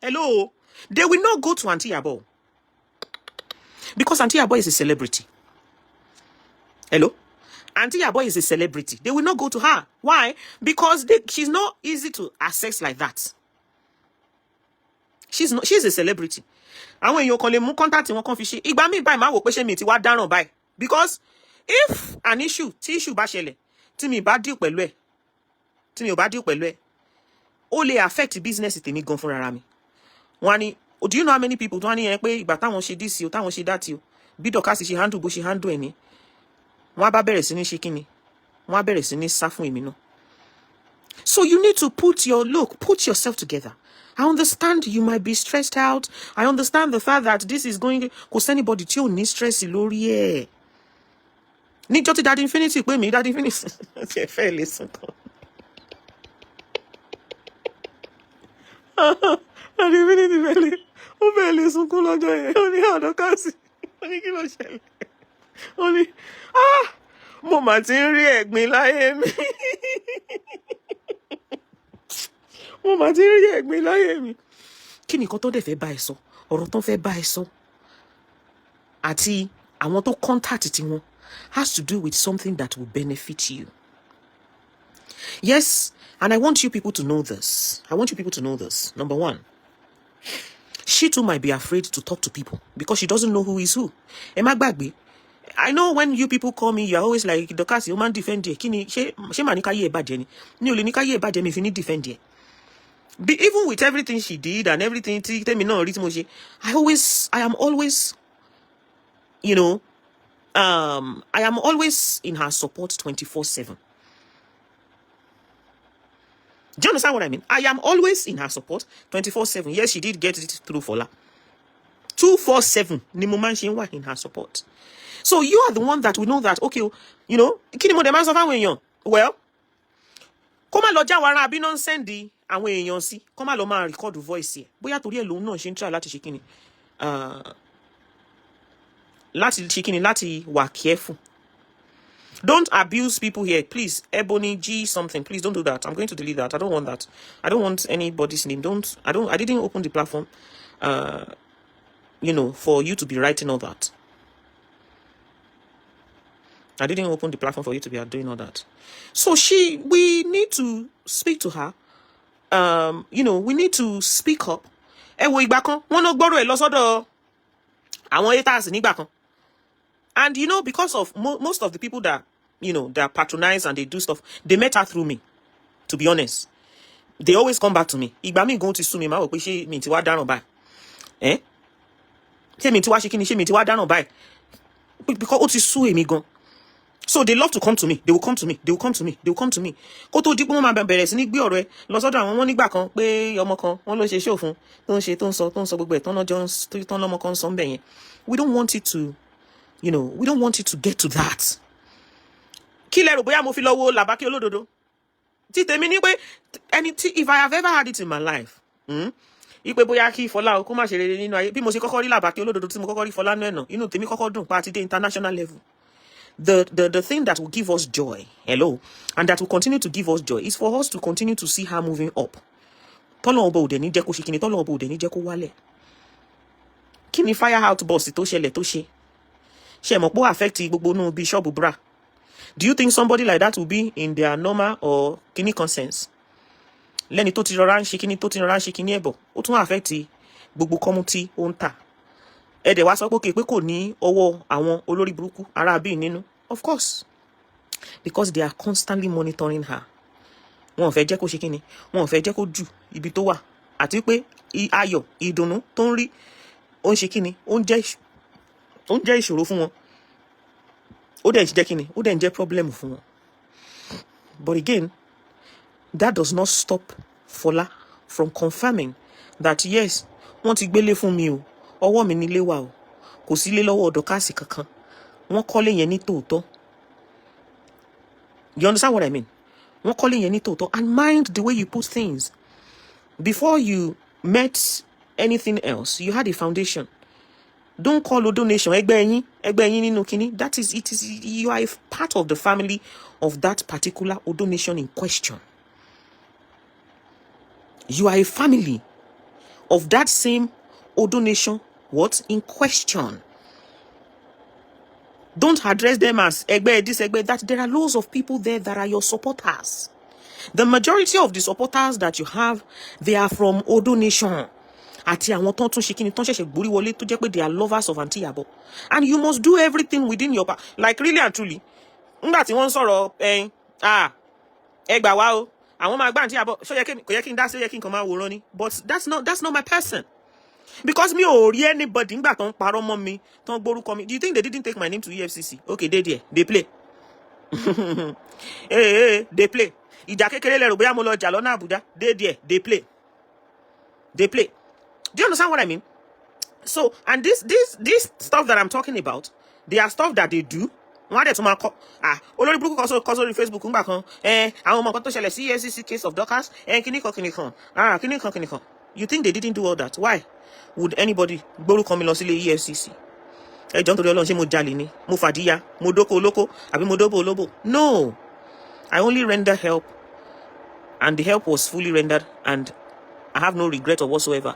Hello? They will not go to Aunty Iyabo. Because Aunty Iyabo is a celebrity. Hello? Aunty Iyabo is a celebrity. They will not go to her. Why? Because she's not easy to access like that. She's a celebrity. Àwọn èèyàn kan lè mú contact wọn kan fi ṣe. Ìgbà mi báyìí máa wò pé ṣé mi ti wá dáràn báyìí. Because if an issue, tí issue bá ṣẹlẹ̀, tí mi bá deal pẹ̀lú ẹ̀, tí mi ò bá deal pẹ̀lú ẹ̀, ó lè affect business tèmi gan fúnra ra mi. Wọ́n á ní, do you know how many people tó wá ní yẹn pé ìgbà táwọn ṣe this o, táwọn ṣe that o, bí Dorcas ṣe handle bó ṣe handle ẹ̀ ni, wọ́n á bá bẹ̀rẹ̀ sí ní ṣe kíni, wọ́n á bẹ̀rẹ̀ sí ní sá fún èmi náà. So you need to put yourself together. I understand you might be stressed out. I understand the fact that this is going, kò anybody tí ò ní stress lórí ẹ̀. Níjọ́ tí Daddy Infinity pè mí, Daddy Infinity ti ẹ fẹ́ lè sùn kan. Daddy Infinity fẹ́ lè sùn kún lọ́jọ́ yẹn. Ó ní àdọ́kásì. Ó ní kí ló ṣẹlẹ̀. Ó ní mo mà ti ń rí ẹ̀gbin láyé mi. Mo mà ti ń rí ẹ̀gbin láyé mi. Kí ni nǹkan tó dẹ̀ fẹ́ bá ẹ sọ? Ọ̀rọ̀ tó fẹ́ bá ẹ sọ àti àwọn tó contact tiwọn has to do with something that will benefit you. Yes, and I want you people to know this. Number one, she too might be afraid to talk to people because she doesn't know who is who. Ẹ má gbàgbé. I know when you people call me, you are always like, Dorcas, you man defend you. Kini, she ma ní káyé ẹ bàjẹ́ ni. Ní olè ní káyé ẹ bàjẹ́ mi fi ní defend you. Even with everything she did and everything, tell me no, I am always, you know, I am always in her support 24/7. Do you understand what I mean? I am always in her support 24/7. Yes, she did get it through Fola. 247 ni mo man ṣe wà in her support. So you are the one that will know that, okay, you know, kí ni mo demand of àwọn èèyàn? Well, kó má lọ já wa ran àbí non send di àwọn èèyàn sí, kó má lọ máa record voice ẹ. Bóyá torí ẹ lòun náà ṣe ń try láti ṣe kíni. Láti wà careful. Don't abuse people here, please. Ebony G something, please don't do that. I'm going to delete that. I don't want that. I don't want anybody's name. I didn't open the platform, you know, for you to be writing all that. I didn't open the platform for you to be doing all that. So we need to speak to her. You know, we need to speak up. Wo ìgbà kan, wọ́n lọ gbọ́rọ̀ ẹ̀ lọ sọ́dọ̀ àwọn haters nígbà kan. And you know, because of most of the people that, you know, that patronize and they do stuff, they met her through me. To be honest, they always come back to me. Ìgbà mi go to sue me, ma wo pé ṣé mi ti wá dáràn báyìí. Ṣé mi ti wá ṣe kíni, ṣé mi ti wá dáràn báyìí. Because ó ti sú èmi gan. So they love to come to me. They will come to me. Kó tó di pé wọ́n máa bẹ̀rẹ̀ sí ní gbé ọ̀rọ̀ ẹ lọ sọ́dọ̀ àwọn wọn nígbà kan pé ọmọ kan wọ́n ló ṣe show fún tó ń sọ gbogbo ẹ̀ tán lọ́mọ kan sọ ń bẹ̀ yẹn. We don't want it to, you know, we don't want it to get to that. Kí lẹ rò bóyá mo fi lọ wo Làbákẹ́ Olódodo? Tí tèmi ní pé if I have ever had it in my life, ipe bóyá kí Fọlá o kó má ṣe rere nínú ayé bí mo ṣe kọ́kọ́ rí Làbákẹ́ Olódodo tí mo kọ́kọ́ rí Fọlá náà inú tèmi kọ́kọ́ dùn pa àti dé international level. The thing that will give us joy, and that will continue to give us joy is for us to continue to see her moving up. Tọ́lọ́run ọba ò dẹ̀ ní jẹ́ kó ṣe kíni, Tọ́lọ́run ọba ò dẹ̀ ní jẹ́ kó wálẹ̀. Kíni fire outburst tó ṣẹlẹ̀ tó ṣe? Ṣé mọ̀ pé ó affect gbogbo inú bí ṣọ́ọ̀bù bra? Do you think somebody like that will be in their normal or kini conscience? Lẹ́ni tó ti rọra ń ṣe kíní tó ti rọra ń ṣe kíní ẹ̀bọ̀ ó tún affect gbogbo kọ́mú tí ó ń tà. Ẹ̀dẹ̀ wá sọ pé kò ní ọwọ́ àwọn olórí burúkú ará bí nínú. Of course, because they are constantly monitoring her. Wọn ò fẹ́ jẹ́ kó ṣe kíni, wọn ò fẹ́ jẹ́ kó jù ibi tó wà. Àti pé ayọ̀ ìdùnnú tó ń rí ó ń ṣe kíni, ó ń jẹ́ ìṣòro fún wọn. Ó dẹ̀ ń jẹ́ kíni, ó dẹ̀ ń jẹ́ problem fún wọn. But again, that does not stop Fola from confirming that yes, wọ́n ti gbélé fún mi o, ọwọ́ mi nílé wà o, kò sí ilé lọ́wọ́ Dorcas kankan, wọ́n kọ́lé yẹn ní tòótọ́. You understand what I mean? Wọ́n kọ́lé yẹn ní tòótọ́. And mind the way you put things. Before you met anything else, you had a foundation. Don't call a donation ẹgbẹ́ yín nínú kíní. That is, it is, you are a part of the family of that particular donation in question. You are a family of that same donation, what, in question. Don't address them as egbe this, egbe that. There are loads of people there that are your supporters. The majority of the supporters that you have, they are from donation. Àti àwọn tó tún ṣe kíni tó ṣẹ̀ṣẹ̀ gborí wọlé tó jẹ́ pé they are lovers of Aunty Iyabo. And you must do everything within your power. Like really and truly. Nígbà tí wọ́n sọ̀rọ̀ ẹ gbà wá o. Àwọn máa gbà Aunty Iyabo. Kò yẹ kí n dá sí, yẹ kí n kàn máa wòran ni. But that's not my person. Because me ò rí anybody nígbà tó ń parọ́ mọ́ mi, tó ń gbórúkọ mi. Do you think they didn't take my name to EFCC? Okay, they there. They play. They play. Ìjà kékeré lẹ́rù bóyá mo lọ jà lọ́nà Àbújá. They there. They play. They play. Do you understand what I mean? So, and this stuff that I'm talking about, they are stuff that they do. Wọ́n á dẹ̀ tún máa kọ́ olórí burúkú kan sórí Facebook ńgbà kan àwọn ọmọ kan tó ṣẹlẹ̀ sí EFCC case of Dorcas kíní kan. You think they didn't do all that? Why would anybody gbórúkọ mi lọ sílé EFCC? Ẹ jọ̀ọ́ nítorí Ọlọ́run ṣé mo jalè ni, mo fàdíyà, mo dóko olóko àbí mo dóbo olóbò? No, I only render help, and the help was fully rendered, and I have no regret or whatsoever.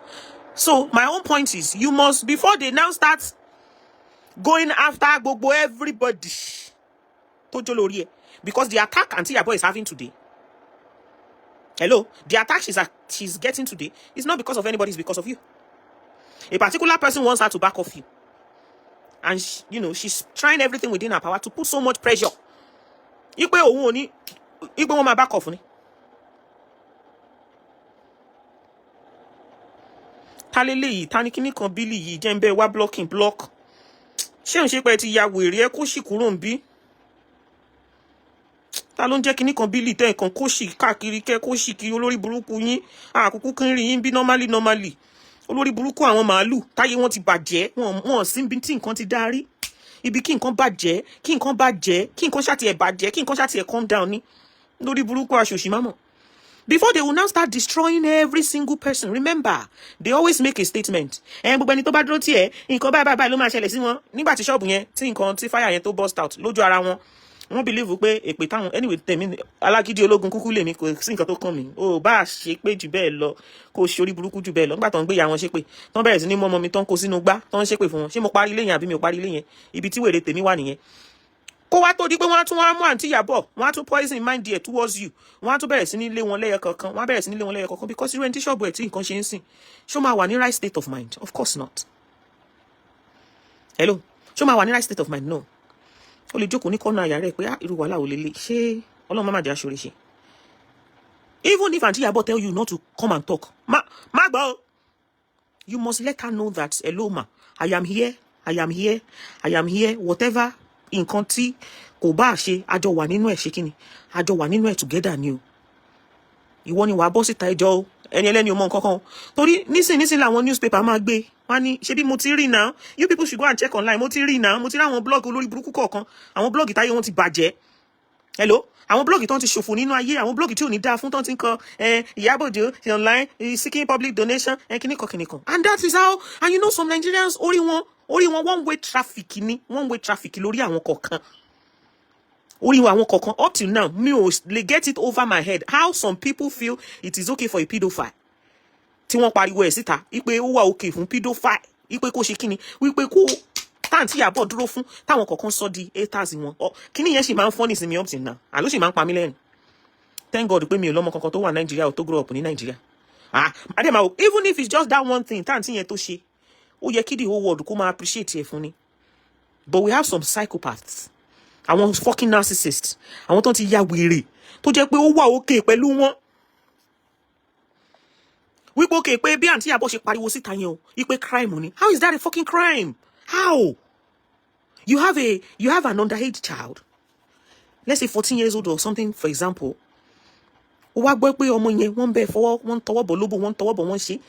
So my own point is, you must, before they now start going after everybody, because the attack Aunty Iyabo is having today, hello, the attack she's getting today is not because of anybody, it's because of you. A particular person wants her to back off you, and she's trying everything within her power to put so much pressure. Ipe wọ́n máa back off ni. Talele tani kíní kan bílì yìí jẹ́ ń bẹ́ wá block. Ṣé ń ṣe pé ti ya wèrè ẹ kó sì kúrò ń bí? Ta ló ń jẹ́ kíní kan bílì tẹ́ nǹkan kó sì káàkiri kẹ́ kó sì kiri olórí burúkú yín. Àkókò kí ń rí yín bí normally. Olórí burúkú àwọn màálù táyé wọn ti bàjẹ́, wọn sí bí tí nǹkan ti dárí. Ibi kí nǹkan bàjẹ́, kí nǹkan ṣàti ẹ̀ bàjẹ́, kí nǹkan ṣàti ẹ̀ calm down ni. Olórí burúkú aṣòṣì mámọ̀. Before they will now start destroying every single person, remember, they always make a statement. Gbogbo ẹni tó bá dúró tì ẹ́, nǹkan báyìí ló máa ṣẹlẹ̀ sí wọn. Nígbà tí ṣọ́ọ̀bù yẹn, tí fire yẹn tó burst out lójú ara wọn, wọ́n believe pé èpè táwọn, anyway, tèmi alágídí ológun kúkú lè ní kò sí nǹkan tó kàn mí. O bá ṣe pé jù bẹ́ẹ̀ lọ, kó ṣe orí burúkú jù bẹ́ẹ̀ lọ. Nígbà tó ń gbé ìyá wọn ṣépè, tó ń bẹ̀rẹ̀ sí ní mọ́ ọmọ mi tó ń kó sínú gbá, tó ń ṣépè fún wọn. Ṣé mo parí ilé yẹn àbí mi ò parí ilé yẹn? Ibi tí wèrè tèmi wà nìyẹn. Kó wá tó di pé wọ́n á tún wá mú Aunty Iyabo, wọ́n á tún poison mind there towards you, wọ́n á tún bẹ̀rẹ̀ sí ní lé wọn lẹ́yọ kọ̀ọ̀kan, because irú ẹni tí ṣọ́ọ̀bù ẹ̀ tí nǹkan ṣe ń sìn, ṣó máa wà ní right state of mind? Of course not. Hello, ṣó máa wà ní right state of mind? No. Ó lè jókòó ní kọ́nà àyà rẹ̀ pé irú wàhálà ò lélẹ̀, ṣé Ọlọ́run má jẹ́ aṣọ́re ṣe? Even if Aunty Iyabo tell you not to come and talk, má gbọ́, you must let her know that, hello ma, I am here, whatever nǹkan tí kò bá ṣe, àjọ wà nínú ẹ̀ ṣe kíni, àjọ wà nínú ẹ̀ together ni o. Ìwọ ni wàá bọ́ síta ẹjọ́ o, ẹni ẹlẹ́ni o mọ nǹkan kan. Torí nísìn làwọn newspaper máa gbé wọ́n ní ṣé bí mo ti rí now, you people should go and check online, mo ti rí now, mo ti rí àwọn blog olórí burúkú kọ̀ọ̀kan, àwọn blog táyé wọn ti bàjẹ́. Hello, àwọn blog tó ń ti ṣòfò nínú ayé, àwọn blog tí ò ní dáa fún tó ń ti ń kọ Iyabo Ojo online seeking public donation kíníkan. And that is how, and some Nigerians orí wọn one way traffic lórí àwọn kọ̀ọ̀kan. Orí àwọn kọ̀ọ̀kan up till now mi ò lè get it over my head how some people feel it is okay for a pedophile. Tí wọ́n pariwo ẹ̀ síta, ipe ó wà okay fún pedophile, ipe kó ṣe kíni, wípé kó táǹtì Ìyábọ̀ dúró fún táwọn kọ̀ọ̀kan sọ di haters wọn. Kíní yẹn sì máa ń funny sí mi up till now. Àló sì máa ń pa mí lẹ́rìn. Thank God pé mi ò lọ́mọ kankan tó wà Nàìjíríà ò tó grow up ní Nàìjíríà. Adema, even if it's just that one thing, táǹtì yẹn tó ṣe, ó yẹ kí the whole world kó máa appreciate ẹ̀ fún ni. But we have some psychopaths. Àwọn fucking narcissists. Àwọn tó ti ya wèrè. Tó jẹ́ pé ó wà okay pẹ̀lú wọn. Wípé okay pé bí àǹtí Ìyábọ̀ ṣe pariwo síta yẹn o, wípé crime ni. How is that a fucking crime? How? You have an underage child. Let's say 14 years old or something, for example. Ó wá gbọ́ pé ọmọ yẹn wọ́n bẹ̀ fọwọ́, wọ́n tọwọ́ bọ̀ lóbò, wọ́n tọwọ́ bọ̀ wọ́n ṣe.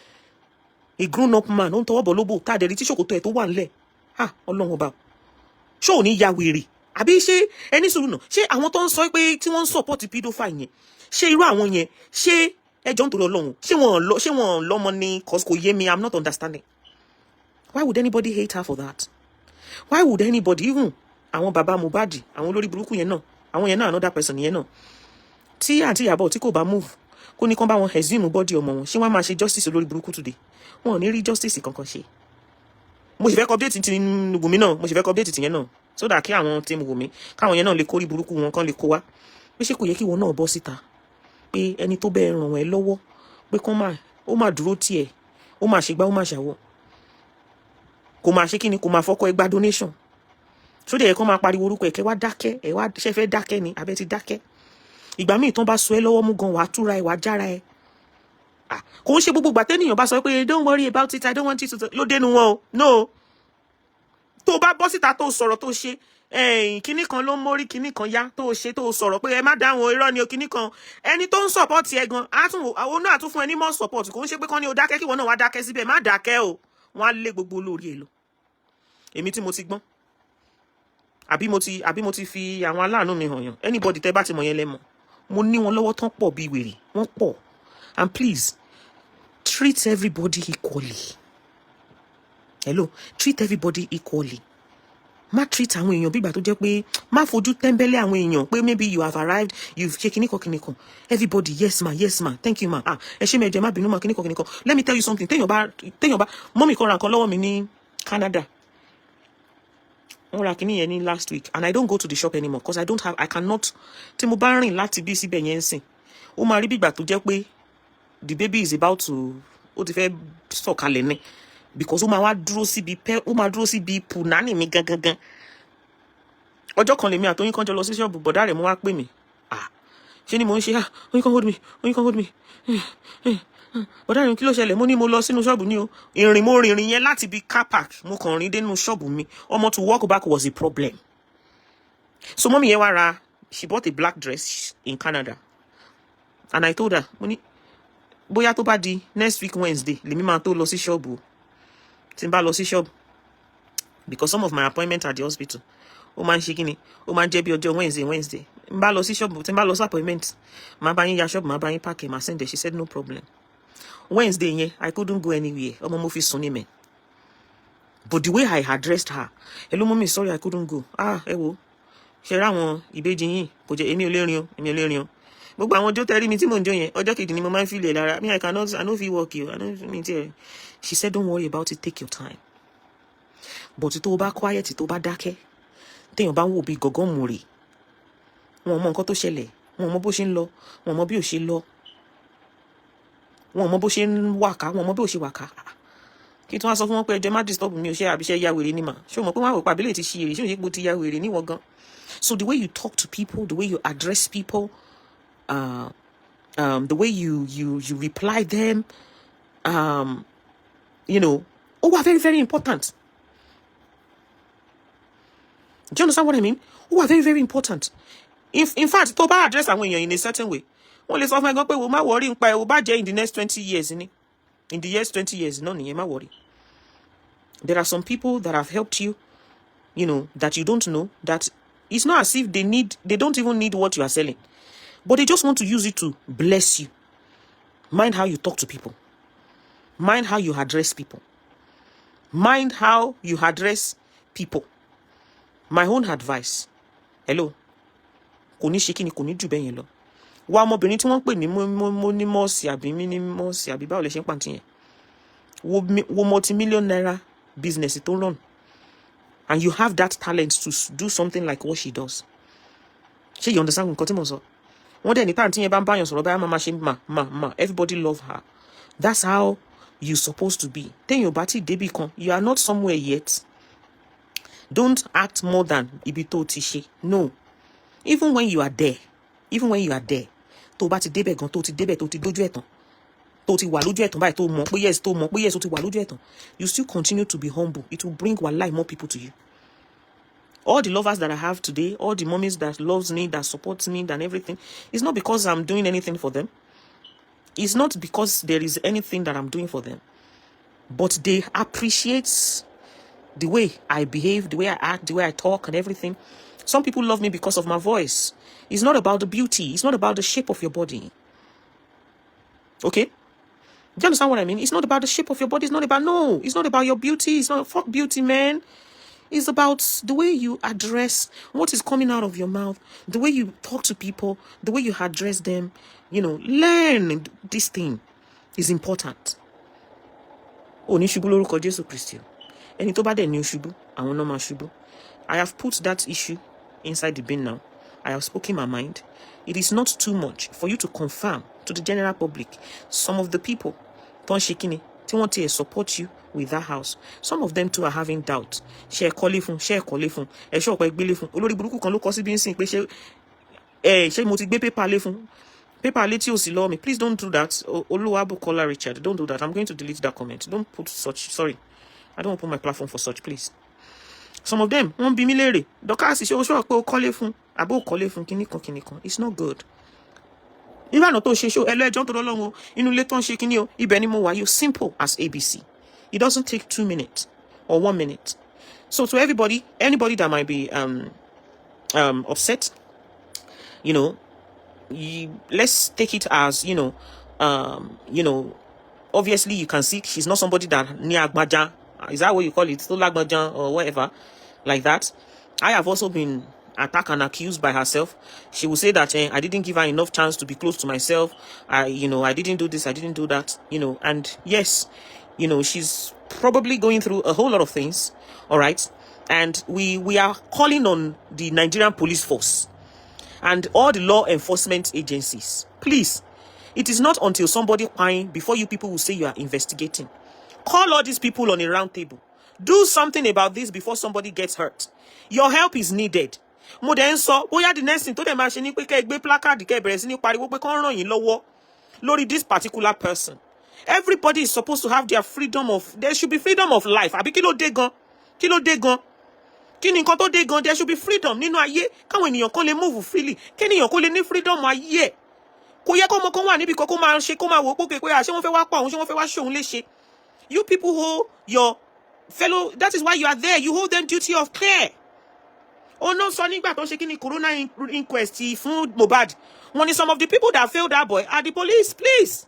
A grown up man, wọ́n tọwọ́ bọ̀ lóbò, tá dẹ̀ rí tí ṣòkòtò ẹ̀ tó wà ńlẹ̀. Ọlọ́run ọba. Ṣó ní ya wèrè. Àbí ṣé ẹni sùúrù náà, ṣé àwọn tó ń sọ pé tí wọ́n ń support pedophile yẹn, ṣé irú àwọn yẹn, ṣé ẹjọ́ nítorí Ọlọ́run, ṣé wọ́n lọ́mọ ní cause kò yé mi, I'm not understanding. Why would anybody hate her for that? Why would anybody, even àwọn bàbá Mohbad, àwọn olórí burúkú yẹn náà, àwọn yẹn náà another person yẹn náà, tí àǹtí Ìyábọ̀ tí kò bá move, kó ní kán bá wọn resume body ọmọ wọn, ṣé wọ́n máa ṣe justice olórí burúkú today? Wọn ò ní rí justice kankan ṣe. Mo sì fẹ́ kọ update ti Wùmí náà, mo sì fẹ́ kọ update ti yẹn náà, so that kí àwọn tí mo Wùmí, káwọn yẹn náà lè kórí burúkú wọn kán lè kó wá. Pé ṣé kò yẹ kí wọn náà bọ́ síta? Pé ẹni tó bẹ́ẹ̀ ràn wọ́n lọ́wọ́, pé ó máa dúró tiẹ̀, ó máa ṣègbà, ó máa ṣàwọ̀. Kò máa ṣe kíni, kò máa fọ́kọ́ ẹgbà donation. So dẹ̀ kán máa pariwo orúkọ ẹ̀kẹ́ wá dákẹ́, ẹ̀ wá ṣẹ́ fẹ́ dákẹ́ ni, abẹ́ ti dákẹ́. Ìgbà míì tán bá sọ ẹ́ lọ́wọ́ mú gan, wàá túra ẹ̀, wàá jára ẹ̀. Kò ń ṣe gbogbo ìgbà tẹ́nìyàn bá sọ pé don't worry about it, I don't want you to ló dénú wọn o. No. Tó bá bọ́ síta tó sọ̀rọ̀ tó ṣe, kíní kan ló mórí kíní kan yá tó ṣe tó sọ̀rọ̀ pé ẹ má dáhùn irọ́ ni o kíní kan. Ẹni tó ń support ẹ gan, àwọn náà tún fún ẹ ní more support. Kò ń ṣe pé kán ní o dákẹ́ kí wọn náà wá dákẹ́ síbẹ̀, má dákẹ́ o. Wọ́n á lé gbogbo olórí ẹ lọ. Èmi tí mo ti gbọ́n. Àbí mo ti fi àwọn aláàánú mi hàn yàn. Anybody tẹ́ bá ti mọ̀ yẹn lẹ́mọ̀. Mo ní wọn lọ́wọ́ tán pọ̀ bí wèrè. Wọ́n pọ̀. And please, treat everybody equally. Hello, treat everybody equally. Má treat àwọn èèyàn bí ìgbà tó jẹ́ pé má fojú tẹ́ńbẹ́lẹ́ àwọn èèyàn pé maybe you have arrived, you've ṣe kíníkan. Everybody, yes ma, thank you ma. Ẹ ṣé mẹ́jọ má bínú ma kíníkan. Let me tell you something. Téèyàn bá mọ́mì kan ra nǹkan lọ́wọ́ mi ní Canada. Wọ́n ra kíní yẹn ní last week and I don't go to the shop anymore because I cannot. Tí mo bá rìn láti bí síbẹ̀ yẹn sìn, ó máa rí bí ìgbà tó jẹ́ pé the baby is about to, ó ti fẹ́ sọ̀kalẹ̀ ní. Because ó máa wá dúró síbi punani mi gangan. Ọjọ́ kan lèmi àtọyìn kan jọ lọ sí ṣọ́ọ̀bù, bọ̀dá rẹ̀ mo wá pè mí. Ṣé ni mo ń ṣe, oyin kan hold me. Bọ̀dá rẹ̀ kí ló ṣẹlẹ̀? Mo ní mo lọ sínú ṣọ́ọ̀bù ní o. Mo rìnrìn yẹn láti bí car park, mo kàn rìn dénú ṣọ́ọ̀bù mi. Ọmọ to walk back was a problem. So mommy yẹn wá ra, she bought a black dress in Canada. And I told her, mo ní, bóyá tó bá di next week Wednesday, lèmi máa tó lọ sí ṣọ́ọ̀bù. Tí n bá lọ sí shop, because some of my appointments at the hospital, ó máa ń ṣe kíni, ó máa ń jẹ́ bí ọjọ́ Wednesday. N bá lọ sí shop, tí n bá lọ sí appointment, màá bá yín ya shop, màá bá yín pack, màá send her. She said no problem. Wednesday yẹn, I couldn't go anywhere. Ọmọ mo fi sùn ní mẹ́. But the way I addressed her, hello mommy, sorry I couldn't go. Ẹ wo, ṣe ra àwọn ìbejì yín, kò jẹ́ èmi ò lè rìn o. Gbogbo àwọn ọjọ́ tẹ́rí mi tí mò ń jó yẹn, ọjọ́ kejì ni mo máa ń feel lára. Me, I no fit walk you. She said, don't worry about it, take your time. But tó bá quiet, tó bá dákẹ́, téèyàn bá ń wò bí gọ̀gán mùrì, wọn mọ nǹkan tó ṣẹlẹ̀, wọn mọ bó ṣe ń lọ, wọn mọ bí ò ṣe lọ, wọn mọ bó ṣe ń wàká, wọn mọ bí ò ṣe wàká. Kí tí wọ́n sọ fún wọn pé ẹjọ́ má disturb mi ò ṣe àbíṣẹ́ ya wèrè ni mà. Ṣé o mọ̀ pé wọ́n á wò pa abílẹ̀ ti ṣe èrè, ṣé o ṣe pé o ti ya wèrè níwọ̀ gan. So the way you talk to people, the way you address people, the way you reply them, very, very important. Do you understand what I mean? Very, very important. In fact, tó bá address àwọn èèyàn in a certain way, wọ́n lè sọ fún ẹgbẹ́ pé wo má worry nípa ẹ̀, wo bá jẹ́ in the next 20 years ni. In the years 20 years, no, nìyẹn má worry. There are some people that have helped you, that you don't know, that it's not as if they don't even need what you are selling. But they just want to use it to bless you. Mind how you talk to people. Mind how you address people. Mind how you address people. My own advice. Hello. Kò ní ṣe kíni, kò ní jù bẹ́ẹ̀ yẹn lọ. Wá ọmọbìnrin tí wọ́n pè ní mọ́ọ̀sì àbí mínímọ́ọ̀sì àbí báwo lè ṣe ń pàǹtí yẹn. Wo multi-million naira business tó run. and you have that talent to do something like what she does. You understand? One day, anytime everybody love her. That's how you're supposed to be. Then your body debut come. You are not somewhere yet. Don't act more than ibito tishe. No. Even when you are there, to bati debe gan, to ti debe, to ti doju etan, to ti wa loju etan báyìí, to mọ̀ pé yes, to ti wa loju etan. You still continue to be humble. It will bring wallahi more people to you. All the lovers that I have today, all the mommies that loves me, that supports me, and everything, it's not because I'm doing anything for them. It's not because there is anything that I'm doing for them. But they appreciate the way I behave, the way I act, the way I talk and everything. Some people love me because of my voice. It's not about the beauty. It's not about the shape of your body. Okay? Do you understand what I mean? It's not about the shape of your body. It's not about your beauty. It's not fuck beauty, man. It's about the way you address what is coming out of your mouth, the way you talk to people, the way you address them. Learn this thing is important. Oni shubu lórúkọ Jésù Kristi. Ẹni tó bá dẹ̀ ní shubu, àwọn náà máa shubu. I have put that issue inside the bin now. I have spoken my mind. It is not too much for you to confirm to the general public. Some of the people don't shakini, they want to support you with that house. Some of them too are having doubt. Share fún. Ẹ ṣọ́ ọ̀pọ̀ ẹgbẹ́lé fún. Olórí burúkú kan ló kọ sí bí ń sìn pé ṣé mo ti gbé paper lé fún. Paper lé tí ò sí lọ́wọ́ mi. Please don't do that. Oluwabukola Richard, don't do that. I'm going to delete that comment. Don't put such. Sorry. I don't open my platform for such, please. Some of them won't be milere. Dorcas is show pé ó kọ́lé fún. Àbó kọ́lé fún kíní kan. It's not good. Even not to show ẹlọ ẹjọ́ tó lọ́lọ́run inú ilé tó ń ṣe kíní o. Ibẹ̀ ni mo wà. You simple as ABC. It doesn't take 2 minutes or 1 minute. So to anybody that might be upset, let's take it as obviously you can see she's not somebody that ni agbaja. Is that what you call it? Still agbaja or whatever, like that. I have also been attacked and accused by herself. She will say that I didn't give her enough chance to be close to myself. I didn't do this, I didn't do that. And yes, she's probably going through a whole lot of things. All right, and we are calling on the Nigerian police force and all the law enforcement agencies. Please, it is not until somebody crying before you people will say you are investigating. Call all these people on a round table. Do something about this before somebody gets hurt. Your help is needed. Mo den sọ bóyá the next thing tó dẹ̀ máa ṣe ni pé kẹ́ gbé placard kẹ́ bẹ̀rẹ̀ sí ní pariwo pé kán ràn yín lọ́wọ́ lórí this particular person. Everybody is supposed to have their freedom of. There should be freedom of life. Àbí kí ló dé gan? Kí ló dé gan? Kí ni nǹkan tó dé gan? There should be freedom nínú ayé. Káwọn ènìyàn kan lè move freely. Kí ènìyàn kan lè ní freedom ayé. Kò yẹ kó mọ kó wà níbi kan kó máa ṣe kó máa wò pé ṣé wọ́n fẹ́ wá pa òun, ṣé wọ́n fẹ́ wá ṣe òun léṣe. You people hold your fellow, that is why you are there. You hold them duty of care. Oh no, sọ nígbà tó ṣe kí ni corona inquest fún Mohbad. One is some of the people that failed that boy are the police. Please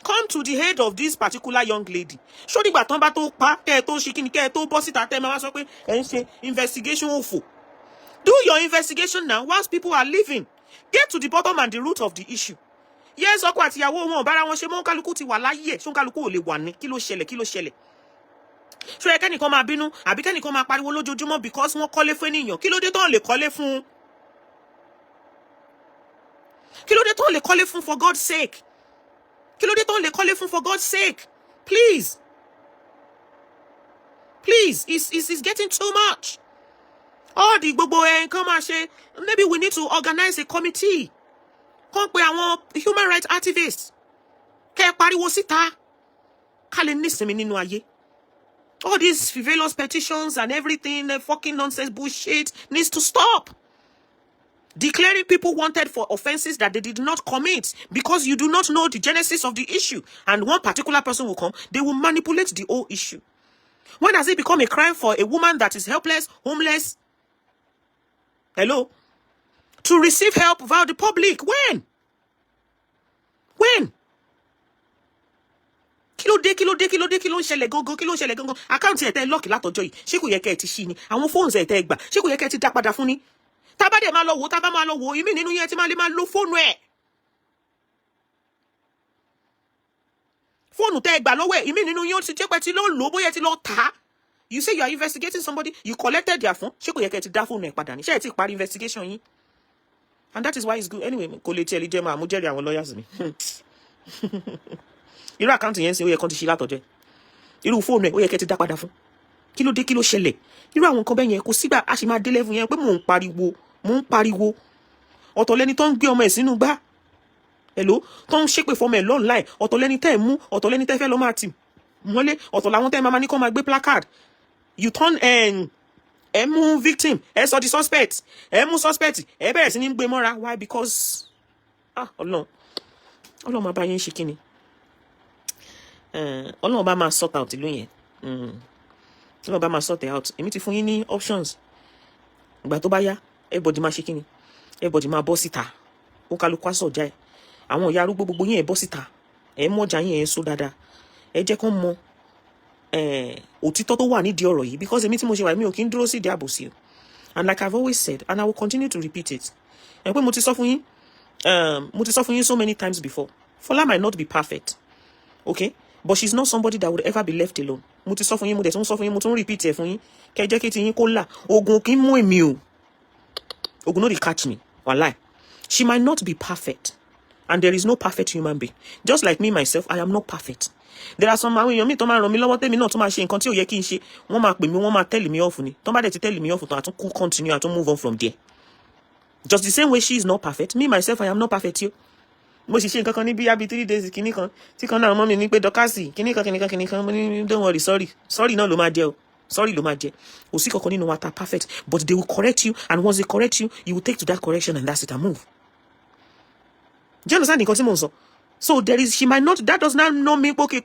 come to the head of this particular young lady. Ṣó nígbà tán bá tó pa kẹ́ tó ṣe kí ni kẹ́ tó bọ́ síta tẹ́ máa sọ pé ẹ ń ṣe investigation òfò. Do your investigation now whilst people are living. Get to the bottom and the root of the issue. Yes, ọkọ àti ìyàwó wọn bára wọn ṣe mọ́ kálukú ti wà láyé. Ṣó kálukú ò lè wà ní kí ló ṣẹlẹ̀. Ṣó yẹ kẹ́nìkan máa bínú àbí kẹ́nìkan máa pariwo lójoojúmọ́ because wọ́n kọ́lé fún ènìyàn. Kí ló dé tó lè kọ́lé fún? Kí ló dé tó lè kọ́lé fún for God's sake? Kí ló dé tó lè kọ́lé fún for God's sake? Please, it's getting too much. All the gbogbo nǹkan máa ṣe. Maybe we need to organize a committee. Kàn pé àwọn human rights activists. Kẹ́ pariwo síta. Ká lè nísinmi nínú ayé. All these frivolous petitions and everything, fucking nonsense bullshit needs to stop. Declaring people wanted for offenses that they did not commit because you do not know the genesis of the issue. And one particular person will come, they will manipulate the whole issue. When does it become a crime for a woman that is helpless, homeless? Hello? To receive help via the public. When? Kí ló ń ṣẹlẹ̀ gangan. Account ẹ̀ tẹ́ lọ́ọ̀kì látọjọ́ yìí. Ṣé kò yẹ kẹ́ ẹ ti ṣí ni? Àwọn phones ẹ̀ tẹ́ gbà. Ṣé kò yẹ kẹ́ ẹ ti dá padà fún ni? Tá bá dé máa lọ wò, ìmí nínú yẹn tí máa lè máa lo fóònù ẹ̀. Fóònù tẹ́ gbà lọ́wọ́ ẹ̀, ìmí nínú yẹn ó ti jẹ́ pé tí ló ń lò bóyá ti lọ tà á. You say you are investigating somebody, you collected their phone, ṣé kò yẹ kẹ́ ti dá fóònù ẹ̀ padà ní, ṣé ẹ ti parí investigation yín? And that is why it's good. Anyway, kò lè tiẹ̀ lè jẹ́ máa mú jẹ́rìí àwọn lawyers mi. Irú àkáǹtì yẹn ń sin ó yẹ kán ti ṣí látọjọ́. Irú fóònù ẹ̀ ó yẹ kẹ́ ti dá padà fún. Kí ló dé, kí ló ṣẹlẹ̀? Irú àwọn nǹkan bẹ́ẹ̀ yẹn kò sígbà a sì máa dé level yẹn pé mò ń pariwo. Ọ̀tọ̀ lẹni tó ń gbé ọmọ ẹ̀ sínú gbá. Hello, tó ń ṣépè fọmọ ẹ̀ online. Ọ̀tọ̀ lẹni tẹ́ ẹ̀ mú, ọ̀tọ̀ lẹni tẹ́ fẹ́ lọ máa tì mọ́lé, ọ̀tọ̀ làwọn tẹ́ máa ní kó máa gbé placard. You turn ẹ mú victim, ẹ sọ di suspect, ẹ mú suspect, ẹ bẹ̀rẹ̀ sí ní gbé mọ́ra. Why? Because Ọlọ́run máa bá yín ṣe kíni. Ọlọ́run bá máa sort out ìlú yẹn. Ọlọ́run bá máa sort it out. Èmi ti fún yín ní options. Ìgbà tó bá yá, everybody máa ṣe kíni. Everybody máa bọ́ síta. Ó kálukú aṣọ ọjà ẹ̀. Àwọn ìyá arúgbó gbogbo yín ẹ bọ́ síta. Ẹ mú ọjà yín ẹ sọ dáadáa. Ẹ jẹ́ kán mọ òtítọ́ tó wà nídìí ọ̀rọ̀ yìí, because èmi tí mo ṣe wà mí ò kí ń dúró sí ìdí àbòsí o. And like I've always said, and I will continue to repeat it. Ẹ pé mo ti sọ fún yín so many times before. Fola might not be perfect, okay, but she's not somebody that would ever be left alone. Mo ti sọ fún yín, mo dẹ̀ tún sọ fún yín, mo tún repeat ẹ̀ fún yín. Kẹ́ jẹ́ kí ti yín kó là. Ogun kì í mú èmi o. Ogun no dey catch me. Wallahi. She might not be perfect, and there is no perfect human being. Just like me myself, I am not perfect. There are some àwọn èèyàn mi tó máa ràn mí lọ́wọ́ tèmi náà tó máa ṣe nǹkan tí ò yẹ kí n ṣe. Wọ́n máa pè mí, wọ́n máa tell me off ni. Tó bá dẹ̀ ti tell me off, tó àtún continue, àtún move on from there. Just the same way she is not perfect, me myself, I am not perfect yo. Mo sì ṣe nǹkan kan ní bí 3 days kíní kan tí kan náà mọ́ mi ní pé Dorcas kíní kan don't worry, sorry náà ló máa jẹ o. Sorry ló máa jẹ. Kò sí kankan nínú wa ta perfect, but they will correct you, and once they correct you, you will take to that correction, and that's it, and move. Do you understand nǹkan tí mo ń sọ? So she might not, that does not mean okay.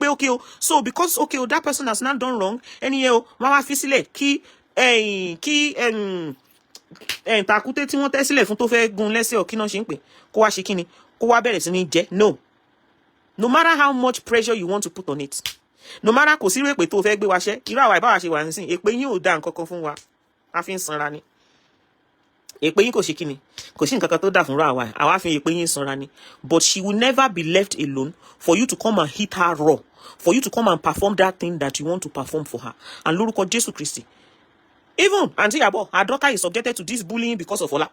So because that person has not done wrong, anyhow, wá fi sílẹ̀ kí takute tí wọ́n tẹ́ sílẹ̀ fún tó fẹ́ gun lẹ́sẹ̀ o kí náà ṣe ń pè kó wá ṣe kíni kó wá bẹ̀rẹ̀ sí ní jẹ. No matter how much pressure you want to put on it, no matter kò sí irú èpè tó fẹ́ gbé wa ṣẹ́, irú àwa ìbáwa ṣe wà nísìn, èpè yín ò dá nǹkan kan fún wa, a fi ń sanra ni. Èpè yín kò ṣe kíni, kò sí nǹkan kan tó dà fún àwa fi èpè yín sanra ni. But she will never be left alone for you to come and hit her raw, for you to come and perform that thing that you want to perform for her. And lórúkọ Jésù Kristi, even Aunty Yabo, her daughter is subjected to this bullying because of Fola.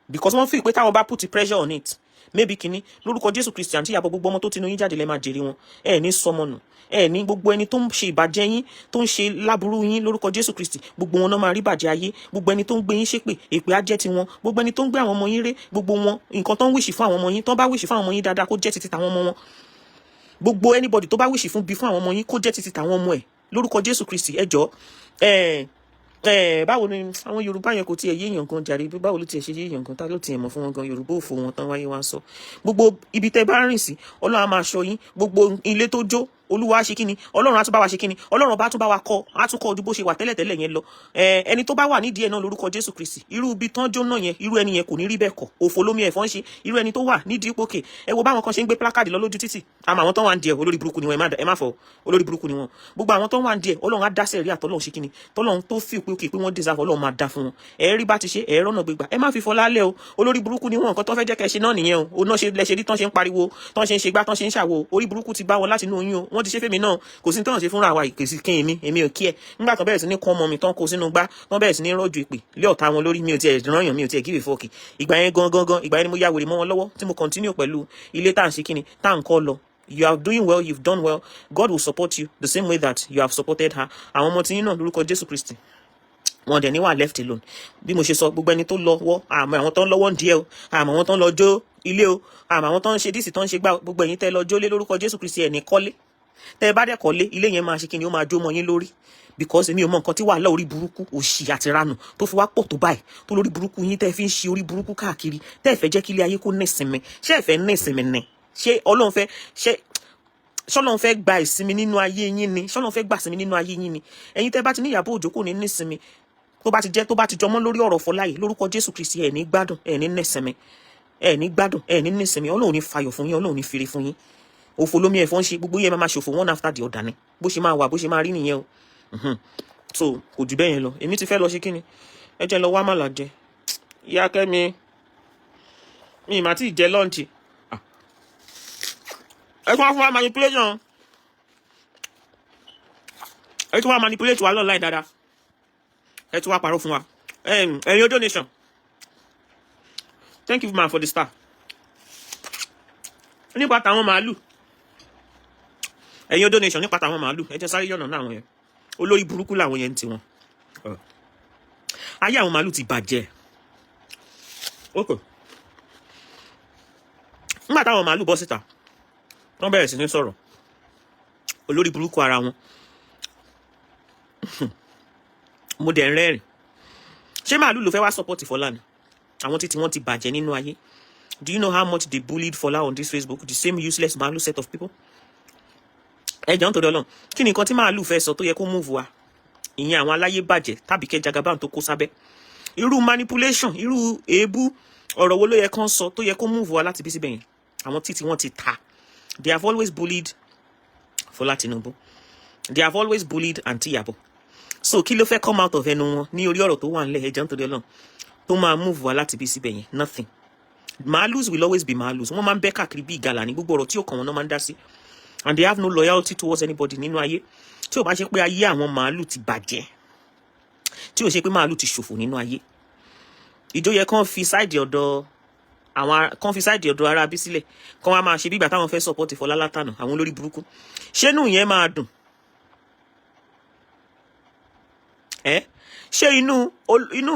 Because one feel pé táwọn bá put the pressure on it, maybe kíní lórúkọ Jésù Kristi, Aunty Yabo, gbogbo ọmọ tó tinú yín jáde lẹ máa jèrè wọn. Ẹ ní sọmọ nù. Ẹ ní gbogbo ẹni tó ń ṣe ìbàjẹ́ yín, tó ń ṣe láburú yín lórúkọ Jésù Kristi, gbogbo wọn náà máa rí bàjẹ́ ayé. Gbogbo ẹni tó ń gbé yín ṣépè, èpè á jẹ́ ti wọn. Gbogbo ẹni tó ń gbé àwọn ọmọ yín ré, gbogbo wọn nǹkan tó ń wíṣì fún àwọn ọmọ yín, tó bá wíṣì fún àwọn ọmọ yín dáadáa kó jẹ́ títí tàwọn ọmọ wọn. Gbogbo anybody tó bá wíṣì fún bí fún àwọn ọmọ yín kó jẹ́ títí tàwọn ọmọ ẹ̀ lórúkọ Jésù Kristi. Ẹ jọ̀ọ́ báwo ni àwọn Yorùbá yẹn kò tiẹ̀ yé èèyàn gan jàre, báwo ló tiẹ̀ ṣe yé èèyàn gan, tá ló tiẹ̀ mọ̀ fún wọn gan, Yorùbá òfò wọn tán wáyé wá sọ. Gbogbo ibi tẹ́ bá rìn sí, Ọlọ́run á máa ṣọ́ yín. Gbogbo ilé tó jó, Olúwa ṣe kíni, Ọlọ́run á tún bá wa ṣe kíni, Ọlọ́run bá tún bá wa kọ́, á tún kọ́ ojú bó ṣe wà tẹ́lẹ̀tẹ́lẹ̀ yẹn lọ. Ẹni tó bá wà nídìí ẹ̀ náà lórúkọ Jésù Kristi, irú ibi tán jó náà yẹn, irú ẹni yẹn kò ní rí bẹ́ẹ̀ kọ́, òfò lómi ẹ̀fọn ṣe. Irú ẹni tó wà nídìí pókè, ẹ wo báwọn kan ṣe ń gbé plákáàdì lọ lójú títì, àmọ́ àwọn tó wà ń díẹ̀ olórí burúkú ni wọn, ẹ má fọ olórí burúkú ni wọn. Gbogbo àwọn tó wà ń díẹ̀ Ọlọ́run á dá sẹ́ẹ̀rí àtọ́lọ́run ṣe kíni, tọ́lọ́run tó fi pé òkè pé wọ́n deserve, Ọlọ́run máa dá fún wọn. Ẹ rí bá ti ṣe, ẹ rọ́nà gbégbá, ẹ má fi Fọlá lẹ̀ o, olórí burúkú ni wọn, nǹkan tó fẹ́ jẹ́ kẹ́ ṣe náà nìyẹn o. Òun náà ṣe lẹ́ṣẹ̀ rí tán ṣe ń pariwo, tán ṣe ń ṣe gbá, tán ṣe ń ṣàwo, orí burúkú ti bá wọn láti inú oyún o. Wọ́n ti ṣe fẹ́mi náà, kò sí tán ṣe fúnra wa ìkèsí kí èmi ò kí ẹ. Nígbà tán bẹ̀rẹ̀ sí ní kọ́ ọmọ mi tán kó sínú gbá, tán bẹ̀rẹ̀ sí ní rọ́jò ìpè lé ọ̀tá wọn lórí, mi ò tiẹ̀ rányàn, mi ò tiẹ̀ give a fuck. Ìgbà yẹn gangan, ìgbà yẹn ni mo ya wèrè mọ́ wọn lọ́wọ́ tí mo continue pẹ̀lú ilé tá à ń ṣe kíni, tá à ń kọ́ lọ. You are doing well, you've done well. God will support you the same way that you have supported her. Àwọn ọmọ tí yín náà lórúkọ Jésù Kristi, wọn dẹ̀ ní wà left alone. Bí mo ṣe sọ, gbogbo ẹni tó lọ́wọ́, àmọ́ àwọn tó ń lọ́wọ́ ń díẹ̀ o, àmọ́ àwọn tó ń lọ jó ilé o, àmọ́ àwọn tó ń ṣe díìsì tó ń ṣe gbá, gbogbo ẹ̀yin tẹ́ lọ jó lé lórúkọ Jésù Kristi, ẹ̀ ní kọ́lé. Tẹ́ bá dẹ̀ kọ́lé, ilé yẹn máa ṣe kíni, ó máa jó mọ́ yín lórí. Because èmi ò mọ nǹkan tí wàhálà orí burúkú òṣì àti ranù tó fi wá pọ̀ tó báyìí, tó lórí burúkú yín tẹ́ fi ń ṣe orí burúkú káàkiri, tẹ́ fẹ́ jẹ́ kí ilé ayé kó ní ìsinmi. Ṣé ẹ fẹ́ ní ìsinmi ni? Ṣé Ọlọ́run fẹ́ gba ìsinmi nínú ayé yín ni? Ṣé Ọlọ́run fẹ́ gba ìsinmi nínú ayé yín ni? Ẹ̀yin tẹ́ bá ti ní Ìyábọ̀ Òjó kò ní ní ìsinmi. Tó bá ti jọmọ́ lórí ọ̀rọ̀ Fọlá yìí lórúkọ Jésù Kristi, ẹ ní gbádùn, ẹ ní nísinmi, ẹ ní gbádùn, ẹ ní nísinmi. Ọlọ́run ní fayọ̀ fún yín, Ọlọ́run ní fèrè fún yín. Òfò lómi ẹ̀fọn ṣe, gbogbo yẹn máa ṣòfò one after the other ni. Bó ṣe máa wà, bó ṣe máa rí nìyẹn o. So kò jù bẹ́ẹ̀ yẹn lọ. Èmi ti fẹ́ lọ ṣe kíni, ẹ jẹ́ lọ wá màlà jẹ. Ìyá Kẹ́mi, mi mà tí ì jẹ lọ́ǹchì. Ẹ fún wa manipulation. ẹ tún wá manipulate wa online dáadáa, ẹ tún wá parọ́ fún wa. Ẹ̀yin donation, thank you man for the star. Nípa tàwọn màálù, ẹ̀yin donation nípa tàwọn màálù, ẹ jẹ́ sáré yọ̀nà náà àwọn yẹn. Olórí burúkú làwọn yẹn ti wọn. Ayé àwọn màálù ti bàjẹ́. Okay. Nígbà táwọn màálù bọ́ síta, wọ́n bẹ̀rẹ̀ sí ní sọ̀rọ̀. Olórí burúkú ara wọn. Mo dẹ̀ ń rẹ́rìn. Ṣé màálù ló fẹ́ wá support Fola ni? Àwọn títí wọ́n ti bàjẹ́ nínú ayé. Do you know how much they bullied Fola on this Facebook? The same useless màálù set of people. Ẹ jọ̀ọ́ nítorí Ọlọ́run. Kí ni nǹkan tí màálù fẹ́ sọ tó yẹ kó move wa? Ìyẹn àwọn aláyé bàjẹ́ tàbí kẹ́ Jagaban tó kó sábẹ́. Irú manipulation, irú èébú ọ̀rọ̀ wo ló yẹ kán sọ tó yẹ kó move wa láti bí síbẹ̀ yẹn? Àwọn títí wọ́n ti ta. They have always bullied Fola Tinubu. They have always bullied Aunty Yabo. So kí ló fẹ́ come out of ẹnu wọn ní orí ọ̀rọ̀ tó wà nílẹ̀, ẹ jọ̀ọ́ nítorí Ọlọ́run, tó máa move wa láti bí síbẹ̀ yẹn? Nothing. Maalus will always be maalus. Wọ́n máa ń bẹ́ káàkiri bí ìgalà ní gbogbo ọ̀rọ̀ tí ó kàn wọ́n náà máa ń dá sí. And they have no loyalty towards anybody nínú ayé. Tí ó bá ṣe pé ayé àwọn màálù ti bàjẹ́, tí ó ṣe pé màálù ti ṣòfò nínú ayé, ìjọ yẹ kán fi sáìdì ọ̀dọ̀ ara bí sílẹ̀, kán wá máa ṣe bí ìgbà táwọn fẹ́ support Fola látànà, àwọn olórí burúkú. Ṣé inú yẹn máa dùn? Ṣé inú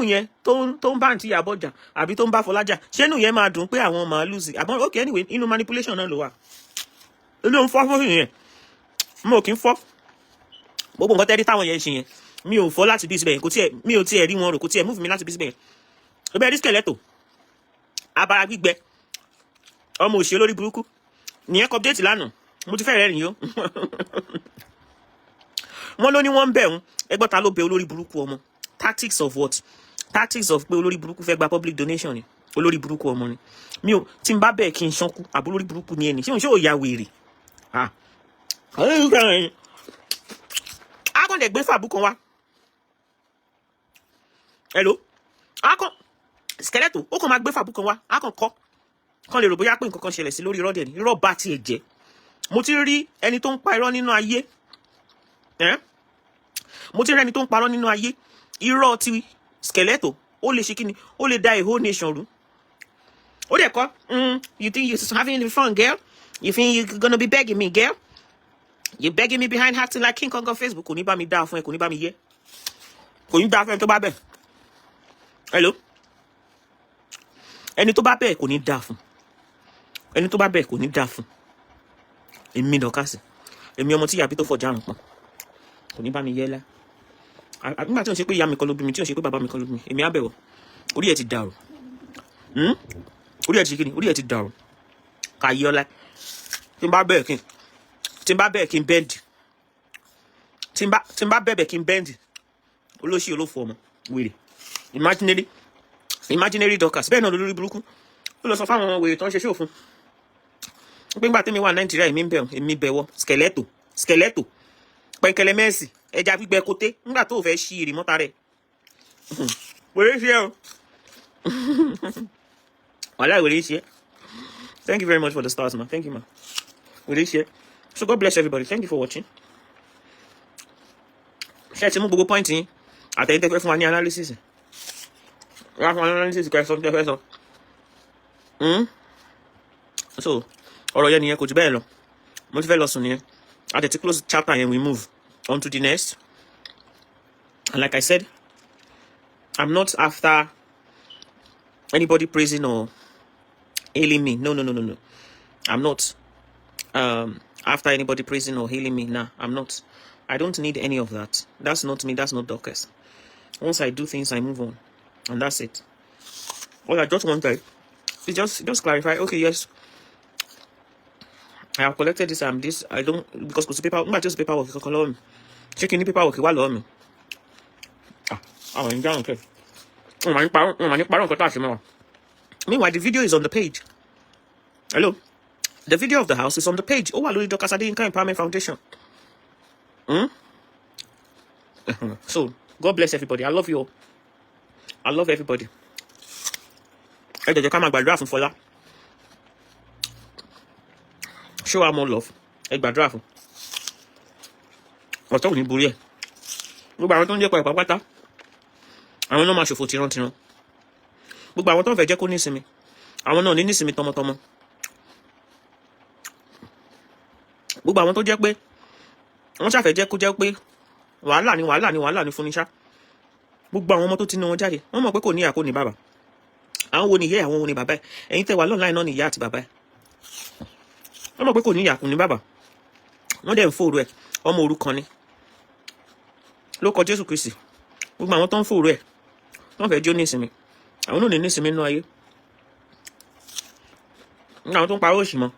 yẹn tó ń bá Aunty Yabo jà àbí tó ń bá Fola jà, ṣé inú yẹn máa dùn pé àwọn màálù sí? Àbọ̀ okay, anyway, inú manipulation náà ló wà. Inú ń fọ́ fún yẹn, mo kì í fọ́. Gbogbo nǹkan tẹ́rí táwọn yẹn ṣe yẹn, mi ò fọ́ láti bí síbẹ̀ yẹn, mi ò tiẹ̀ rí wọn rò, kò tiẹ̀ move mi láti bí síbẹ̀ yẹn. Ọbẹ̀ rí skeleto, abara gbígbẹ, ọmọ òṣì olórí burúkú, nìyẹn kọ update lánàá, mo ti fẹ́ rẹ́rìn yó. Wọ́n ló ní wọ́n ń bẹ̀ ń, ẹgbọ́n ta ló bẹ olórí burúkú ọmọ? Tactics of what? Tactics of pé olórí burúkú fẹ́ gba public donation ni. Olórí burúkú ọmọ ni. Mi ò tí n bá bẹ́ẹ̀ kí n ṣánkú, àbó olórí burúkú ni ẹni. Ṣé ò ya wèrè? A kàn dẹ̀ gbé fàbú kan wá. Hello? A kàn skeleto, ó kàn máa gbé fàbú kan wá. A kàn kọ́. Kàn lè rò bóyá pé nǹkan kan ṣẹlẹ̀ sí lórí irọ́ dẹ̀ ni. Irọ́ bá tiẹ̀ jẹ́. Mo ti rí ẹni tó ń pa irọ́ nínú ayé. Mo ti rí ẹni tó ń parọ́ nínú ayé. Irọ́ ti skeleto, ó lè ṣe kíni? Ó lè dá a whole nation rú. Ó dẹ̀ kọ́, you think you're having fun, girl? You think you're gonna be begging me, girl? You begging me behind acting like King Kong on Facebook? Kò ní bá mi dá fún ẹ, kò ní bá mi yẹ. Kò ní dá fún ẹ tó bá bẹ̀. Hello? Ẹni tó bá bẹ̀ kò ní dá fún. Ẹni tó bá bẹ̀ kò ní dá fún. Èmi Dorcas, èmi ọmọ tí ìyá bí tó fọjá àrùn pọ̀. Kò ní bá mi yẹ lá. Nígbà tí ó ń ṣe pé ìyá mi kan ló bí mi, tí ó ń ṣe pé bàbá mi kan ló bí mi, èmi á bẹ̀wọ̀. Orí ẹ̀ ti dàrú. Orí ẹ̀ ti kíni? Orí ẹ̀ ti dàrú. Kàyọ́lá. Tí n bá bẹ̀ẹ̀ kí n bẹ́ǹdì. Tí n bá bẹ̀bẹ̀ kí n bẹ́ǹdì. Olóṣì olófò ọmọ. Wèrè. Imaginary Dorcas. Bẹ́ẹ̀ náà lórí burúkú. Ó lọ sọ fáwọn wèrè tó ń ṣe ṣòfin. Pé ńgbà tí mi wà Nàìjíríà, èmi bẹ̀wọ̀. Skeleto. Pẹ̀kẹ̀lẹ̀ mẹ́sì. Ẹja gbígbẹ koté. Ńgbà tó fẹ́ ṣí ìrì mọ́ta rẹ̀. Wèrè ṣe o. Wàhálà wèrè ṣe. Thank you very much for the stars, man. Thank you, man. Wèrè ṣe. So God bless everybody. Thank you for watching. Ṣé ti mú gbogbo point yín? Àtẹ̀yìn tẹ́fẹ́ fún wa ní analysis. Wá fún analysis kẹsàn tẹ́fẹ́ sọ. So, ọ̀rọ̀ yẹn nìyẹn kò jù bẹ́ẹ̀ lọ. Mo ti fẹ́ lọ sùn nìyẹn. At the close chapter and we move on to the next. And like I said, I'm not after anybody praising or hailing me. No. I'm not after anybody praising or hailing me. Nah, I'm not. I don't need any of that. That's not me. That's not Dorcas. Once I do things, I move on. And that's it. All I just want to just clarify. Okay, yes. I have collected this and this. I don't, because the paper, not just paperwork. Checking the paperwork. Okay. Meanwhile, the video is on the page. Hello? The video of the house is on the page. Oh, hello, Dorcas Adeyinka Empowerment Foundation. So, God bless everybody. I love you all. I love everybody. Hey, did you come and draft for that? Show her more love. Hey, draft. What's up with you? gbogbo àwọn tó ń jẹ́ pa ìpápátá àwọn náà máa ṣòfò tìrantìran. Gbogbo àwọn tó ń fẹ́ jẹ́ kó ní ìsinmi àwọn náà ní ìsinmi tọmọtọmọ. Gbogbo àwọn tó jẹ́ pé wọ́n ṣàfẹ́ jẹ́ kó jẹ́ pé wàhálà ní fún ní ṣá. Gbogbo àwọn ọmọ tó ti ní wọn jáde wọ́n mọ̀ pé kò ní ìyá kò ní bàbá. Àwọn wo ni ìyá àwọn wo ni bàbá ẹ̀? Ẹ̀yin tẹ́ wà lọ́nà náà ni ìyá àti bàbá ẹ̀. Wọ́n mọ̀ pé kò ní ìyá kò ní bàbá. Wọ́n dẹ̀ ń fòrò ẹ̀ ọmọ òrukàn ni. Ló kọ Jésù Kristi. Gbogbo àwọn tó ń fòrò ẹ̀ wọ́n fẹ́ jó ní ìsinmi. Àwọn náà ní ìsinmi nínú ayé. Àwọn tó ń parọ́ òṣì mọ́.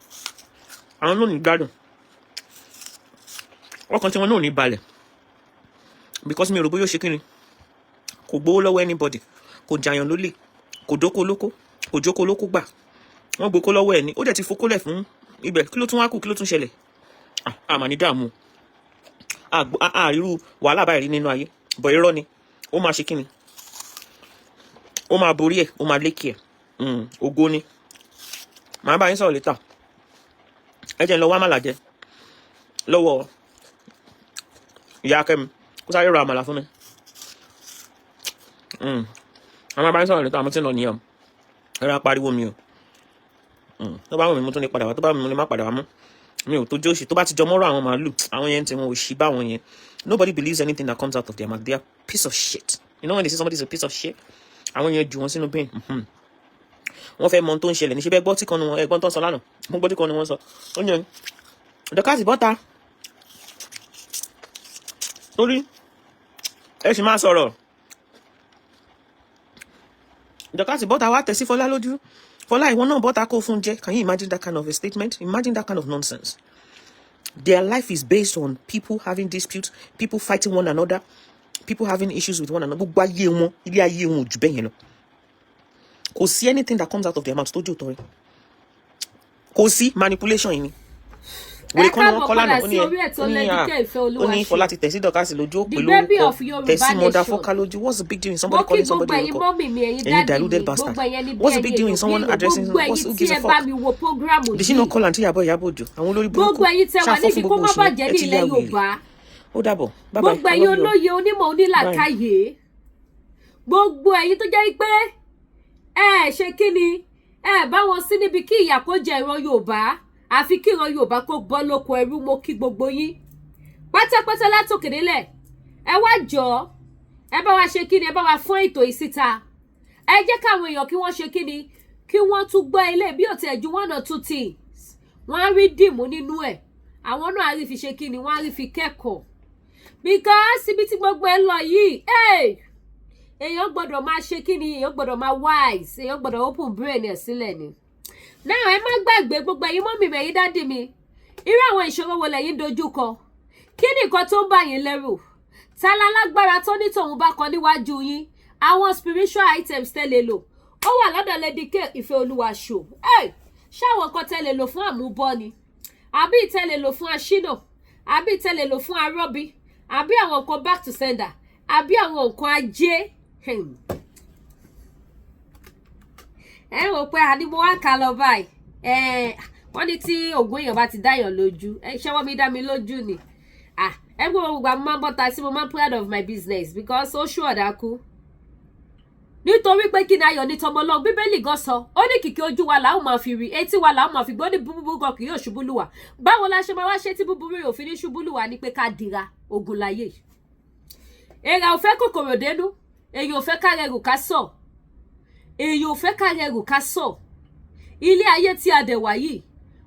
Àwọn náà ní gbádùn. Ọkàn tí wọn náà ní balẹ̀. Because mi ò rò bóyá ó ṣe kíni. Kò gbowó lọ́wọ́ anybody. Kò jàyàn lólè. Kò dóko lóko. Kò jókòó lóko gbà. Wọ́n gboko lọ́wọ́ ẹ̀ ni. Ó dẹ̀ ti fokólẹ̀ fún ibẹ̀. Kí ló tún wá kù? Kí ló tún ṣẹlẹ̀? Àmà ní dààmú. Àrírú wàhálà báyìí rí nínú ayé. Bọ̀ irọ́ ni. Ó máa ṣe kíni. Ó máa borí ẹ̀. Ó máa lékè ẹ̀. Ògo ni. Màá bá yín sọ̀rọ̀ létà. Ẹ jẹ́ n lọ wá àmàlà jẹ lọ́wọ́ ìyá Kẹ́mi. Kó sáré ra àmàlà fún mi. Àwọn bá yín sọ̀rọ̀ létà àmọ́ tí ń lọ nìyẹn. Ẹ ra pariwo mi o. Tó bá wù mí mo tún lè padà wá. Tó bá wù mí mo lè má padà wá mọ́. Mi ò tó jóṣì. Tó bá ti jọ mọ́rọ̀ àwọn màálù. Àwọn yẹn tí wọn ò ṣì bá wọn yẹn. Nobody believes anything that comes out of their mouth. They are piece of shit. You know when they say somebody is a piece of shit? Àwọn yẹn jù wọn sínú pain. Wọ́n fẹ́ mọ tó ń ṣẹlẹ̀ ní ṣe bẹ́ẹ̀ gbọ́ tí kan ni wọn ẹ̀gbọ́n tó ń sọ lánàá. Mo gbọ́ tí kan ni wọ́n sọ. Ó ní Dorcas bọ́ta. Torí ẹ sì máa sọ̀rọ̀. Dorcas bọ́ta wá tẹ̀ sí Fọlá lójú. Fọlá ìwọ náà bọ́ta kó fún jẹ. Can you imagine that kind of a statement? Imagine that kind of nonsense. Their life is based on people having disputes, people fighting one another, people having issues with one another. Gbogbo ayé wọn, ilé ayé wọn ò jù bẹ́ẹ̀ yẹn lọ. Kò sí anything that comes out of their mouth tó jò tọrẹ. Kò sí manipulation yìí ni. Wèrè kan ni wọ́n kọ́ lánàá. Ó ní Fọlá ti tẹ̀sí Dorcas lójú pẹ̀lú orúkọ tẹ̀sí mother Foka lójú. What's the big deal in somebody calling somebody orúkọ? Any diluted bastard. What's the big deal in someone addressing who gives a fuck? Did she not call Aunty Yabo Ojo? Àwọn olórí burúkú ṣàfọ́ fún gbogbo oṣù ẹ ti yá wèrè. Ó dàbọ̀. Gbogbo ẹ̀yin olóye onímọ̀ onílàkàyè. Gbogbo ẹ̀yin tó jẹ́ pé ṣe kí ni bá wọn sí níbi kí ìyà kó jẹ ìran Yorùbá àfi kí ìran Yorùbá kó bọ́ lóko ẹrú. Mo kí gbogbo yín pátápátá látòkè délẹ̀. Ẹ wá jọ ẹ bá wa ṣe kí ni ẹ bá wa fún ètò yìí síta. Ẹ jẹ́ káwọn èèyàn kí wọ́n ṣe kí ni kí wọ́n tún gbọ́ ilé bí ó ti ẹ̀jú 1 or 2 things. Wọ́n á rí dìmú nínú ẹ̀. Àwọn náà á rí fi ṣe kí ni wọ́n á rí fi kẹ́kọ̀ọ́. Because ibi tí gbogbo ẹ lọ yìí èèyàn gbọ́dọ̀ máa ṣe kí ni èèyàn gbọ́dọ̀ máa wise èèyàn gbọ́dọ̀ open brain ẹ̀ sílẹ̀ ni. Now ẹ má gbàgbé gbogbo ẹ̀yin mọ́mì mi ẹ̀yin dádì mi irú àwọn ìṣòro wo lẹ̀yin dojú kọ. Kí ni nǹkan tó ń bá yín lẹ́rù? Ta la lágbára tó ní tòun bá kan níwájú yín? Àwọn spiritual items tẹ́lẹ̀ lò ó wà lọ́dọ̀ Lady K Ìfẹ́ Olúwa show. Ṣáwọn kan tẹ́lẹ̀ lò fún àmúbọ́ ni? Àbí tẹ́lẹ̀ lò fún aṣínà? Àbí tẹ́lẹ̀ lò fún arọ́bí? Àbí àwọn nǹkan back to sender? Àbí àwọn nǹkan ajé? Ẹ wò pé àdìmọ́ wá kà lọ báyìí. Wọ́n ní tí ògùn èèyàn bá ti dáyàn lójú. Ṣẹ́wọ́ mi dá mi lójú ni. Ẹ gbọ́ gbogbo àwọn máa ń bọ́ta sí mo máa ń proud of my business because ó ṣú ọ̀dà kú. Nítorí pé kí ni ayọ̀ ní tọmọ Ọlọ́run Bíbélì gan sọ. Ó ní kìkì ojú wa làwọn máa fi rí, etí wa làwọn máa fi gbọ́ ní búburú gan kì yóò ṣubú lù wá. Báwo la ṣe máa wá ṣe tí búburú yóò fi ní ṣubú lù wá ni pé ká dira ogun láyé. Èèrà ò fẹ́ kòkòrò dénú. Èyàn ò fẹ́ ká rẹrù ká sọ̀. Èyàn ò fẹ́ ká rẹrù ká sọ̀. Ilé ayé tí a dẹ̀ wá yìí,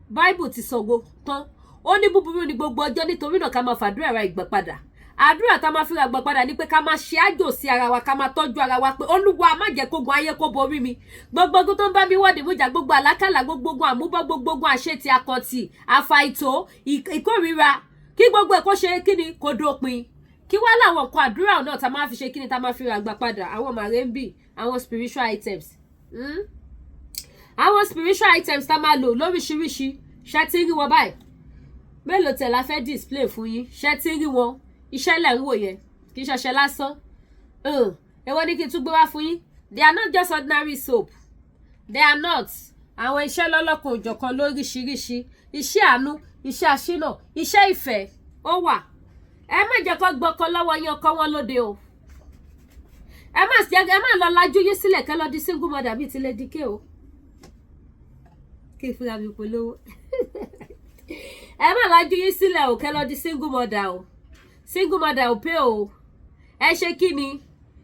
Bible ti sọ tán. Ó ní búburú ni gbogbo ọjọ́ nítorí náà ká máa fàdúrà ra ìgbà padà. Àdúrà tá máa fi ra ìgbà padà ni pé ká máa ṣe àjò sí ara wa, ká máa tọ́jú ara wa pé Olúwa má jẹ́ kógun ayé kó borí mi. Gbogbo ogun tó ń bá mi wọ́de mújà, gbogbo àlákàlà, gbogbo ogun àmúbọ́, gbogbo ogun àṣetì akọ̀tì, àfàìtó, ìkórìíra, kí gbogbo ẹ̀ kó ṣe kí ni kó dópin. Kí wá láwọn nǹkan àdúrà náà tá máa fi ṣe kí ni tá máa fi ra ìgbà padà. Àwọn màrẹ́ńbì, àwọn spiritual items. Àwọn spiritual items tá máa lò lóríṣiríṣi. Ṣé ti rí wọn báyìí? Mélòó tẹ̀ la fẹ́ display fún yín? Ṣé ti rí wọn? Iṣẹ́ lẹ̀ ń wò yẹn. Kì í ṣọṣẹ lásán. Èwo ni kí n tún gbé wá fún yín? They are not just ordinary soap. They are not. Àwọn iṣẹ́ lọ́lọ́kan òjọ̀kan lóríṣiríṣi. Iṣẹ́ àánú, iṣẹ́ àṣínà, iṣẹ́ ìfẹ́. Ó wà. ẹ má jẹ́ kó gbọ́kọ lọ́wọ́ yín ọkọ wọn lóde o. Ẹ má lọ lajú yín sílẹ̀ kẹ́ lọ di single mother bíi ti Lady K o. Kí fúnra mi polówó. Ẹ má lajú yín sílẹ̀ o kẹ́ lọ di single mother o. Single mother ò pé o. Ẹ ṣe kí ni?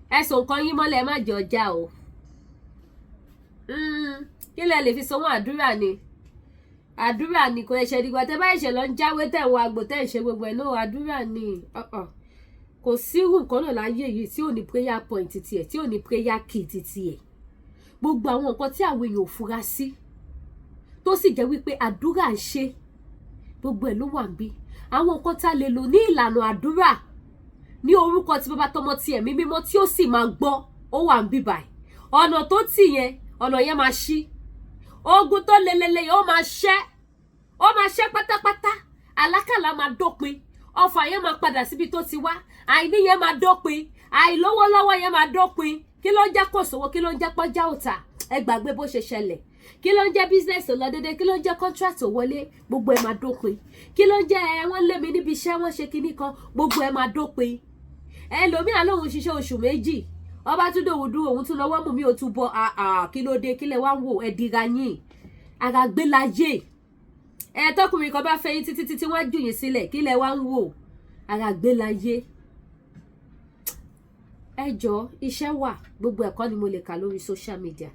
Ẹ sọ nǹkan yín mọ́lẹ̀, ẹ má jẹ ọjà o. Kí lẹ lè fi sanwó àdúrà ni? Àdúrà ni kò ẹ̀ṣẹ̀ dìgbà tẹ́ bá ẹ̀ṣẹ̀ lọ ń jáwé tẹ̀ wọ àgbò tẹ́ ṣe gbogbo ẹ̀ náà àdúrà ni. Kò sí irú nǹkan náà láyé yìí tí ò ní prayer point tiẹ̀, tí ò ní prayer key tiẹ̀. Gbogbo àwọn nǹkan tí àwọn èèyàn ò fura sí tó sì jẹ́ wípé àdúrà ń ṣe gbogbo ẹ̀ ló wà ń bí. Àwọn nǹkan tá lè lò ní ìlànà àdúrà ní orúkọ tí bàbá tọmọ ti ẹ̀mí mímọ́ tí ó sì máa gbọ́ ó wà ń bí báyìí. Ọ̀nà tó tì yẹn ọ̀nà yẹn máa ṣí. Ogun tó lelele yẹn ó máa ṣẹ́ pátápátá. Àlákàlà máa dópin. Ọfà yẹn máa padà síbi tó ti wá. Àìní yẹn máa dópin. Àìlówólọ́wọ́ yẹn máa dópin. Kí ló ń jẹ́ kò sówó? Kí ló ń jẹ́ pọ́jà òtà? Ẹ gbàgbé bó ṣe ṣẹlẹ̀. Kí ló ń jẹ́ business ò lọ dédé? Kí ló ń jẹ́ contract ò wọlé? Gbogbo ẹ̀ máa dópin. Kí ló ń jẹ́ wọ́n lé mi níbi iṣẹ́ wọ́n ṣe kinní kan? Gbogbo ẹ̀ máa dópin. Ẹlòmíà lóhun ṣiṣẹ́ oṣù 2 ọba tún dòwò dúró òun tún lọ́wọ́ mú mi ò tún bọ́ kí ló dé? Kí lẹ wá ń wò? Ẹ dira yín ara gbé láyé. Tọkùnrin kan bá fẹ́ yín títí wọ́n jù yín sílẹ̀, kí lẹ wá ń wò? Ara gbé láyé. Ẹ jọ̀ọ́ iṣẹ́ wà, gbogbo ẹ̀kọ́ ni mo lè kà lórí social media.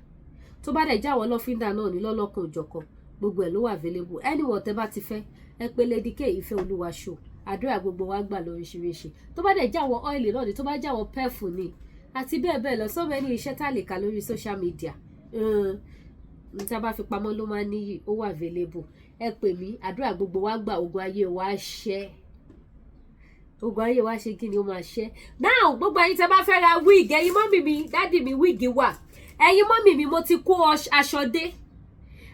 Tó bá dẹ̀ jáwọ́ lọ́fíńdà náà ní lọ́lọ́kan òjọ̀kan, gbogbo ẹ̀ ló wà available. Anyone tẹ́ bá ti fẹ́, ẹ pé Lady K Ìfẹ́ Olúwa show. Àdúrà gbogbo wa gbà lóríṣiríṣi. Tó bá dẹ̀ jáwọ́ oil náà ni, tó bá jáwọ́ perfume ni, àti bẹ́ẹ̀ bẹ́ẹ̀ lọ. So many iṣẹ́ tá lè kà lórí social media. Tá bá fi pamọ́ ló máa níyì, ó wà available. Ẹ pè mí, àdúrà gbogbo wa gbà, ogun ayé wa ṣẹ́. Ogun ayé wa ṣe kí ni ó máa ṣẹ́. Now gbogbo ẹ̀yin tẹ́ bá fẹ́ ra wig, ẹ̀yin mọ́mì mi, dádì mi, wig wà. Ẹ̀yin mọ́mì mi, mo ti kó aṣọ dé.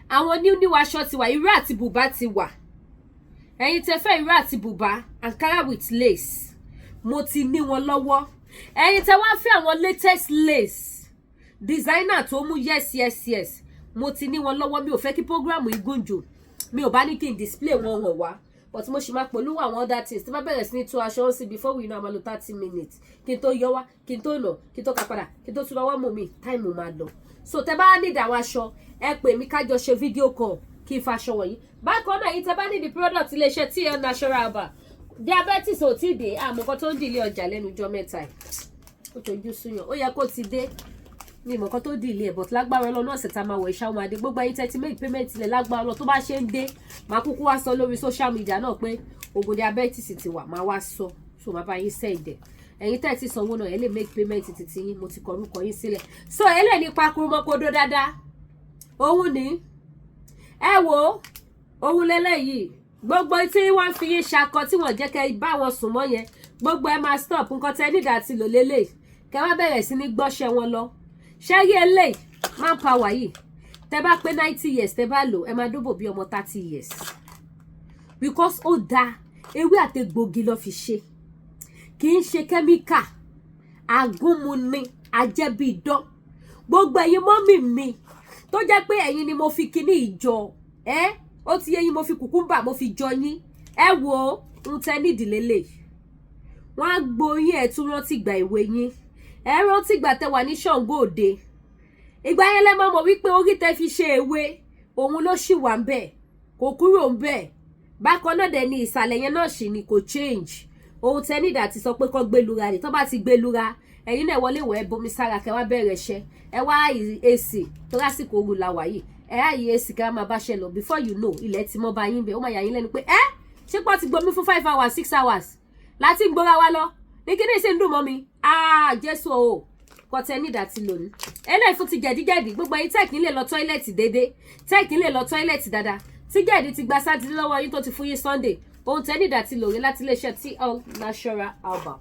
Àwọn new aṣọ ti wà, ìró àti bùbá ti wà. Ẹ̀yin tẹ́ fẹ́ ìró àti bùbá, Ankara with lace, mo ti ní wọn lọ́wọ́. Ẹ̀yin tẹ́ wá fẹ́ àwọn latest lace designer tó mú yes, mo ti ní wọn lọ́wọ́. Mi ò fẹ́ kí program yìí gùn jù, mi ò bá ní kí n display wọn hàn wá, but mo ṣì máa polówó àwọn other things. Tí bá bẹ̀rẹ̀ sí ní tú aṣọ sí before we know àmà lò 30 minutes kí n tó yọ wá, kí n tó lọ, kí n tó kà padà, kí n tó tún lọ́wọ́ mú mi, time máa lọ. So tẹ́ bá need àwọn aṣọ, ẹ pè mí ká jọ ṣe video call kí n fa aṣọ wọ̀nyí. Bákan náà yìí tẹ́ bá need the product iléeṣẹ́ TL Natural Bar. Diabetes ò tí dé, àmọ̀kan tó ń dìlé ọjà lẹ́nu ọjọ́ mẹ́ta ẹ̀. Ó tojú súyàn, ó yẹ kó ti dé. Ní ìmọ̀kan tó dìlé ẹ̀, but lágbára Ọlọ́run náà ṣẹ̀ta máa wọ̀ ìṣá ọmọ adé. Gbogbo ayé tẹ́tí make payment ilẹ̀ lágbára Ọlọ́run tó bá ṣe ń dé. Màá kúkú wá sọ lórí social media náà pé ogun diabetes ti wà, máa wá sọ. So máa bá yín send ẹ̀. Ẹ̀yin tẹ́tí sanwó náà, ẹ lè make payment títí yín, mo ti kọ orúkọ yín sílẹ̀. So ẹlẹ́ ní pakuru mọ́kódó dáadáa. Òun ni. Ẹ wo, òun lélẹ́yìí. Gbogbo tí wọ́n fi yín ṣakọ tí wọ́n jẹ́ kẹ́ bá wọn sùn mọ́ yẹn, gbogbo ẹ máa stop. Nǹkan tẹ́ nídà ti lò lélẹ̀. Kẹ́ wá bẹ̀rẹ̀ sí ní gbọ́ṣẹ́ wọn lọ. Ṣẹ́rí eléyìí, manpower yìí. Tẹ́ bá pé 90 years, tẹ́ bá lò, ẹ máa dóbò bí ọmọ 30 years. Because ó dá ewé àtegbògi lọ fi ṣe. Kì í ṣe kẹ́míkà. Àgúnmu ni, ajẹ́bí idán. Gbogbo ẹ̀yin mọ́mì mi tó jẹ́ pé ẹ̀yin ni mo fi kíní ìjọ. Ó ti yé yín, mo fi kùkúmbà, mo fi jọ yín. Ẹ wo ń tẹ́ nídìí lélẹ̀. Wọ́n á gboyín ẹ̀ tún rántí ìgbà ìwé yín. Ẹ rántí ìgbà tẹ́ wà ní Ṣàngó Òde. Ìgbà yẹn lẹ mọ̀ wípé orí tẹ́ fi ṣe ewé, òun ló ṣì wà ńbẹ̀. Kò kúrò ńbẹ̀. Bákan náà dẹ̀ ni ìsàlẹ̀ yẹn náà ṣì ni kò change. Ohun tẹ́ nídà ti sọ pé kó gbélura ni. Tó bá ti gbélura, ẹ̀yin náà wọlé wọ̀ ẹ bomi sára kẹ́ wá bẹ̀rẹ̀ iṣẹ́. Ẹ wá AC tó lásìkò oru la wà yìí. Ẹ á yí AC ká máa bá ṣe lọ. Before you know, ilẹ̀ ti mọ́ bá yín bẹ̀. Ó máa yà yín lẹ́nu pé ṣé pọ́ ti gbomi fún 5 hours 6 hours láti gbóra wa lọ. Ní kíní ṣe ń dùn mọ́ mi. Jésù o. Kọ́tẹ́ nídà ti lò ní. Eléyìí fún ti jẹ̀díjẹ̀dí. Gbogbo yín tẹ́ẹ̀kì lè lọ tọ́ílẹ̀tì déédéé. Tẹ́ẹ̀kì lè lọ tọ́ílẹ̀tì dáadáa. Tí jẹ̀dí ti gba Sátidé lọ́wọ́ yín tó ti fún yín Sunday. Ohun tẹ́ nídà ti lò rí láti iléeṣẹ́ TL Natural Bar.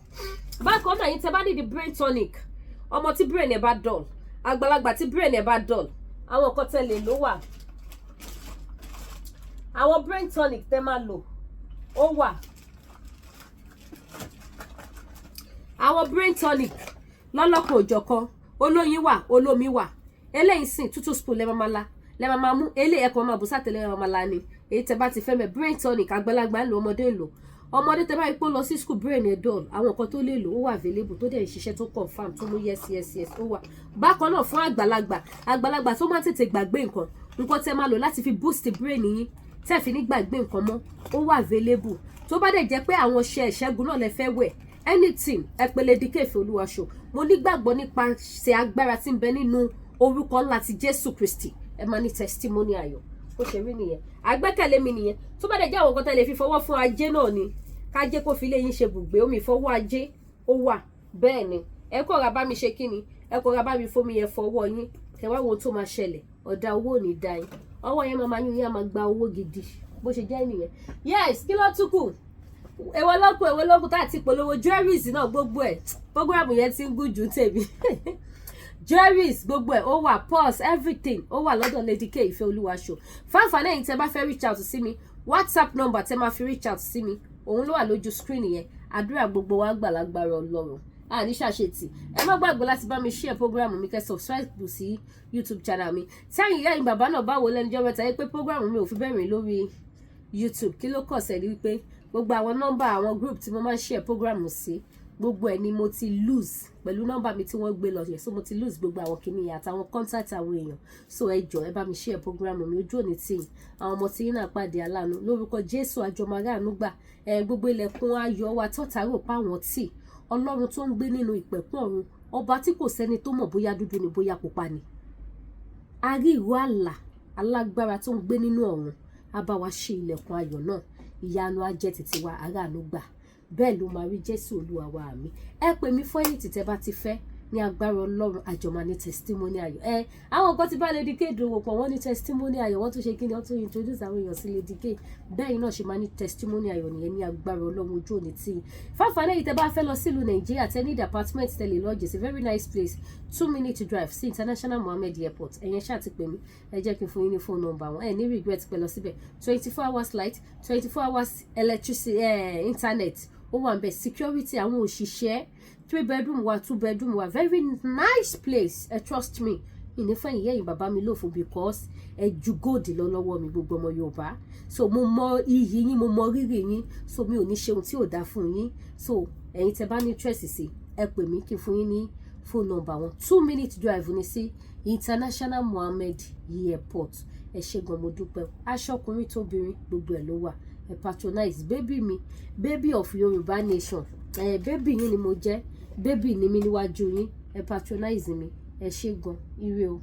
Bákan náà yín tẹ́ bá ní the brain tonic. Ọmọ tí brain ẹ̀ bá dull. Àgbàlagbà tí brain ẹ̀ bá dull. Àwọn nǹkan tẹ́ lè lò wà. Àwọn brain tonic tẹ́ máa lò. Ó wà. Àwọn brain tonic lọ́lọ́kan òjọ̀kan. Olóyin wà, olómi wà. Eléyìí sìn 2 spoon lẹ́ máa la. Lẹ́ máa mú eléyìí ẹ̀kọ́ máa bù sátẹ̀lẹ́ máa la ni. Èyí tẹ́ bá ti fẹ́ mẹ́ brain tonic àgbàlagbà ń lò, ọmọdé ń lò. ọmọdé tẹ́ bá rí pé ó lọ sí school brain ẹ̀ dull àwọn nǹkan tó lè lò ó wà available tó dẹ̀ ń ṣiṣẹ́ tó confam tó mú yes ó wà. Bákan náà fún àgbàlagbà tó máa tètè gbàgbé nǹkan tẹ́ máa lò láti fi boost brain yín tẹ́ fi ní gbàgbé nǹkan mọ́ ó wà available. Tó bá dẹ̀ jẹ́ pé àwọn ìṣẹ́gun náà lẹ fẹ́ wẹ̀ anything ẹ pè Lady K Olúwaṣọ. Mo nígbàgbọ́ nípa ṣe agbára tí ń bẹ nínú orúkọ ńlá ti Jésù Kristi ẹ máa ní testimony ayọ̀ ó ṣe rí nìyẹn. Àgbẹ́kẹ̀lé mi nìyẹn. Tó bá dẹ̀ jẹ́ àwọn nǹkan tẹ́ lè fi fọwọ́ fún ajé náà ni kájé kó fi lé yín ṣe bùgbé omi ìfọwọ́ ajé ó wà bẹ́ẹ̀ ni ẹ kọ́ ra bá mi ṣe kí ni ẹ kọ́ ra bá mi fomi yẹn fọwọ́ yín kẹ wá wo tó máa ṣẹlẹ̀ ọ̀dà owó ò ní dá yín ọwọ́ yẹn máa yún yín á máa gba owó gidi bó ṣe jẹ́ nìyẹn. Yes kí ló tún kù èwo lókun tá àti polówó jewelries náà gbogbo ẹ̀ program yẹn ti ń gùn jù tèmi jewelries gbogbo ẹ̀ ó wà purse everything ó wà lọ́dọ̀ Lady K Olúwaṣọ. Fáǹfààní ẹ̀yin tẹ́ bá fẹ́ reach out sí mi WhatsApp number tẹ́ máa fi reach out sí mi òun ló wà lójú screen yẹn. Àdúrà gbogbo wa gbàlagbára Ọlọ́run ní ṣàṣetì. Ẹ má gbàgbé láti bá mi share program mi kẹ́ subscribe sí YouTube channel mi. Sẹ́yìn ìyá yìí bàbá náà báwo lẹ́nujọ́ mẹ́ta yẹ pé program mi ò fi bẹ́ẹ̀ rìn lórí YouTube kí ló kọ̀ sẹ́ni wípé gbogbo àwọn nọ́mbà àwọn group tí mo máa ń share program sí gbogbo ẹ̀ ni mo ti lose pẹ̀lú nọ́mbà mi tí wọ́n gbé lọ yẹn so mo ti lose gbogbo àwọn kìnìyàn àtàwọn contact àwọn èèyàn so ẹ jọ̀ọ́ ẹ bá mi share program mi ojú òní tí àwọn ọmọ tí yín náà pàdé aláàánú lórúkọ Jésù àjọmọ̀ráàánú gbà gbogbo ilẹ̀kùn ayọ̀ wa tọ́tàrò páwọn tí Ọlọ́run tó ń gbé nínú ìpẹ̀kun ọ̀run ọba tí kò sẹ́ni tó mọ̀ bóyá dúdú ni bóyá pupa ni a rí ìró àlà alágbára tó ń gbé nínú ọ̀run á bá wa ṣí ilẹ̀kùn ayọ̀ náà ìyanu á jẹ́ títí wa aráàánú gbà bẹ́ẹ̀ ló máa rí Jésù Olúwa wa mi. Ẹ pè mí fún ẹ̀yìn títẹ́ bá ti fẹ́ ní agbára Ọlọ́run àjọmọ̀ ní testimony ayọ̀. Àwọn kan ti bá Lady K dòwò pọ̀ wọ́n ní testimony ayọ̀ wọ́n tún ṣe kí ni wọ́n tún introduce àwọn èèyàn sí Lady K bẹ́ẹ̀ náà ṣe máa ní testimony ayọ̀ nìyẹn ní agbára Ọlọ́run ojú òní tí. Fáfáná yìí tẹ́ bá fẹ́ lọ sílùú Nàìjíríà tẹ́ ní apartment tẹ́lẹ̀ lodge it's a very nice place 2-minute drive sí International Mohammed Airport ẹ̀yẹn ṣáà ti pè mí ẹ jẹ́ kí n fún yín ní phone number wọn ẹ ní regret pẹ̀ lọ síbẹ̀ 24 hours light 24 hours electricity internet ó wà ńbẹ̀ security àwọn òṣìṣẹ́ 3 bedroom wa 2 bedroom wa very nice place trust me ìnífẹ̀yìn yẹ́yìn bàbá mi lò fún because ju gold lọ lọ́wọ́ mi gbogbo ọmọ Yorùbá so mo mọ iyì yín mo mọ rírì yín so mi ò ní ṣe ohun tí ò dáa fún yín so ẹ̀yin tẹ́ bá ní interest sí ẹ pè mí kí n fún yín ní phone number wọn 2-minute drive ní sí International Mohammed Airport ẹ ṣé gan mo dúpẹ́ aṣọ ọkùnrin tóbìnrin gbogbo ẹ̀ ló wà ẹ patronize baby mi baby of Yorùbá nation baby yín ni mo jẹ́ baby ni mi níwájú yín ẹ patronize mi ẹ ṣé gan ire o.